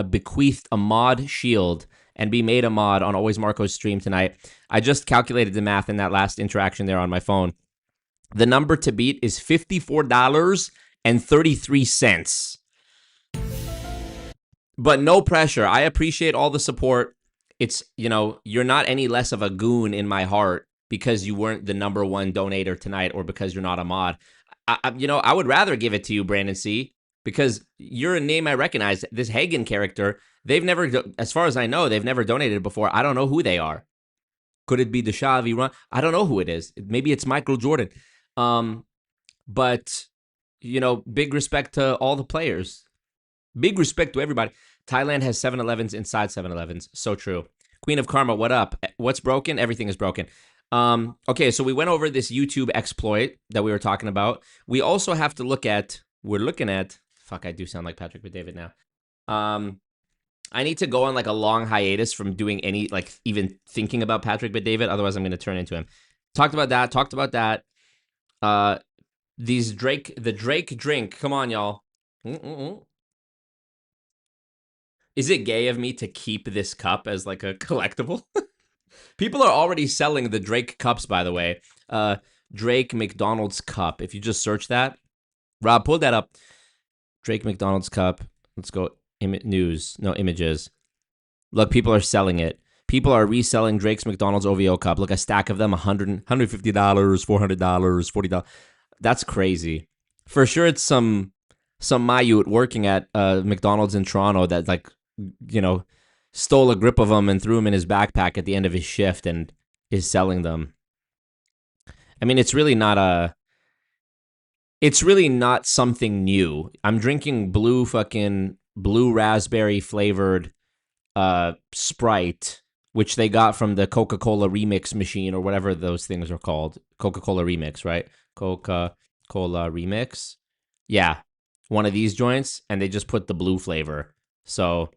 bequeathed a mod shield and be made a mod on Always Marco's stream tonight. I just calculated the math in that last interaction there on my phone. The number to beat is $54.33. But no pressure. I appreciate all the support. It's, you're not any less of a goon in my heart because you weren't the number one donator tonight or because you're not a mod. I would rather give it to you, Brandon C, because you're a name I recognize. This Hagen character, they've never, as far as I know, they've never donated before. I don't know who they are. Could it be Deshavi Run? I don't know who it is. Maybe it's Michael Jordan. But, big respect to all the players. Big respect to everybody. Thailand has 7-Elevens inside 7-Elevens. So true. Queen of Karma, what up? What's broken? Everything is broken. Okay, so we went over this YouTube exploit that we were talking about. We also have to look at, fuck, I do sound like Patrick Bet-David now. I need to go on like a long hiatus from doing any, like even thinking about Patrick Bet-David. Otherwise, I'm going to turn into him. Talked about that. The Drake drink. Come on, y'all. Is it gay of me to keep this cup as like a collectible? People are already selling the Drake cups, by the way. Drake McDonald's cup. If you just search that, Rob, pull that up. Drake McDonald's cup. Let's go. Images. Look, people are selling it. People are reselling Drake's McDonald's OVO cup. Look, a stack of them, $150, $400, $40. That's crazy. For sure, it's some Mayut working at McDonald's in Toronto that stole a grip of them and threw them in his backpack at the end of his shift and is selling them. I mean, it's really not something new. I'm drinking blue raspberry flavored Sprite, which they got from the Coca-Cola Remix machine or whatever those things are called. Coca-Cola Remix, right? Coca-Cola Remix. Yeah. One of these joints, and they just put the blue flavor. So,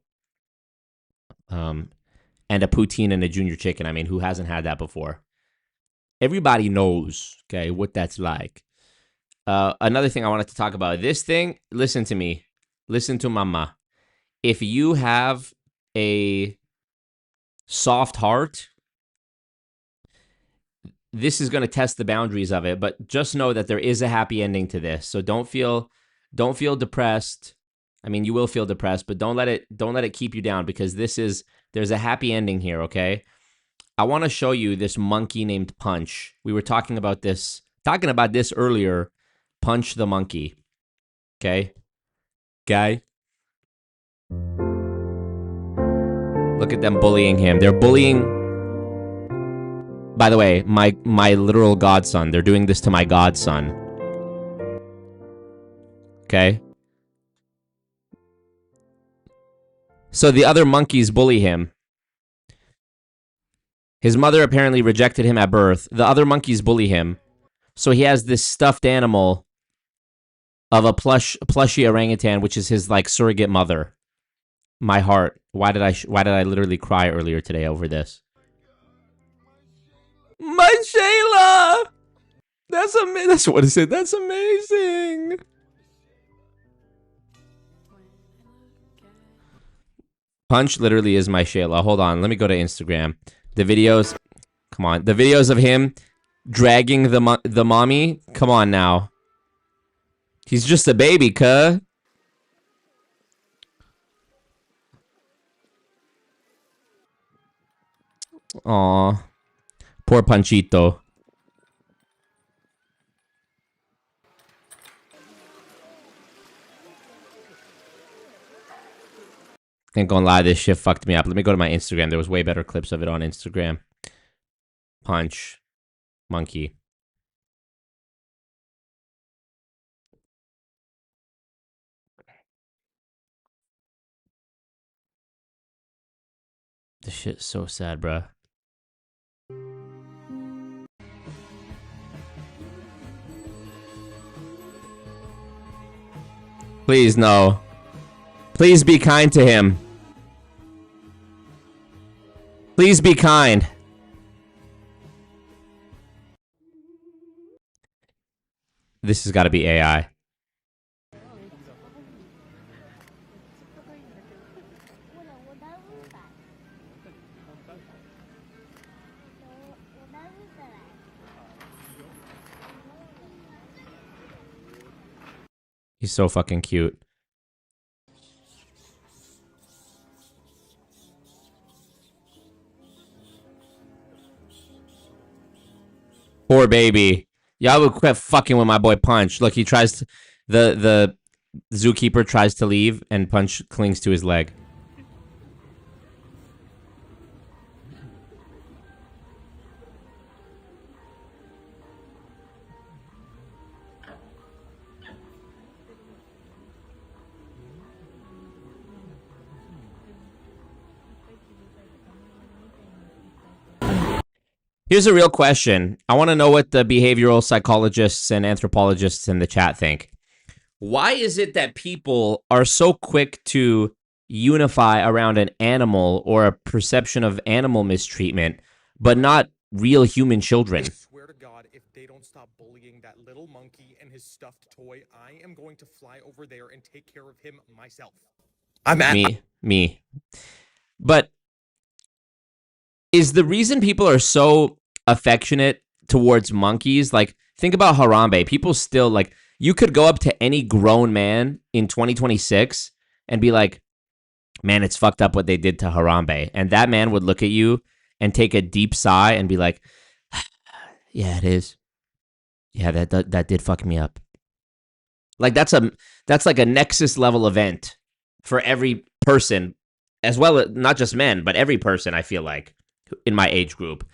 and a poutine and a junior chicken. I mean, who hasn't had that before? Everybody knows, okay, what that's like. Another thing I wanted to talk about. This thing, listen to me. Listen to mama. If you have a soft heart, this is going to test the boundaries of it, but just know that there is a happy ending to this. So don't feel depressed. I mean, you will feel depressed, but don't let it keep you down, because there's a happy ending here, okay? I want to show you this monkey named Punch. We were talking about this earlier. Punch the monkey. Okay? Guy. Look at them bullying him. They're bullying, by the way, my literal godson. They're doing this to my godson. Okay? So the other monkeys bully him. His mother apparently rejected him at birth. The other monkeys bully him. So he has this stuffed animal of a plushy orangutan, which is his like surrogate mother. My heart. Why did I literally cry earlier today over this? My Shayla! That's what it is. That's amazing. Punch literally is my Shayla. Hold on, let me go to Instagram. The videos, come on. The videos of him dragging the mommy. Come on now. He's just a baby, cuh. Aw. Poor Panchito. Ain't gonna lie, this shit fucked me up. Let me go to my Instagram. There was way better clips of it on Instagram. Punch. Monkey. This shit's so sad, bruh. Please, no. Please be kind to him. Please be kind. This has got to be AI. He's so fucking cute. Poor baby. Y'all would quit fucking with my boy Punch. Look, he tries to, the zookeeper tries to leave, and Punch clings to his leg. Here's a real question. I want to know what the behavioral psychologists and anthropologists in the chat think. Why is it that people are so quick to unify around an animal or a perception of animal mistreatment, but not real human children? I swear to God, if they don't stop bullying that little monkey and his stuffed toy, I am going to fly over there and take care of him myself. Me. But is the reason people are so affectionate towards monkeys, like, think about Harambe. People still, like, you could go up to any grown man in 2026 and be like, man, it's fucked up what they did to Harambe. And that man would look at you and take a deep sigh and be like, yeah, it is. Yeah, that did fuck me up. Like, that's like a Nexus level event for every person, as well as not just men, but every person, I feel like, in my age group.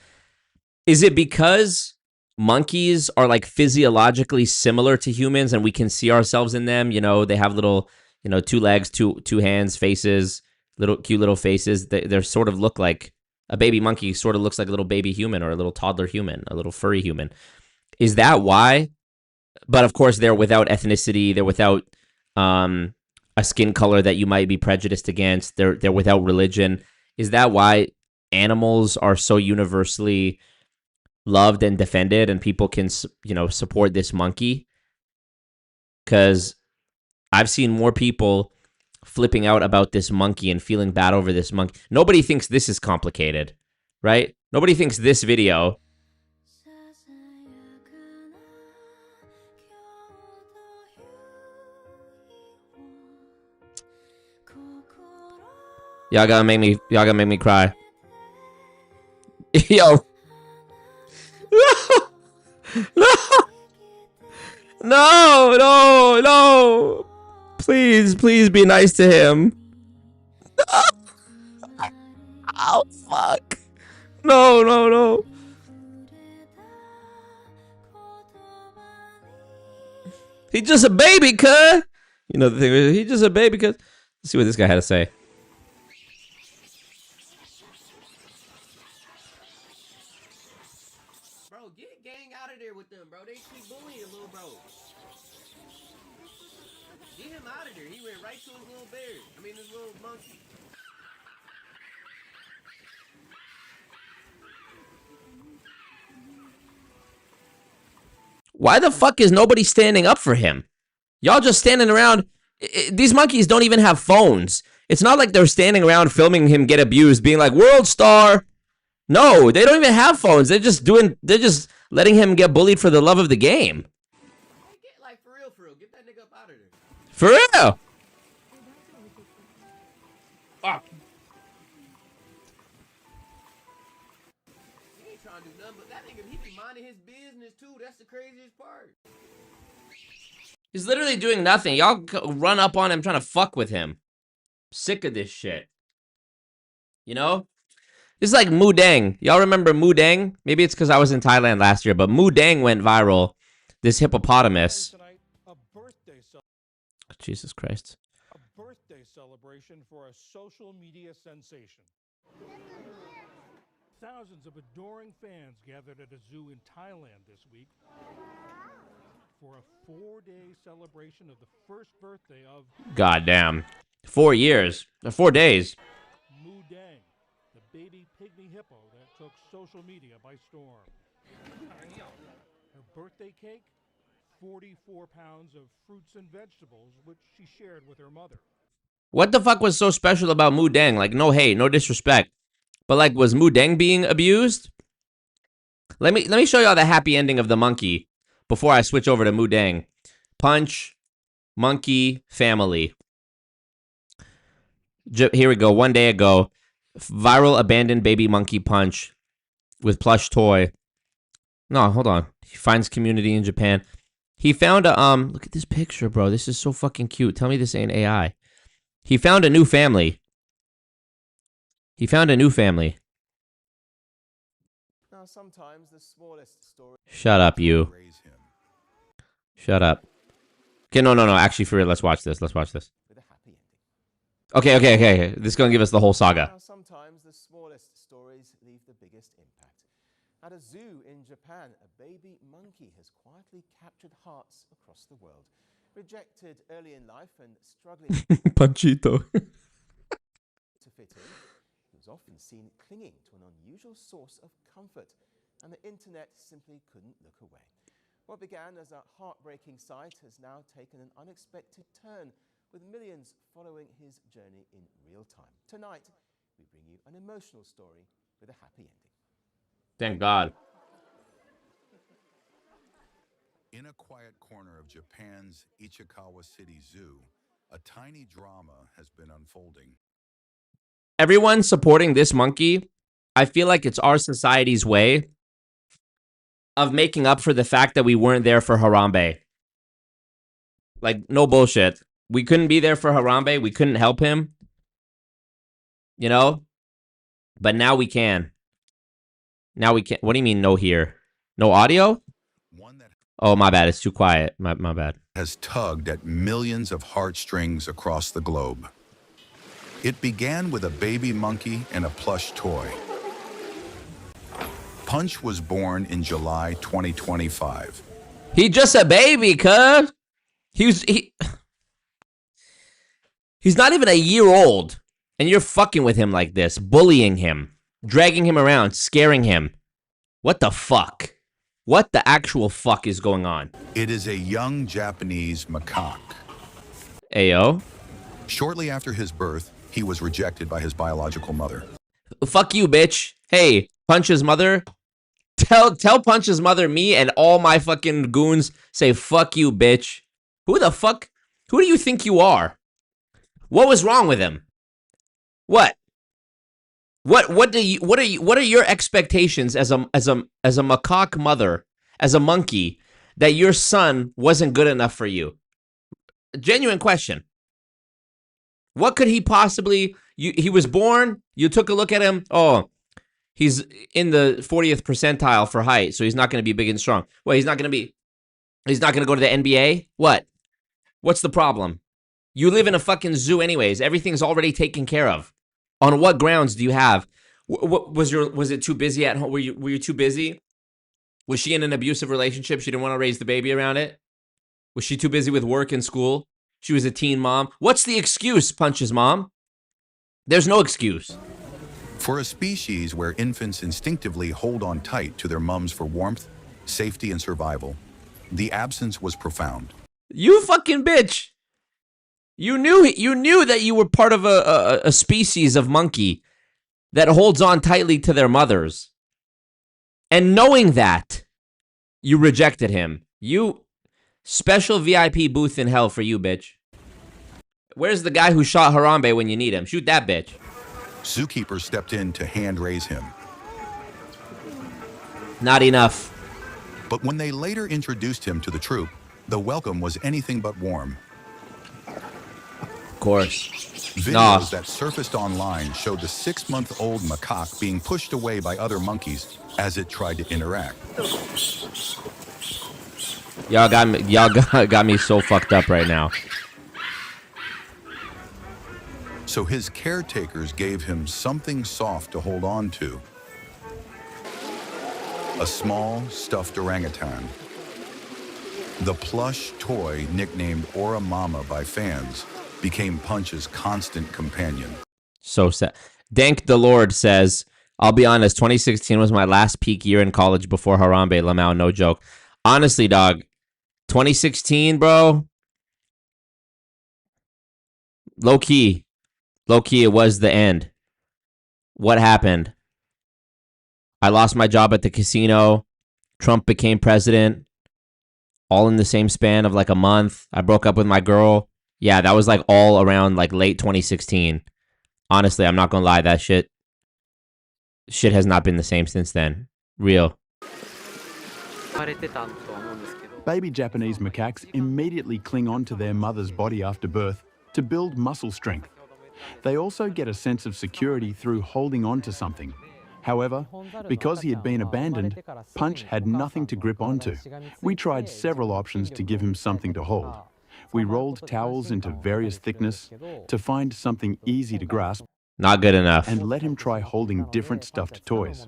Is it because monkeys are like physiologically similar to humans and we can see ourselves in them? You know, they have little, 2 legs, two hands, faces, cute little faces. They're sort of look like a baby monkey sort of looks like a little baby human or a little toddler human, a little furry human. Is that why? But of course, they're without ethnicity. They're without a skin color that you might be prejudiced against. They're without religion. Is that why animals are so universally loved and defended, and people can, support this monkey? Because I've seen more people flipping out about this monkey and feeling bad over this monkey. Nobody thinks this is complicated, right? Nobody thinks this video Y'all gotta make me cry. Yo. No. Please be nice to him. Oh, fuck. No. He's just a baby, cuz. You know the thing, he's just a baby, cuz. Let's see what this guy had to say. Bro, get gang out of there with them, bro. They keep bullying little bro. Get him out of there. He went right to his little bear. His little monkey. Why the fuck is nobody standing up for him? Y'all just standing around. These monkeys don't even have phones. It's not like they're standing around filming him get abused, being like, world star. No, they don't even have phones. They're just letting him get bullied for the love of the game. Like, for real. Get that nigga up out of there. For real. Fuck. He ain't trying to do nothing, but that nigga, he be minding his business too. That's the craziest part. He's literally doing nothing. Y'all run up on him trying to fuck with him. Sick of this shit. You know? It's like Mudang. Y'all remember Mudang? Maybe it's because I was in Thailand last year, but Mudang went viral. This hippopotamus. Jesus Christ. A birthday celebration for a social media sensation. Thousands of adoring fans gathered at a zoo in Thailand this week for a 4-day celebration of the first birthday of... Goddamn. 4 years. 4 days. Mudang, the baby pygmy hippo that took social media by storm. Her birthday cake? 44 pounds of fruits and vegetables, which she shared with her mother. What the fuck was so special about Mudang? Like, no hate, no disrespect. But, like, was Mudang being abused? Let me show y'all the happy ending of the monkey before I switch over to Mudang. Punch, monkey, family. Here we go. 1 day ago, viral abandoned baby monkey Punch with plush toy No, hold on. He finds community in Japan. He found a look at this picture, bro. This is so fucking cute. Tell me this ain't AI. He found a new family. He found a new family. Now, sometimes the smallest story. Shut up, you. Shut up. Okay, no. Actually, for real, let's watch this. Let's watch this. Okay. This is gonna give us the whole saga. Now, sometimes the smallest stories leave the biggest impact. At a zoo in Japan, a baby monkey has quietly captured hearts across the world. Rejected early in life and struggling Panchito. to fit in, he was often seen clinging to an unusual source of comfort, and the internet simply couldn't look away. What began as a heartbreaking sight has now taken an unexpected turn, with millions following his journey in real time. Tonight, we bring you an emotional story with a happy ending. Thank God. In a quiet corner of Japan's Ichikawa City Zoo, a tiny drama has been unfolding. Everyone supporting this monkey, I feel like it's our society's way of making up for the fact that we weren't there for Harambe. Like, no bullshit. We couldn't be there for Harambe. We couldn't help him. You know? But now we can. Now we can. What do you mean no here? No audio? Oh, my bad. It's too quiet. My bad. Has tugged at millions of heartstrings across the globe. It began with a baby monkey and a plush toy. Punch was born in July 2025. He just a baby, cuz. He's not even a year old. And you're fucking with him like this, bullying him, dragging him around, scaring him. What the fuck? What the actual fuck is going on? It is a young Japanese macaque. Ayo. Shortly after his birth, he was rejected by his biological mother. Fuck you, bitch. Hey, Punch's mother. Tell Punch's mother me and all my fucking goons say fuck you, bitch. Who the fuck? Who do you think you are? What was wrong with him? What? What are your expectations as a macaque mother, as a monkey, that your son wasn't good enough for you? Genuine question. What could he possibly he was born, you took a look at him, oh, he's in the 40th percentile for height, so he's not going to be big and strong. Well, he's not going to go to the NBA? What? What's the problem? You live in a fucking zoo anyways. Everything's already taken care of. On what grounds do you have? What was it too busy at home? Were you too busy? Was she in an abusive relationship? She didn't want to raise the baby around it? Was she too busy with work and school? She was a teen mom. What's the excuse, Punch's mom? There's no excuse. For a species where infants instinctively hold on tight to their mums for warmth, safety, and survival, the absence was profound. You fucking bitch. You knew that you were part of a species of monkey that holds on tightly to their mothers. And knowing that, you rejected him. You special VIP booth in hell for you, bitch. Where's the guy who shot Harambe when you need him? Shoot that bitch. Zookeepers stepped in to hand raise him. Not enough. But when they later introduced him to the troop, the welcome was anything but warm. Of course. Videos that surfaced online showed the 6-month-old macaque being pushed away by other monkeys as it tried to interact. Y'all got me so fucked up right now. So his caretakers gave him something soft to hold on to. A small, stuffed orangutan. The plush toy, nicknamed Ora Mama by fans, became Punch's constant companion. So sad. Dank the Lord says, I'll be honest, 2016 was my last peak year in college before Harambe Lamau, no joke. Honestly, dog, 2016, bro, low-key, it was the end. What happened? I lost my job at the casino. Trump became president. All in the same span of like a month. I broke up with my girl. Yeah, that was like all around like late 2016. Honestly, I'm not gonna lie, that shit has not been the same since then. Real. Baby Japanese macaques immediately cling on to their mother's body after birth to build muscle strength. They also get a sense of security through holding on to something. However, because he had been abandoned, Punch had nothing to grip onto. We tried several options to give him something to hold. We rolled towels into various thickness to find something easy to grasp. Not good enough. And let him try holding different stuffed toys.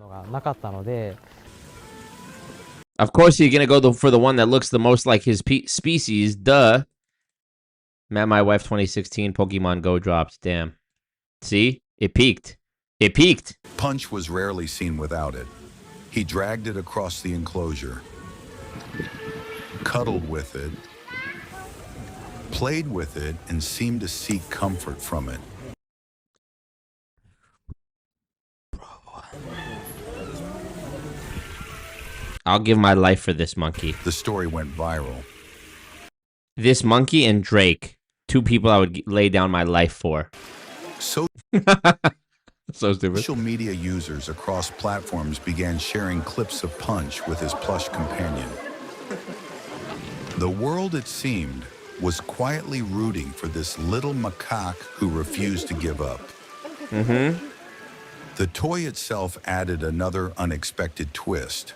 Of course, you're going to go for the one that looks the most like his species. Duh. Met My Wife 2016 Pokemon Go dropped. Damn. See? It peaked. It peaked. Punch was rarely seen without it. He dragged it across the enclosure, cuddled with it, played with it, and seemed to seek comfort from it. I'll give my life for this monkey. The story went viral. This monkey and Drake, two people I would lay down my life for. So stupid. Social media users across platforms began sharing clips of Punch with his plush companion. The world, it seemed, was quietly rooting for this little macaque who refused to give up. Mm-hmm. The toy itself added another unexpected twist.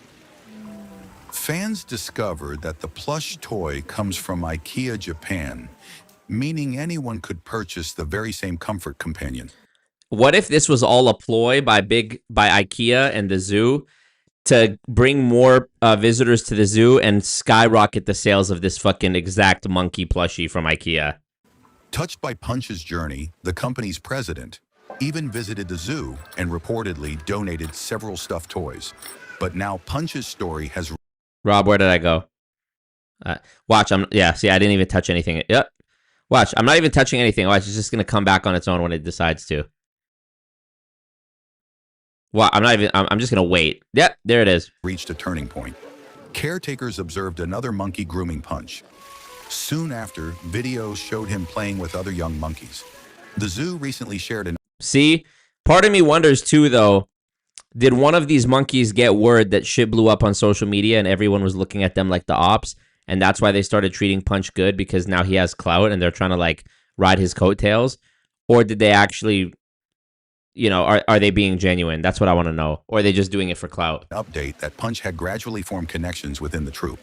Fans discovered that the plush toy comes from IKEA Japan, meaning anyone could purchase the very same comfort companion. What if this was all a ploy by IKEA and the zoo to bring more visitors to the zoo and skyrocket the sales of this fucking exact monkey plushie from IKEA? Touched by Punch's journey, the company's president even visited the zoo and reportedly donated several stuffed toys. But now Punch's story has... Rob, where did I go? Watch, see, I didn't even touch anything. Yep. Watch, I'm not even touching anything. Watch, it's just going to come back on its own when it decides to. Well, I'm just going to wait. Yep, there it is. Reached a turning point. Caretakers observed another monkey grooming Punch. Soon after, videos showed him playing with other young monkeys. The zoo recently shared an... See, part of me wonders too, though, did one of these monkeys get word that shit blew up on social media and everyone was looking at them like the ops, and that's why they started treating Punch good because now he has clout and they're trying to like ride his coattails? Or did they actually, you know, are they being genuine? That's what I want to know. Or are they just doing it for clout? Update that Punch had gradually formed connections within the troop.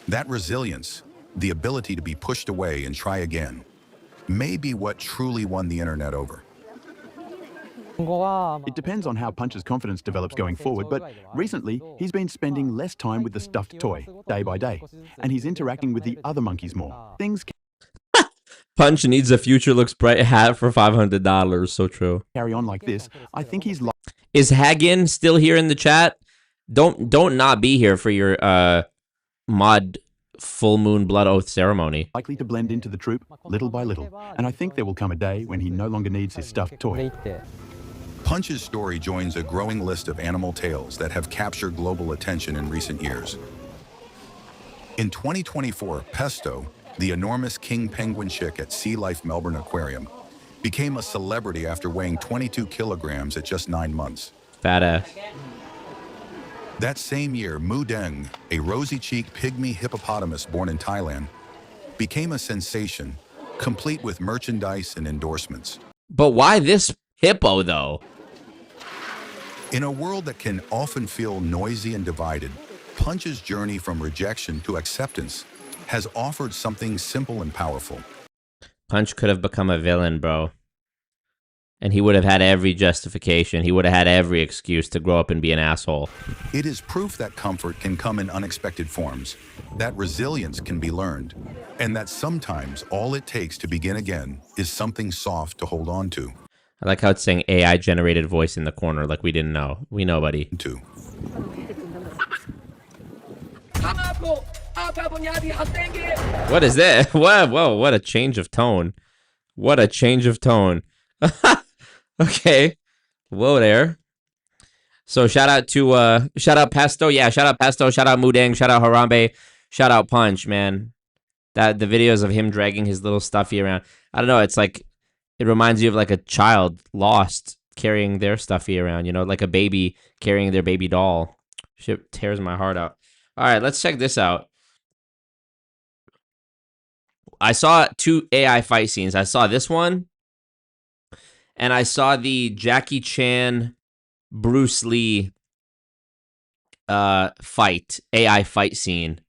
That resilience, the ability to be pushed away and try again, may be what truly won the internet over. It depends on how Punch's confidence develops going forward, but recently he's been spending less time with the stuffed toy, day by day, and he's interacting with the other monkeys more. Things Punch needs a future looks bright hat for $500. So true. Carry on like this. I think he's Is Hagen still here in the chat? Don't not be here for your mod full moon blood oath ceremony. Likely to blend into the troop little by little, and I think there will come a day when he no longer needs his stuffed toy. Punch's story joins a growing list of animal tales that have captured global attention in recent years. In 2024, Pesto, the enormous king penguin chick at Sea Life Melbourne Aquarium, became a celebrity after weighing 22 kilograms at just 9 months. Badass. That same year, Mu Deng, a rosy-cheeked pygmy hippopotamus born in Thailand, became a sensation, complete with merchandise and endorsements. But why this hippo, though? In a world that can often feel noisy and divided, Punch's journey from rejection to acceptance has offered something simple and powerful. Punch could have become a villain, bro. And he would have had every justification. He would have had every excuse to grow up and be an asshole. It is proof that comfort can come in unexpected forms, that resilience can be learned, and that sometimes all it takes to begin again is something soft to hold on to. I like how it's saying AI-generated voice in the corner, like we didn't know. We know, buddy. What is that? Whoa, what a change of tone. What a change of tone. Okay. Whoa there. So shout out Pesto. Yeah, shout out Pesto. Shout out Mudang. Shout out Harambe. Shout out Punch, man. That the videos of him dragging his little stuffy around. I don't know. It's like, it reminds you of like a child lost carrying their stuffy around, you know, like a baby carrying their baby doll. Shit tears my heart out. All right, let's check this out. I saw 2 AI fight scenes. I saw this one, and I saw the Jackie Chan, Bruce Lee AI fight scene.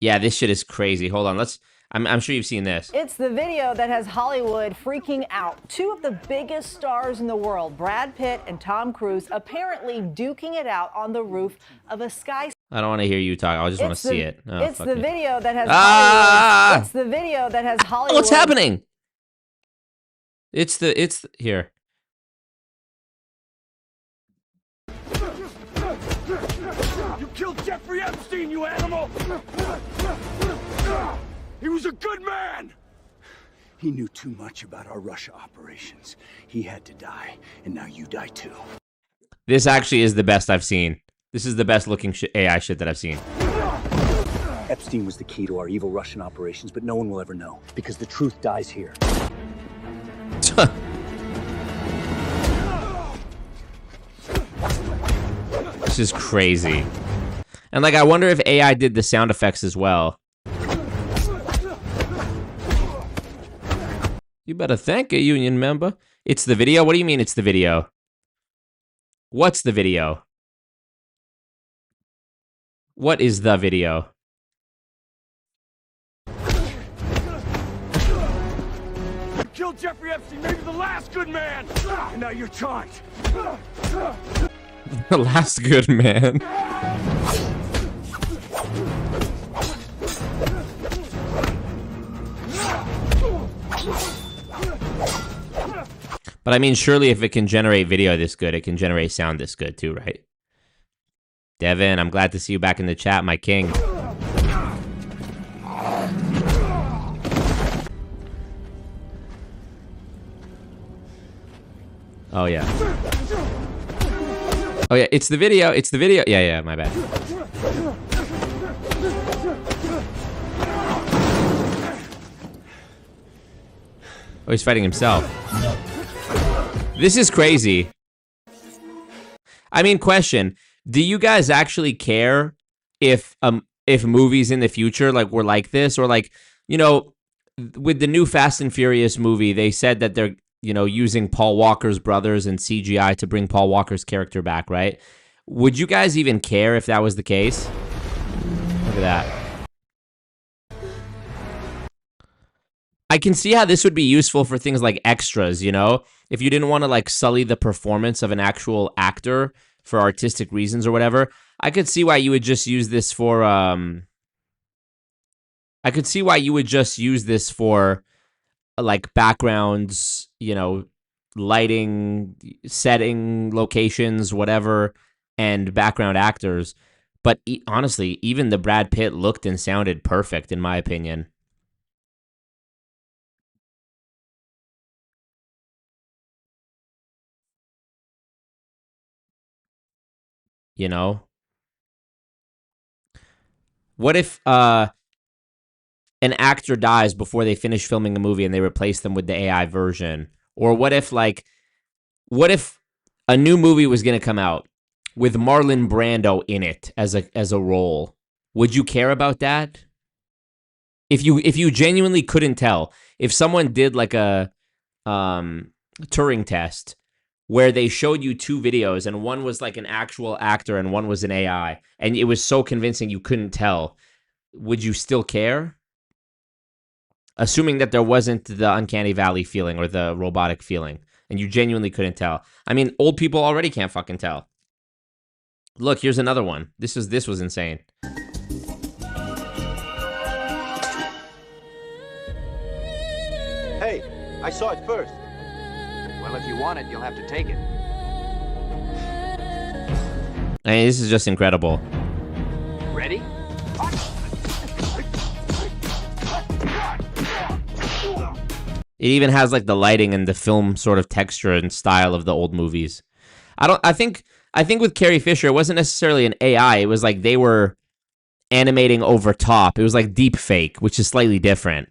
Yeah, this shit is crazy. Hold on, I'm sure you've seen this. It's the video that has Hollywood freaking out. 2 of the biggest stars in the world, Brad Pitt and Tom Cruise, apparently duking it out on the roof of a sky. I don't want to hear you talk. I just want to see it. Oh, it's the video that has Hollywood. It's the video that has Hollywood. What's happening? It's here. You killed Jeffrey Epstein, you animal! He was a good man! He knew too much about our Russia operations. He had to die, and now you die too. This actually is the best I've seen. This is the best looking AI shit that I've seen. Epstein was the key to our evil Russian operations, but no one will ever know, because the truth dies here. This is crazy. And like, I wonder if AI did the sound effects as well. You better thank a union member. It's the video? What do you mean it's the video? What's the video? What is the video? You killed Jeffrey Epstein, maybe the last good man! And now you're charged. The last good man. But I mean, surely if it can generate video this good, it can generate sound this good too, right? Devin, I'm glad to see you back in the chat, my king. Oh, yeah. Oh, yeah, it's the video. It's the video. Yeah, yeah, my bad. Oh, he's fighting himself. This is crazy. I mean, question. Do you guys actually care if movies in the future like were like this, or like, you know, with the new Fast and Furious movie, they said that they're, you know, using Paul Walker's brothers and CGI to bring Paul Walker's character back, right? Would you guys even care if that was the case? Look at that. I can see how this would be useful for things like extras, you know? If you didn't want to like sully the performance of an actual actor for artistic reasons or whatever, I could see why you would just use this for like backgrounds, you know, lighting, setting, locations, whatever, and background actors. But honestly, even the Brad Pitt looked and sounded perfect, in my opinion. You know? What if an actor dies before they finish filming a movie and they replace them with the AI version? Or what if a new movie was going to come out with Marlon Brando in it as a role? Would you care about that? If you genuinely couldn't tell, if someone did like a Turing test where they showed you 2 videos and one was like an actual actor and one was an AI, and it was so convincing you couldn't tell, would you still care? Assuming that there wasn't the uncanny valley feeling or the robotic feeling, and you genuinely couldn't tell. I mean, old people already can't fucking tell. Look, here's another one. This was insane. Hey, I saw it first. Well, if you want it, you'll have to take it. I mean, this is just incredible. Ready? It even has like the lighting and the film sort of texture and style of the old movies. I think with Carrie Fisher, it wasn't necessarily an AI. It was like they were animating over top. It was like deep fake, which is slightly different.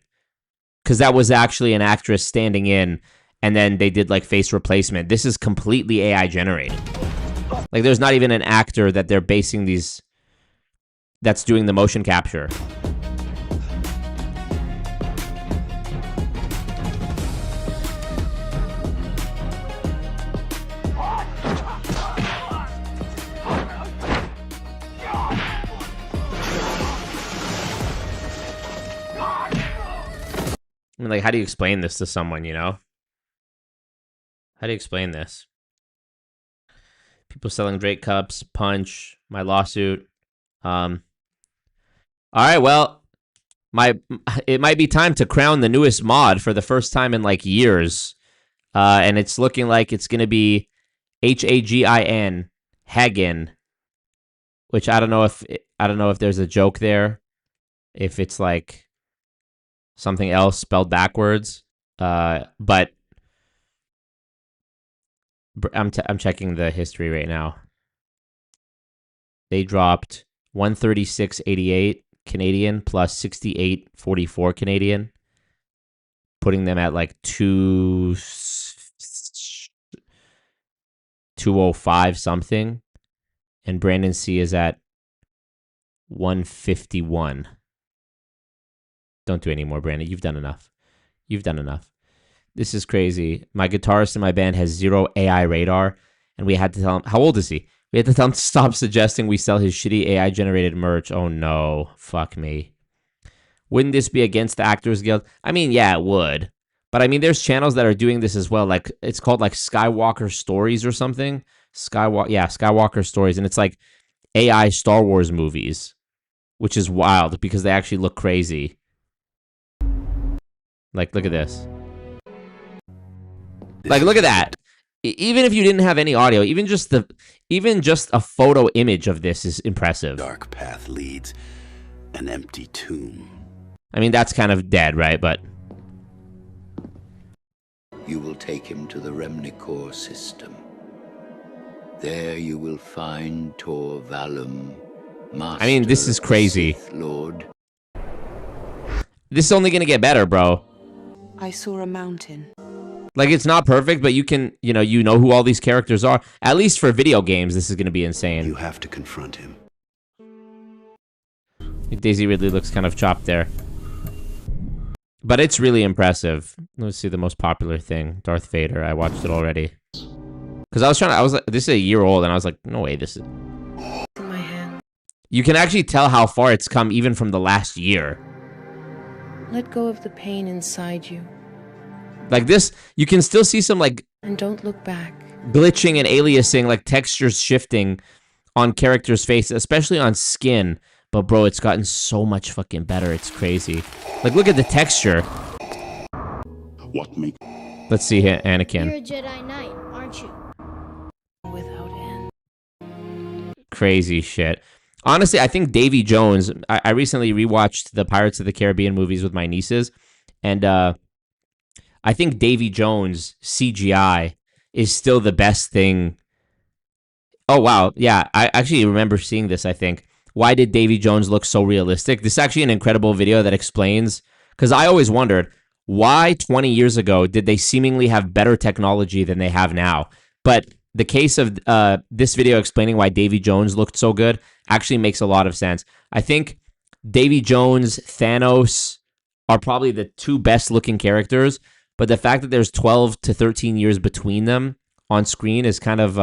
Because that was actually an actress standing in, and then they did like face replacement. This is completely AI generated. Like there's not even an actor that they're basing these that's doing the motion capture. I mean, like, how do you explain this to someone, you know? How do you explain this? People selling Drake cups, Punch, my lawsuit. All right, well, it might be time to crown the newest mod for the first time in like years. And it's looking like it's going to be Hagin, Hagin, which I don't know if there's a joke there, if it's like something else spelled backwards. But I'm checking the history right now. They dropped 136.88 Canadian plus 68.44 Canadian, putting them at like 205 something, and Brandon C is at 151. Don't do any more, Brandon. You've done enough. You've done enough. This is crazy. My guitarist in my band has 0 AI radar, and we had to tell him, how old is he? We had to tell him to stop suggesting we sell his shitty AI-generated merch. Oh no, fuck me. Wouldn't this be against the Actors Guild? I mean, yeah, it would. But I mean, there's channels that are doing this as well. Like, it's called like Skywalker Stories or something. Skywalker Stories. And it's like AI Star Wars movies, which is wild because they actually look crazy. Like, look at this. Like, look at that. Even if you didn't have any audio, even just a photo image of this is impressive. Dark path leads an empty tomb. I mean, that's kind of dead, right? But you will take him to the Remnicor system. There you will find Tor Valum, Master. I mean, this is crazy. Lord. This is only gonna get better, bro. I saw a mountain. Like, it's not perfect, but you can, you know who all these characters are. At least for video games, this is going to be insane. You have to confront him. Daisy Ridley looks kind of chopped there. But it's really impressive. Let's see the most popular thing. Darth Vader. I watched it already. Because this is a year old, and I was like, no way, this is... My hand. You can actually tell how far it's come even from the last year. Let go of the pain inside you. Like this, you can still see some like... And don't look back. Glitching and aliasing, like textures shifting on characters' faces, especially on skin. But bro, it's gotten so much fucking better. It's crazy. Like, look at the texture. What make? Let's see here, Anakin. You're a Jedi Knight, aren't you? Without end. Crazy shit. Honestly, I think Davy Jones... I recently rewatched the Pirates of the Caribbean movies with my nieces. And I think Davy Jones CGI is still the best thing. Oh, wow. Yeah, I actually remember seeing this, I think. Why did Davy Jones look so realistic? This is actually an incredible video that explains, because I always wondered, why 20 years ago did they seemingly have better technology than they have now? But the case of this video explaining why Davy Jones looked so good actually makes a lot of sense. I think Davy Jones, Thanos are probably the two best looking characters, but the fact that there's 12 to 13 years between them on screen is kind of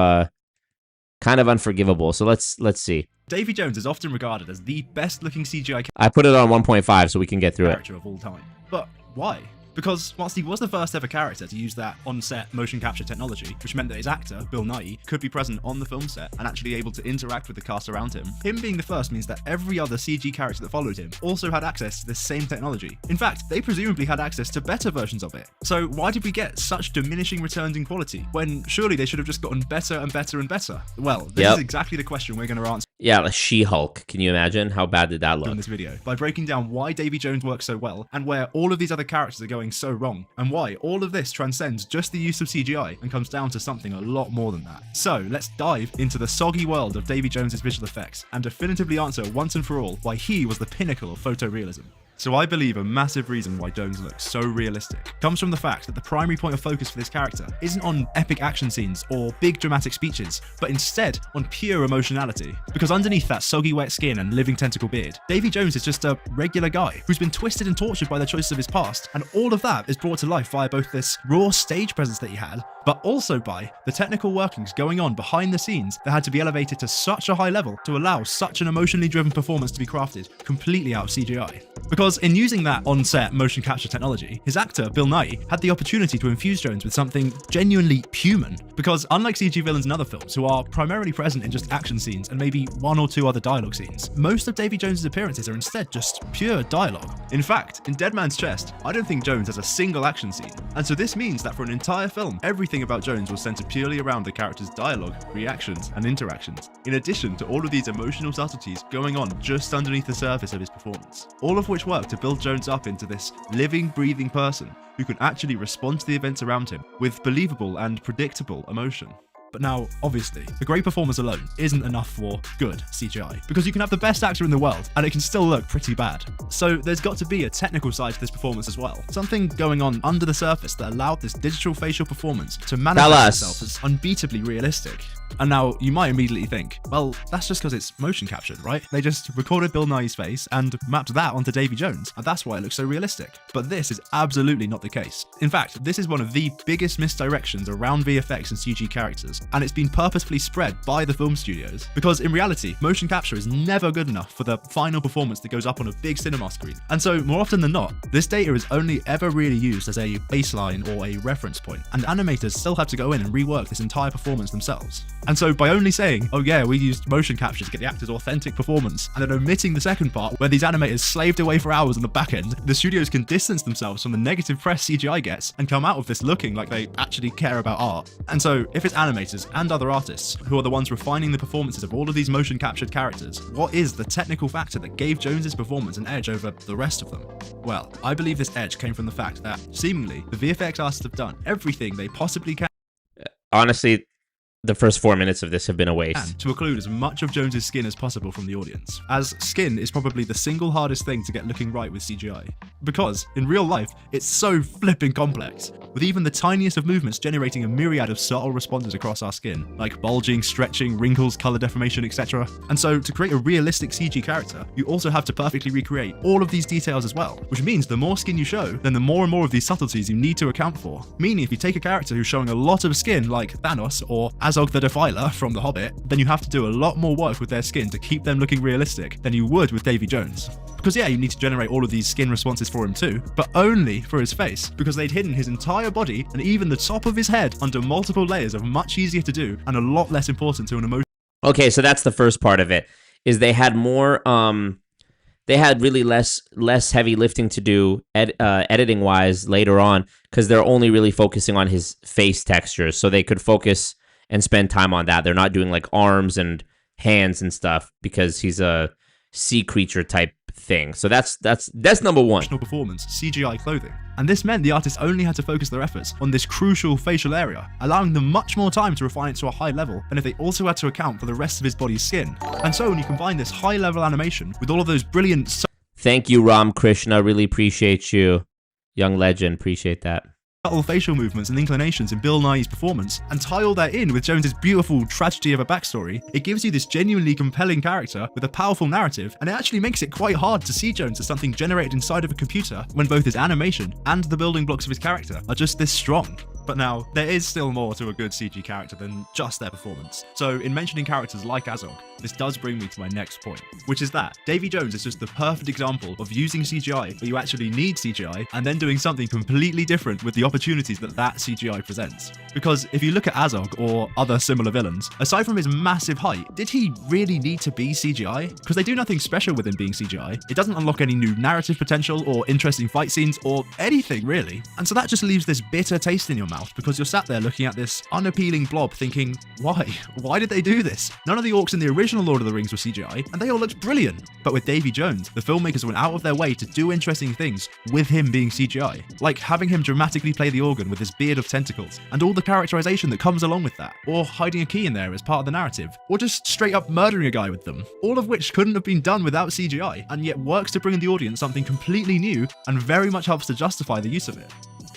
unforgivable. So let's see. Davy Jones is often regarded as the best-looking CGI I put it on 1.5 so we can get through character of all time. But why? Because whilst he was the first ever character to use that on-set motion capture technology, which meant that his actor, Bill Nighy, could be present on the film set and actually able to interact with the cast around him being the first means that every other CG character that followed him also had access to this same technology. In fact, they presumably had access to better versions of it. So why did we get such diminishing returns in quality, when surely they should have just gotten better and better and better? Well, this is exactly the question we're going to answer. Yeah, the She-Hulk. Can you imagine? How bad did that look? In this video, by breaking down why Davy Jones works so well, and where all of these other characters are going so wrong, and why all of this transcends just the use of CGI and comes down to something a lot more than that. So let's dive into the soggy world of Davy Jones's visual effects, and definitively answer once and for all why he was the pinnacle of photorealism. So I believe a massive reason why Jones looks so realistic comes from the fact that the primary point of focus for this character isn't on epic action scenes or big dramatic speeches, but instead on pure emotionality. Because underneath that soggy wet skin and living tentacle beard, Davy Jones is just a regular guy who's been twisted and tortured by the choices of his past, and all of that is brought to life via both this raw stage presence that he had, but also by the technical workings going on behind the scenes that had to be elevated to such a high level to allow such an emotionally driven performance to be crafted completely out of CGI. Because in using that on-set motion capture technology, his actor, Bill Nighy, had the opportunity to infuse Jones with something genuinely human. Because unlike CG villains in other films, who are primarily present in just action scenes and maybe one or two other dialogue scenes, most of Davy Jones's appearances are instead just pure dialogue. In fact, in Dead Man's Chest, I don't think Jones has a single action scene. And so this means that for an entire film, everything about Jones was centered purely around the character's dialogue, reactions, and interactions, in addition to all of these emotional subtleties going on just underneath the surface of his performance. All of which work to build Jones up into this living, breathing person who can actually respond to the events around him with believable and predictable emotion. But now, obviously, a great performance alone isn't enough for good CGI, because you can have the best actor in the world and it can still look pretty bad. So there's got to be a technical side to this performance as well. Something going on under the surface that allowed this digital facial performance to manifest itself as unbeatably realistic. And now you might immediately think, well, that's just because it's motion captured, right? They just recorded Bill Nighy's face and mapped that onto Davy Jones, and that's why it looks so realistic. But this is absolutely not the case. In fact, this is one of the biggest misdirections around VFX and CG characters, and it's been purposefully spread by the film studios. Because in reality, motion capture is never good enough for the final performance that goes up on a big cinema screen. And so, more often than not, this data is only ever really used as a baseline or a reference point, and animators still have to go in and rework this entire performance themselves. And so by only saying, oh yeah, we used motion capture to get the actor's authentic performance, and then omitting the second part where these animators slaved away for hours on the back end, the studios can distance themselves from the negative press CGI gets and come out of this looking like they actually care about art. And so if it's animators and other artists who are the ones refining the performances of all of these motion captured characters, what is the technical factor that gave Jones's performance an edge over the rest of them? Well, I believe this edge came from the fact that, seemingly, the VFX artists have done everything they possibly can. Honestly, the first 4 minutes of this have been a waste. To occlude as much of Jones's skin as possible from the audience, as skin is probably the single hardest thing to get looking right with CGI. Because, in real life, it's so flipping complex, with even the tiniest of movements generating a myriad of subtle responses across our skin, like bulging, stretching, wrinkles, color deformation, etc. And so, to create a realistic CG character, you also have to perfectly recreate all of these details as well, which means the more skin you show, then the more and more of these subtleties you need to account for. Meaning, if you take a character who's showing a lot of skin, like Thanos or Azog the Defiler from The Hobbit, then you have to do a lot more work with their skin to keep them looking realistic than you would with Davy Jones. Because yeah, you need to generate all of these skin responses for him too, but only for his face, because they'd hidden his entire body and even the top of his head under multiple layers of much easier to do and a lot less important to an emotion. Okay, so that's the first part of it, is they had more, they had really less heavy lifting to do editing-wise later on, because they're only really focusing on his face textures, so they could focus and spend time on that. They're not doing like arms and hands and stuff because he's a sea creature type thing. So that's number one. Performance, CGI clothing. And this meant the artists only had to focus their efforts on this crucial facial area, allowing them much more time to refine it to a high level than if they also had to account for the rest of his body's skin. And so when you combine this high level animation with all of those brilliant... Thank you, Ram Krishna. Really appreciate you. Young legend. Appreciate that. Subtle facial movements and inclinations in Bill Nighy's performance, and tie all that in with Jones's beautiful tragedy of a backstory, it gives you this genuinely compelling character with a powerful narrative, and it actually makes it quite hard to see Jones as something generated inside of a computer when both his animation and the building blocks of his character are just this strong. But now, there is still more to a good CG character than just their performance. So in mentioning characters like Azog, this does bring me to my next point, which is that Davy Jones is just the perfect example of using CGI where you actually need CGI and then doing something completely different with the opportunities that CGI presents. Because if you look at Azog or other similar villains, aside from his massive height, did he really need to be CGI? Because they do nothing special with him being CGI. It doesn't unlock any new narrative potential or interesting fight scenes or anything really. And so that just leaves this bitter taste in your mouth because you're sat there looking at this unappealing blob thinking, why? Why did they do this? None of the orcs in the original Lord of the Rings were CGI, and they all looked brilliant. But with Davy Jones, the filmmakers went out of their way to do interesting things with him being CGI, like having him dramatically play the organ with his beard of tentacles, and all the characterization that comes along with that, or hiding a key in there as part of the narrative, or just straight up murdering a guy with them, all of which couldn't have been done without CGI, and yet works to bring the audience something completely new and very much helps to justify the use of it.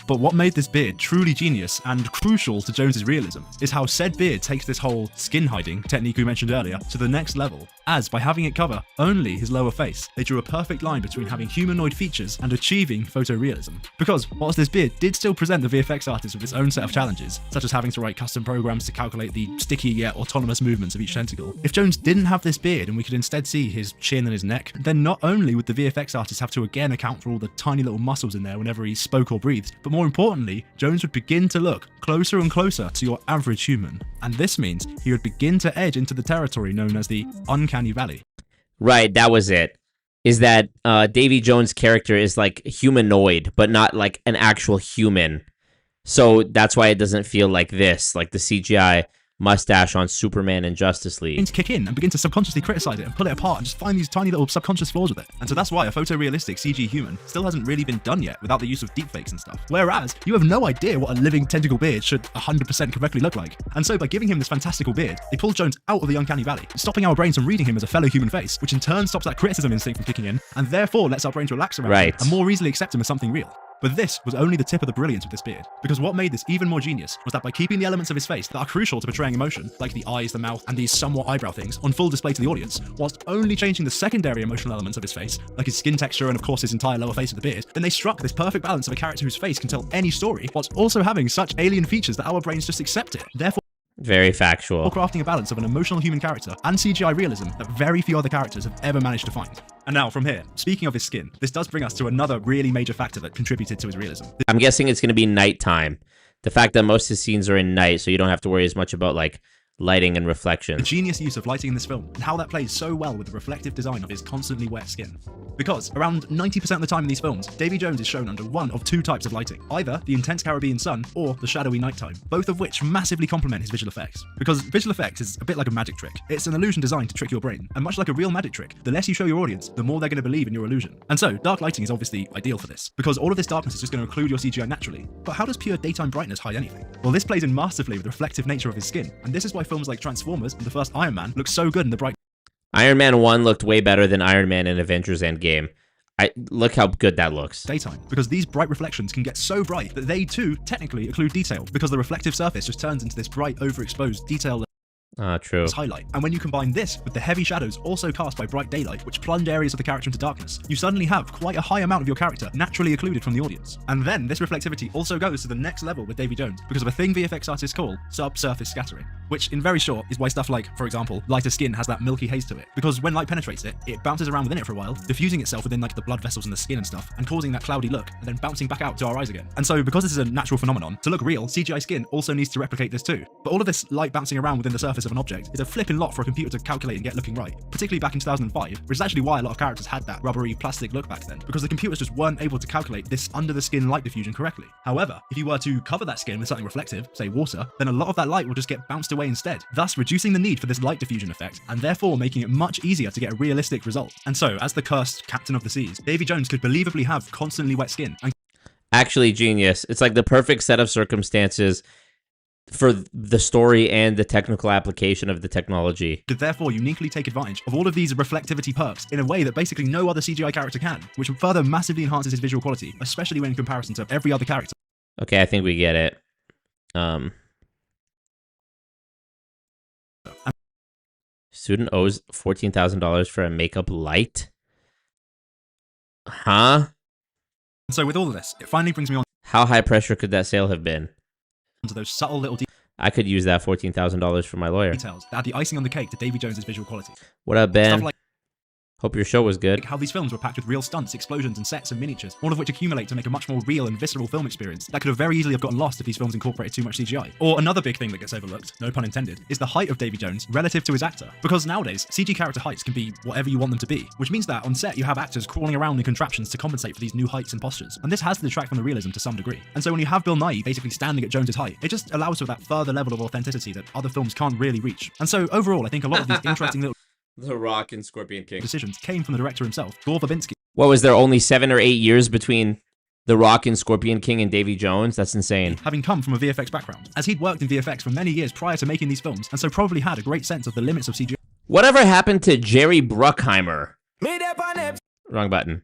But what made this beard truly genius and crucial to Jones's realism is how said beard takes this whole skin hiding technique we mentioned earlier to the next level, as by having it cover only his lower face, they drew a perfect line between having humanoid features and achieving photorealism. Because whilst this beard did still present the VFX artist with its own set of challenges, such as having to write custom programs to calculate the sticky yet autonomous movements of each tentacle, if Jones didn't have this beard and we could instead see his chin and his neck, then not only would the VFX artist have to again account for all the tiny little muscles in there whenever he spoke or breathed, but more importantly, Jones would begin to look closer and closer to your average human. And this means he would begin to edge into the territory known as the uncanny valley. Right, that was it. Is that Davy Jones' character is like humanoid, but not like an actual human. So that's why it doesn't feel like this, like the CGI mustache on Superman and Justice League. To kick in and begin to subconsciously criticize it and pull it apart and just find these tiny little subconscious flaws with it. And so that's why a photorealistic CG human still hasn't really been done yet without the use of deepfakes and stuff. Whereas you have no idea what a living tentacle beard should 100% correctly look like. And so by giving him this fantastical beard, they pulled Jones out of the uncanny valley, stopping our brains from reading him as a fellow human face, which in turn stops that criticism instinct from kicking in, and therefore lets our brains relax around him and more easily accept him as something real. But this was only the tip of the brilliance of this beard, because what made this even more genius was that by keeping the elements of his face that are crucial to portraying emotion, like the eyes, the mouth, and these somewhat eyebrow things, on full display to the audience, whilst only changing the secondary emotional elements of his face, like his skin texture and of course his entire lower face of the beard, then they struck this perfect balance of a character whose face can tell any story, whilst also having such alien features that our brains just accept it. Therefore, very factual. Crafting a balance of an emotional human character and CGI realism that very few other characters have ever managed to find. And now from here, speaking of his skin, this does bring us to another really major factor that contributed to his realism. I'm guessing it's going to be nighttime. The fact that most of his scenes are in night, so you don't have to worry as much about like lighting and reflection. The genius use of lighting in this film, and how that plays so well with the reflective design of his constantly wet skin. Because around 90% of the time in these films, Davy Jones is shown under one of two types of lighting, either the intense Caribbean sun or the shadowy nighttime, both of which massively complement his visual effects. Because visual effects is a bit like a magic trick. It's an illusion designed to trick your brain, and much like a real magic trick, the less you show your audience, the more they're going to believe in your illusion. And so, dark lighting is obviously ideal for this, because all of this darkness is just going to occlude your CGI naturally. But how does pure daytime brightness hide anything? Well, this plays in masterfully with the reflective nature of his skin, and this is why films like Transformers and the first Iron Man look so good in the bright. Iron Man 1 looked way better than Iron Man in Avengers Endgame. Look how good that looks. Daytime, because these bright reflections can get so bright that they too technically occlude detail, because the reflective surface just turns into this bright, overexposed detail. True. Highlight. And when you combine this with the heavy shadows also cast by bright daylight, which plunge areas of the character into darkness, you suddenly have quite a high amount of your character naturally occluded from the audience. And then this reflectivity also goes to the next level with Davy Jones because of a thing VFX artists call subsurface scattering, which in very short is why stuff like, for example, lighter skin has that milky haze to it. Because when light penetrates it, it bounces around within it for a while, diffusing itself within like the blood vessels in the skin and stuff, and causing that cloudy look, and then bouncing back out to our eyes again. And so because this is a natural phenomenon, to look real, CGI skin also needs to replicate this too. But all of this light bouncing around within the surface of an object is a flipping lot for a computer to calculate and get looking right, particularly back in 2005, which is actually why a lot of characters had that rubbery plastic look back then, because the computers just weren't able to calculate this under the skin light diffusion correctly. However, if you were to cover that skin with something reflective, say water, then a lot of that light will just get bounced away instead, thus reducing the need for this light diffusion effect, and therefore making it much easier to get a realistic result. And so, as the cursed captain of the seas, Davy Jones could believably have constantly wet skin. Actually genius. It's like the perfect set of circumstances for the story and the technical application of the technology. Could therefore uniquely take advantage of all of these reflectivity perks in a way that basically no other CGI character can, which further massively enhances his visual quality, especially when in comparison to every other character. Okay, I think we get it. Student owes $14,000 for a makeup light? Huh? So with all of this, it finally brings me on. How high pressure could that sale have been? To those subtle little I could use that $14,000 for my lawyer. Details that add the icing on the cake to Davy Jones's visual quality. What up, Ben? Hope your show was good. How these films were packed with real stunts, explosions, and sets and miniatures, all of which accumulate to make a much more real and visceral film experience that could have very easily have gotten lost if these films incorporated too much CGI. Or another big thing that gets overlooked, no pun intended, is the height of Davy Jones relative to his actor. Because nowadays, CG character heights can be whatever you want them to be, which means that on set you have actors crawling around in contraptions to compensate for these new heights and postures. And this has to detract from the realism to some degree. And so when you have Bill Nighy basically standing at Jones's height, it just allows for that further level of authenticity that other films can't really reach. And so overall, I think a lot of these interesting little The Rock and Scorpion King decisions came from the director himself, Gore Verbinski. What was there, only 7 or 8 years between The Rock and Scorpion King and Davy Jones? That's insane. Having come from a VFX background, as he'd worked in VFX for many years prior to making these films, and so probably had a great sense of the limits of CGI. Whatever happened to Jerry Bruckheimer? Wrong button.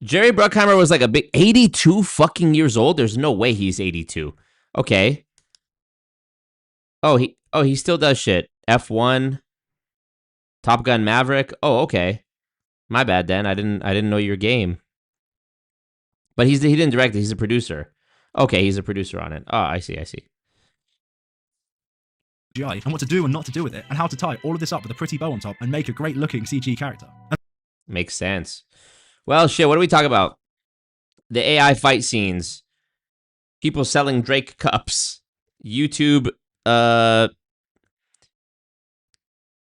Jerry Bruckheimer was like a big 82 fucking years old. There's no way he's 82. Okay. Oh, he still does shit. F1, Top Gun Maverick. Oh, okay. My bad, then. I didn't know your game. But he didn't direct it. He's a producer. Okay, he's a producer on it. Oh, I see. And what to do and not to do with it, and how to tie all of this up with a pretty bow on top and make a great looking CG character. Makes sense. Well, shit, what do we talk about? The AI fight scenes. People selling Drake cups. YouTube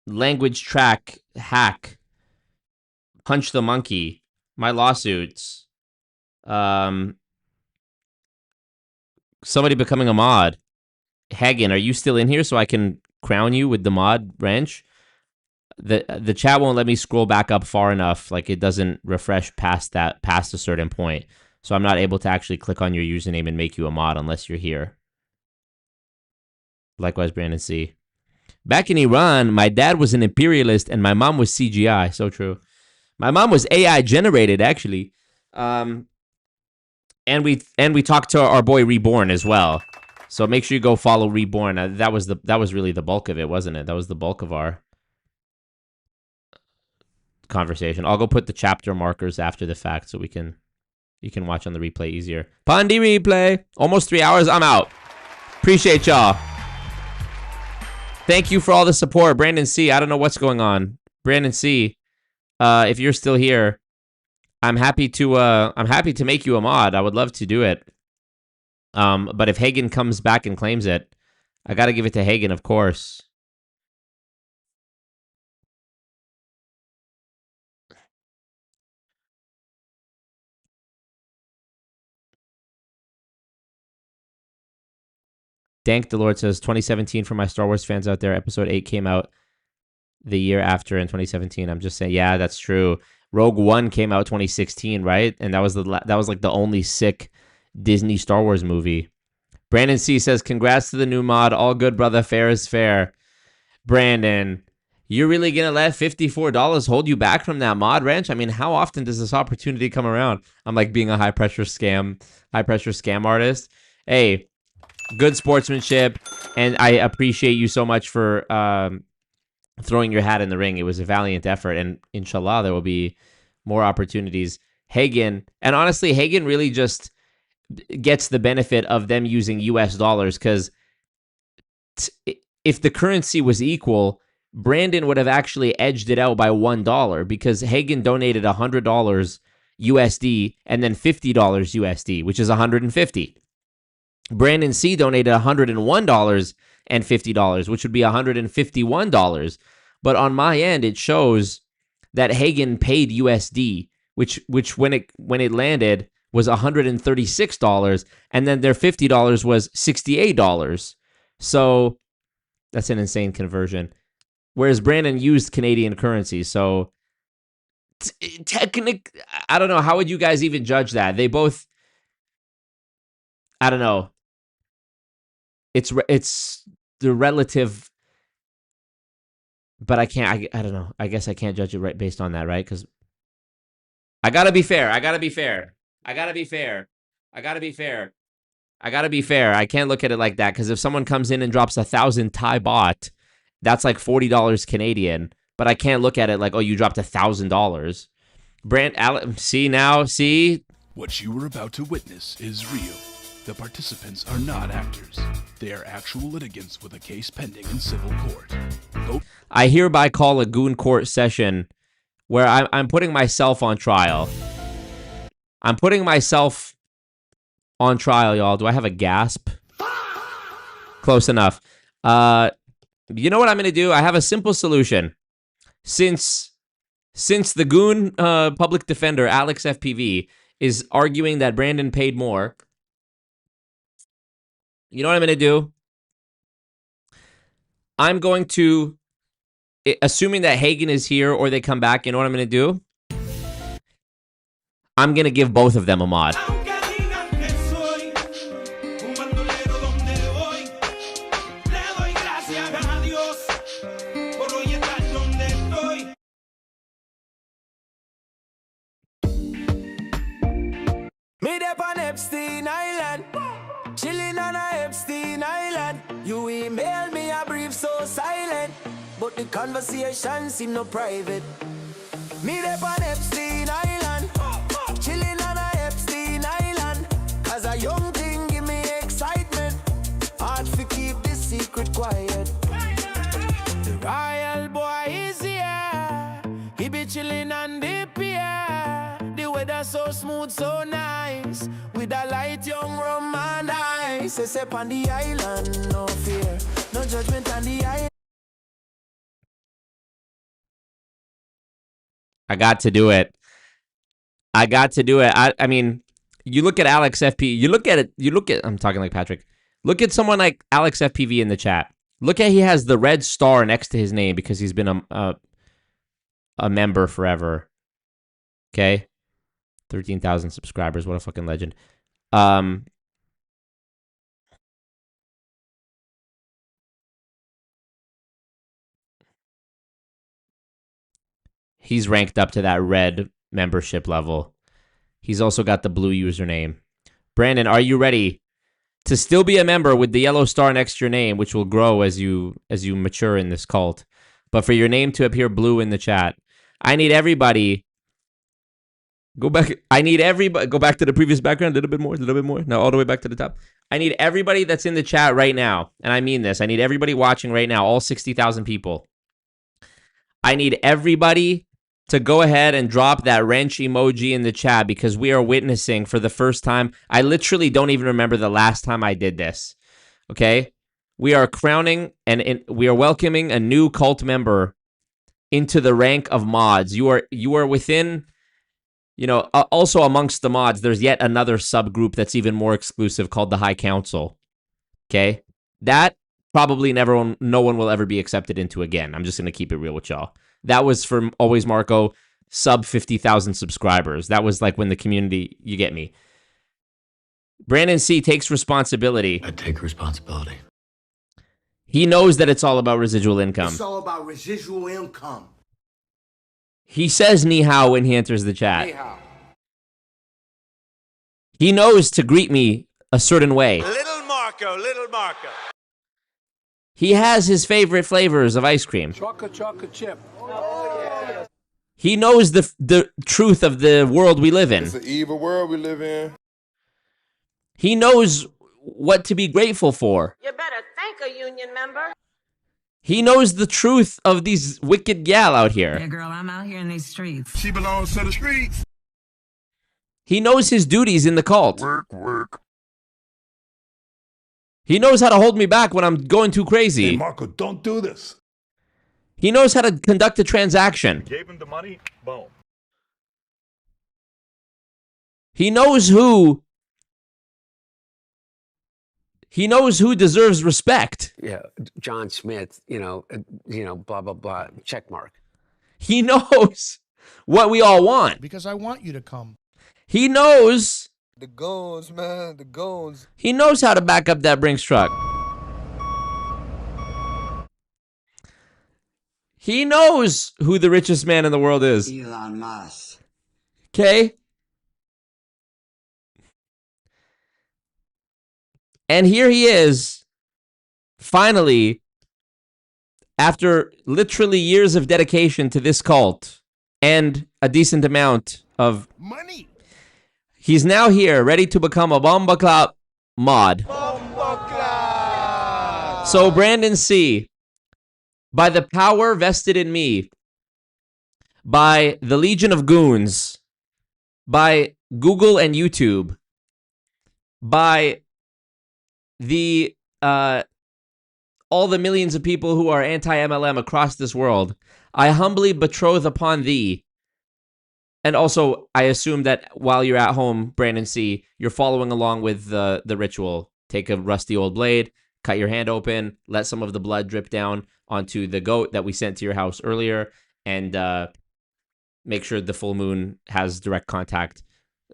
language track hack. Punch the monkey. My lawsuits. Somebody becoming a mod. Hagen, are you still in here so I can crown you with the mod wrench? The chat won't let me scroll back up far enough. Like, it doesn't refresh past a certain point. So I'm not able to actually click on your username and make you a mod unless you're here. Likewise, Brandon C. Back in Iran, my dad was an imperialist and my mom was CGI. So true. My mom was AI generated, actually. And we talked to our boy Reborn as well. So make sure you go follow Reborn. That was really the bulk of it, wasn't it? That was the bulk of our conversation. I'll go put the chapter markers after the fact so you can watch on the replay easier. Pondy replay. Almost 3 hours. I'm out. Appreciate y'all. Thank you for all the support, Brandon C. I don't know what's going on, Brandon C. If you're still here, I'm happy to make you a mod. I would love to do it. But if Hagen comes back and claims it, I gotta give it to Hagen, of course. Dank the Lord says 2017 for my Star Wars fans out there. Episode 8 came out the year after in 2017. I'm just saying, yeah, that's true. Rogue One came out 2016, right? And that was like the only sick Disney Star Wars movie. Brandon C says, congrats to the new mod. All good, brother. Fair is fair. Brandon, you're really going to let $54 hold you back from that mod wrench? I mean, how often does this opportunity come around? I'm like being a high-pressure scam artist. Hey, good sportsmanship, and I appreciate you so much for throwing your hat in the ring. It was a valiant effort, and inshallah, there will be more opportunities. Hagen, and honestly, Hagen really just gets the benefit of them using US dollars, because if the currency was equal, Brandon would have actually edged it out by $1 because Hagen donated $100 USD and then $50 USD, which is $150. Brandon C donated $101 and $50, which would be $151. But on my end, it shows that Hagen paid USD, which when it landed was $136, and then their $50 was $68. So that's an insane conversion. Whereas Brandon used Canadian currency, so technically, I don't know, how would you guys even judge that? They both, I don't know. It's the relative, but I don't know. I guess I can't judge it right based on that, right? Because I gotta be fair. I can't look at it like that, because if someone comes in and drops 1,000 Thai baht, that's like $40 Canadian. But I can't look at it like, oh, you dropped $1,000. See. What you were about to witness is real. The participants are not actors. They are actual litigants with a case pending in civil court. I hereby call a goon court session where I'm putting myself on trial. I'm putting myself on trial, y'all. Do I have a gasp? Close enough. You know what I'm going to do? I have a simple solution. Since the goon public defender, Alex FPV, is arguing that Brandon paid more, you know what I'm going to do? I'm going to, assuming that Hagen is here or they come back, you know what I'm going to do? I'm going to give both of them a mod. Meet up on Epstein Island, chilling on a Epstein Island. You email me a brief so silent, but the conversation seem no private. Meet up on Epstein Island, chilling on a Epstein Island. As a young thing, give me excitement. Hard to keep this secret quiet. The royal boy is here. He be chilling on the pier. The weather so smooth, so nice. With a light young rum and ice. Except on the island, no fear. No judgment on the island. I got to do it. I mean, you look at Alex FP, you look at, I'm talking like Patrick. Look at someone like Alex FPV in the chat. Look at, he has the red star next to his name because he's been a member forever. Okay? 13,000 subscribers. What a fucking legend. He's ranked up to that red membership level. He's also got the blue username. Brandon, are you ready to still be a member with the yellow star next to your name, which will grow as you mature in this cult, but for your name to appear blue in the chat? I need everybody. Go back. I need everybody. Go back to the previous background. A little bit more. No, all the way back to the top. I need everybody that's in the chat right now. And I mean this. I need everybody watching right now. All 60,000 people. I need everybody to go ahead and drop that wrench emoji in the chat because we are witnessing for the first time. I literally don't even remember the last time I did this. Okay? We are crowning and we are welcoming a new cult member into the rank of mods. You are within, you know, also amongst the mods, there's yet another subgroup that's even more exclusive called the High Council. Okay? That probably no one will ever be accepted into again. I'm just going to keep it real with y'all. That was for Always Marco, sub 50,000 subscribers. That was like when the community, you get me. Brandon C takes responsibility. I take responsibility. He knows that it's all about residual income. It's all about residual income. He says ni hao when he enters the chat. Ni hao. He knows to greet me a certain way. Little Marco, little Marco. He has his favorite flavors of ice cream. Chocolate chip. Oh, yeah. He knows the truth of the world we live in. It's an evil world we live in. He knows what to be grateful for. You better thank a union member. He knows the truth of these wicked gal out here. Yeah, girl, I'm out here in these streets. She belongs to the streets. He knows his duties in the cult. Work. He knows how to hold me back when I'm going too crazy. Hey, Marco, don't do this. He knows how to conduct a transaction. Gave him the money, boom. He knows who deserves respect. Yeah, John Smith, blah, blah, blah, check mark. He knows what we all want. Because I want you to come. He knows. The goons, man, the goons. He knows how to back up that Brinks truck. He knows who the richest man in the world is. Elon Musk. Okay? And here he is, finally, after literally years of dedication to this cult and a decent amount of money. He's now here, ready to become a bomba clap mod. So Brandon C., by the power vested in me, by the Legion of Goons, by Google and YouTube, by the all the millions of people who are anti-MLM across this world, I humbly betroth upon thee. And also, I assume that while you're at home, Brandon C., you're following along with the ritual. Take a rusty old blade, cut your hand open, let some of the blood drip down onto the goat that we sent to your house earlier, and make sure the full moon has direct contact,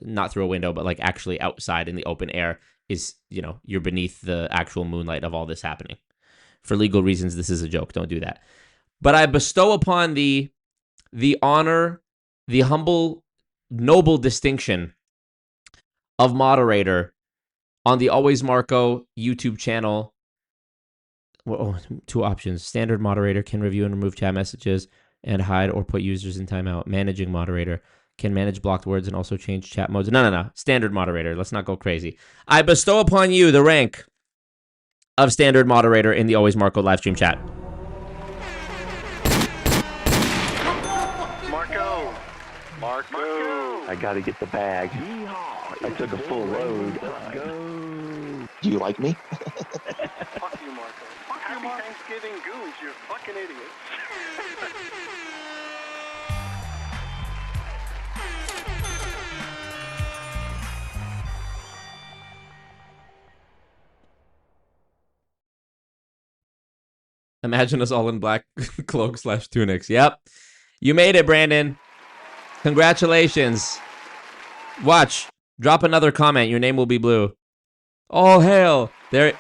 not through a window, but like actually outside in the open air. Is, you know, you're beneath the actual moonlight of all this happening. For legal reasons, this is a joke. Don't do that. But I bestow upon thee the honor, the humble, noble distinction of moderator on the Always Marco YouTube channel. Well, two options. Standard moderator can review and remove chat messages and hide or put users in timeout. Managing moderator can manage blocked words and also change chat modes. No. Standard moderator. Let's not go crazy. I bestow upon you the rank of standard moderator in the Always Marco live stream chat. Marco. I gotta get the bag. I took a full load. Let's go. Do you like me? Fuck you, Marco. Happy Thanksgiving, goons. You're fucking idiots. Imagine us all in black cloak/tunics. Yep. You made it, Brandon. Congratulations. Watch. Drop another comment. Your name will be blue. All hail. There.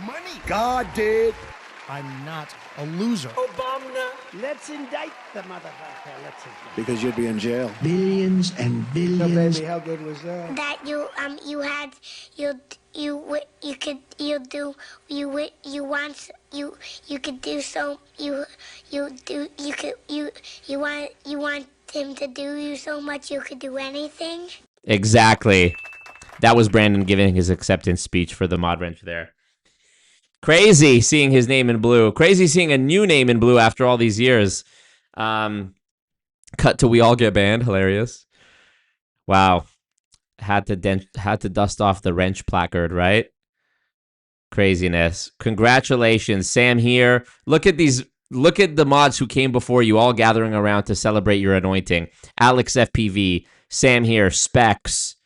Money. God did. I'm not a loser. Obama. Let's indict the motherfucker. Let's indict. Because you'd be in jail. Billions and billions. So baby, how good was that? That you want him to do you so much you could do anything. Exactly. That was Brandon giving his acceptance speech for the mod wrench there. Crazy seeing his name in blue. Crazy seeing a new name in blue after all these years. Cut to we all get banned. Hilarious. Wow. Had to dust off the wrench placard, right? Craziness. Congratulations, Sam here. Look at the mods who came before you, all gathering around to celebrate your anointing. Alex FPV, Sam here, Specs.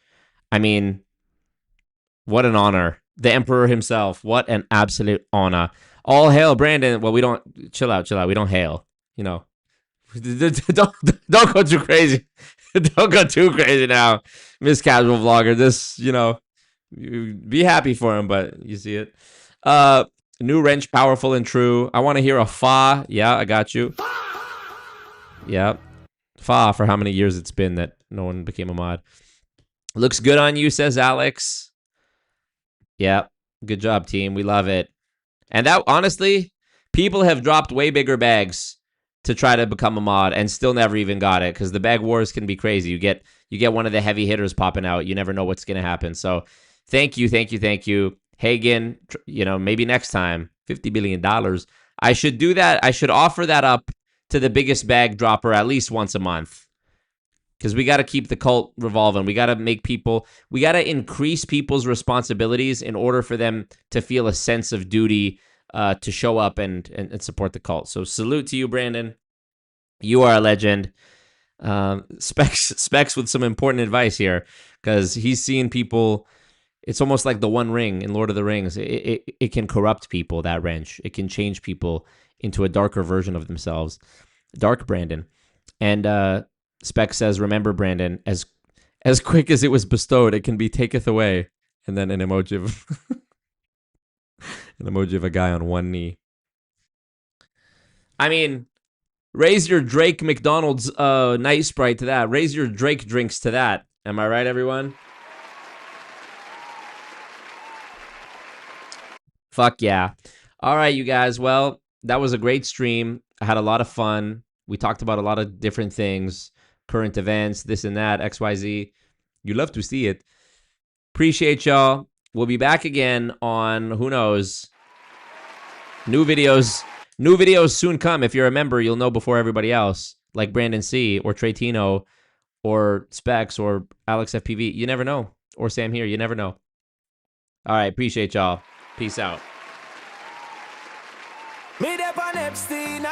I mean, what an honor. The Emperor himself. What an absolute honor. All hail, Brandon. Well, we don't... Chill out. We don't hail. You know. Don't go too crazy. Don't go too crazy now, Miss Casual Vlogger. This, you know, be happy for him, but you see it. New wrench, powerful and true. I want to hear a fa. Yeah, I got you. Yeah. Fa for how many years it's been that no one became a mod. Looks good on you, says Alex. Yeah. Good job, team. We love it. And that, honestly, people have dropped way bigger bags to try to become a mod and still never even got it, because the bag wars can be crazy. You get one of the heavy hitters popping out. You never know what's going to happen. So thank you. Hagen, you know, maybe next time, $50 billion. I should do that. I should offer that up to the biggest bag dropper at least once a month. Because we got to keep the cult revolving. We got to increase people's responsibilities in order for them to feel a sense of duty to show up and support the cult. So salute to you, Brandon. You are a legend. Specs with some important advice here, because he's seeing people. It's almost like the One Ring in Lord of the Rings. It can corrupt people, that wrench. It can change people into a darker version of themselves. Dark Brandon. And Specs says, remember, Brandon, as quick as it was bestowed, it can be taketh away. And then an emoji of a guy on one knee. I mean, raise your Drake McDonald's Night Sprite to that. Raise your Drake drinks to that. Am I right, everyone? Fuck yeah. All right, you guys. Well, that was a great stream. I had a lot of fun. We talked about a lot of different things, current events, this and that, XYZ. You love to see it. Appreciate y'all. We'll be back again on, who knows, new videos. New videos soon come. If you're a member, you'll know before everybody else, like Brandon C. or Trey Tino or Specs or Alex FPV. You never know. Or Sam here. You never know. All right. Appreciate y'all. Peace out. Made up on Epstein,